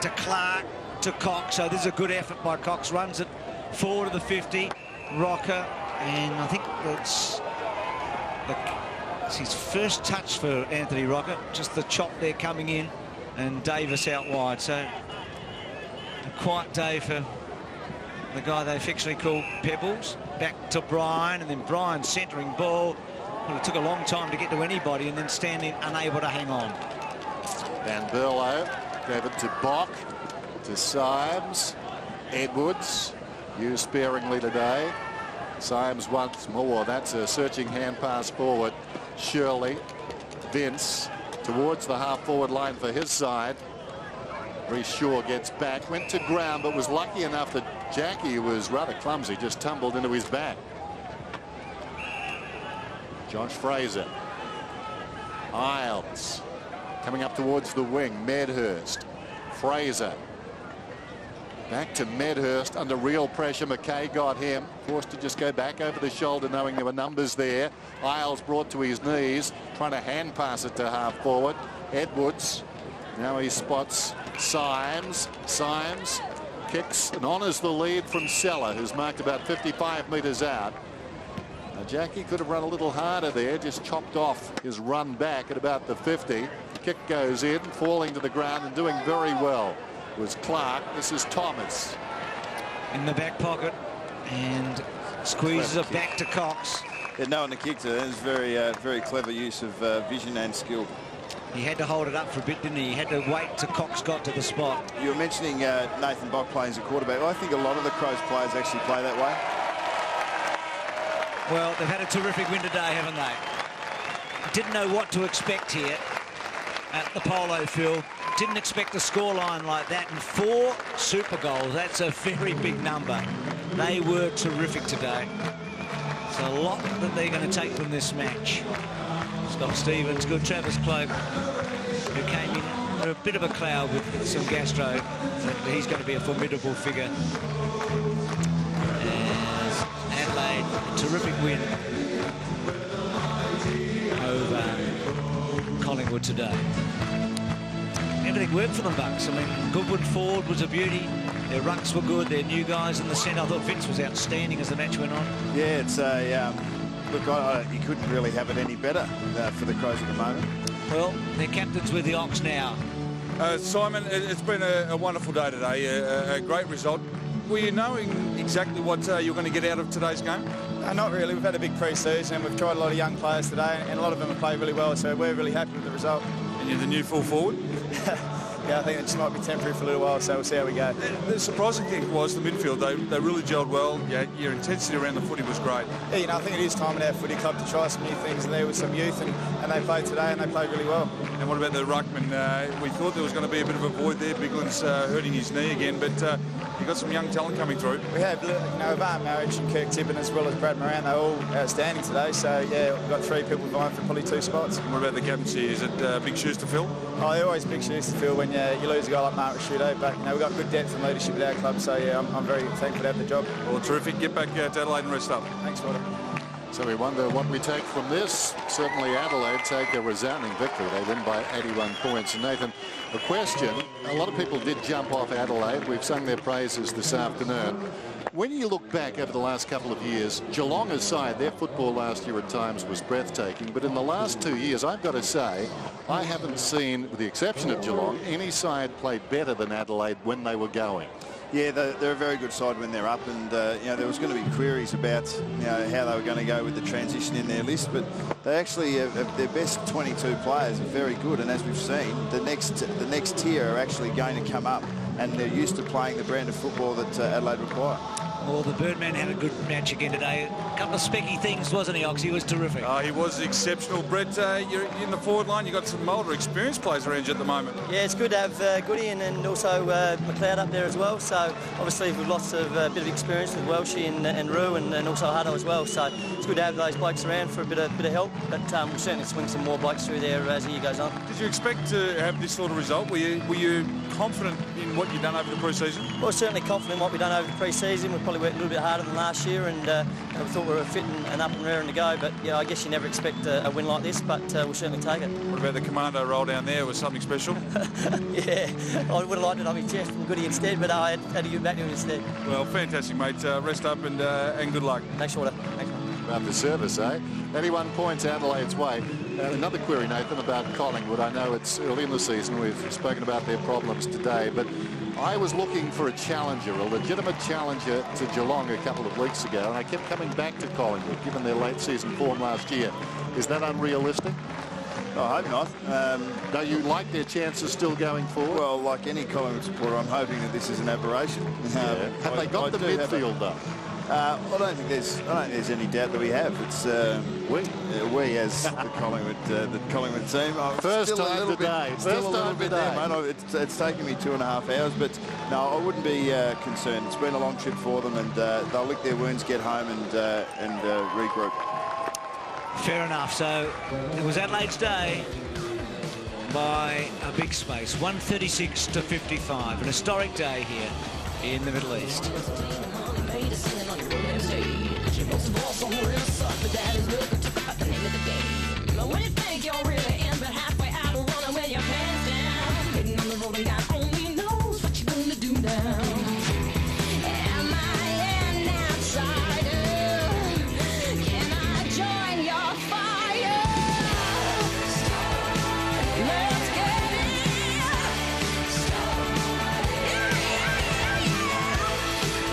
To Clark, to Cox. So this is a good effort by Cox. Runs it forward to the 50. Rocker, and I think that's his first touch for Anthony Rocker. Just the chop there coming in, and Davis out wide. So a quiet day for the guy they affectionately call Pebbles. Back to Bryan, and then Bryan centering ball. Well, it took a long time to get to anybody and then standing unable to hang on. Van Berlo gave it to Bock, to Symes, Edwards, used sparingly today. Symes once more. That's a searching hand pass forward. Shirley, Vince towards the half-forward line for his side. Reece Shaw gets back, went to ground, but was lucky enough that Jackie, who was rather clumsy, just tumbled into his back. Josh Fraser. Isles coming up towards the wing. Medhurst. Fraser. Back to Medhurst under real pressure. McKay got him. Forced to just go back over the shoulder knowing there were numbers there. Isles brought to his knees. Trying to hand pass it to half forward. Edwards. Now he spots Symes. Symes kicks and honours the lead from Seller, who's marked about 55 metres out. Now Jackie could have run a little harder there. Just chopped off his run back at about the 50. Kick goes in, falling to the ground and doing very well. Was Clark. This is Thomas in the back pocket and squeezes it back to Cox. Yeah, knowing the kick to it is very clever use of vision and skill. He had to hold it up for a bit, didn't he? He had to wait till Cox got to the spot. You were mentioning Nathan Bock playing as a quarterback. Well, I think a lot of the Crows players actually play that way. Well, they've had a terrific win today, haven't they? Didn't know what to expect here at the polo field. Didn't expect a scoreline like that, and 4 super goals. That's a very big number. They were terrific today. It's a lot that they're going to take from this match. Scott Stevens, good. Travis Cloak, who came in under a bit of a cloud with some gastro. He's going to be a formidable figure. As Adelaide, a terrific win over Collingwood today. Everything worked for them, Bucks. I mean, Goodwood forward was a beauty. Their rucks were good. Their new guys in the centre. I thought Vince was outstanding as the match went on. Yeah, it's a look. You couldn't really have it any better for the Crows at the moment. Well, their captain's with the Ox now. Simon, it's been a wonderful day today. A great result. Were you knowing exactly what you're going to get out of today's game? Not really. We've had a big pre-season and we've tried a lot of young players today, and a lot of them have played really well. So we're really happy with the result. And you're the new full forward? Yeah, I think it just might be temporary for a little while, so we'll see how we go. The surprising thing was the midfield. They really gelled well. Yeah, your intensity around the footy was great. Yeah, you know, I think it is time in our footy club to try some new things, and there was some youth, and they played today, and they played really well. And what about the ruckman? We thought there was going to be a bit of a void there. Bigland's hurting his knee again, but you've got some young talent coming through. We have, you know, Ivan Marriage and Kirk Tippin as well as Brad Moran. They're all outstanding today, so yeah, we've got 3 people vying for probably 2 spots. And what about the captaincy? Is it big shoes to fill? Oh, they're always big shoes to fill when you lose a guy like Mark Rashudo, but you know, we've got good depth and leadership at our club, so yeah, I'm very thankful to have the job. Well, terrific. Get back to Adelaide and rest up. Thanks, Walter. So we wonder what we take from this. Certainly Adelaide take a resounding victory. They win by 81 points. And Nathan, a question. A lot of people did jump off Adelaide. We've sung their praises this afternoon. When you look back over the last couple of years, Geelong aside, their football last year at times was breathtaking. But in the last 2 years, I've got to say, I haven't seen, with the exception of Geelong, any side play better than Adelaide when they were going. Yeah, they're a very good side when they're up, and you know, there was going to be queries about how they were going to go with the transition in their list, but they actually have their best 22 players are very good, and as we've seen, the next tier are actually going to come up, and they're used to playing the brand of football that Adelaide require. Well, the Birdman had a good match again today. A couple of specky things, wasn't he, Ox? He was terrific. He was exceptional. Brett, you're in the forward line. You've got some older experienced players around you at the moment. Yeah, it's good to have Goody and also McLeod up there as well. So obviously we've lots of bit of experience with Welshie and Rue and also Hutto as well. So it's good to have those blokes around for a bit of help. But we'll certainly swing some more blokes through there as the year goes on. Did you expect to have this sort of result? Were you confident in what you've done over the pre-season? Well, certainly confident in what we've done over the pre-season. We probably worked a little bit harder than last year, and we thought we were fit and up and raring to go. But yeah, I guess you never expect a win like this, but we'll certainly take it. What about the commando roll down there? Was something special? Yeah, I would have liked it on my chest from Goody instead, but I had to give it back to him instead. Well, fantastic, mate. Rest up and good luck. Thanks, Walter. Thanks, mate. About the service, eh? 81 points Adelaide's way. Another query, Nathan, about Collingwood. I know it's early in the season. We've spoken about their problems today, but I was looking for a challenger, a legitimate challenger to Geelong a couple of weeks ago, and I kept coming back to Collingwood, given their late season form last year. Is that unrealistic? I hope not. Do you like their chances still going forward? Well, like any Collingwood supporter, I'm hoping that this is an aberration. Have they got the midfield though? I don't think there's any doubt that we have. It's we as the Collingwood team. First time today. It's taken me 2.5 hours, but no, I wouldn't be concerned. It's been a long trip for them, and they'll lick their wounds, get home, and regroup. Fair enough. So it was Adelaide's day by a big space, 136 to 55, an historic day here in the Middle East. When you think you're really in, but halfway out, rolling with your pants down, hitting on the road and got on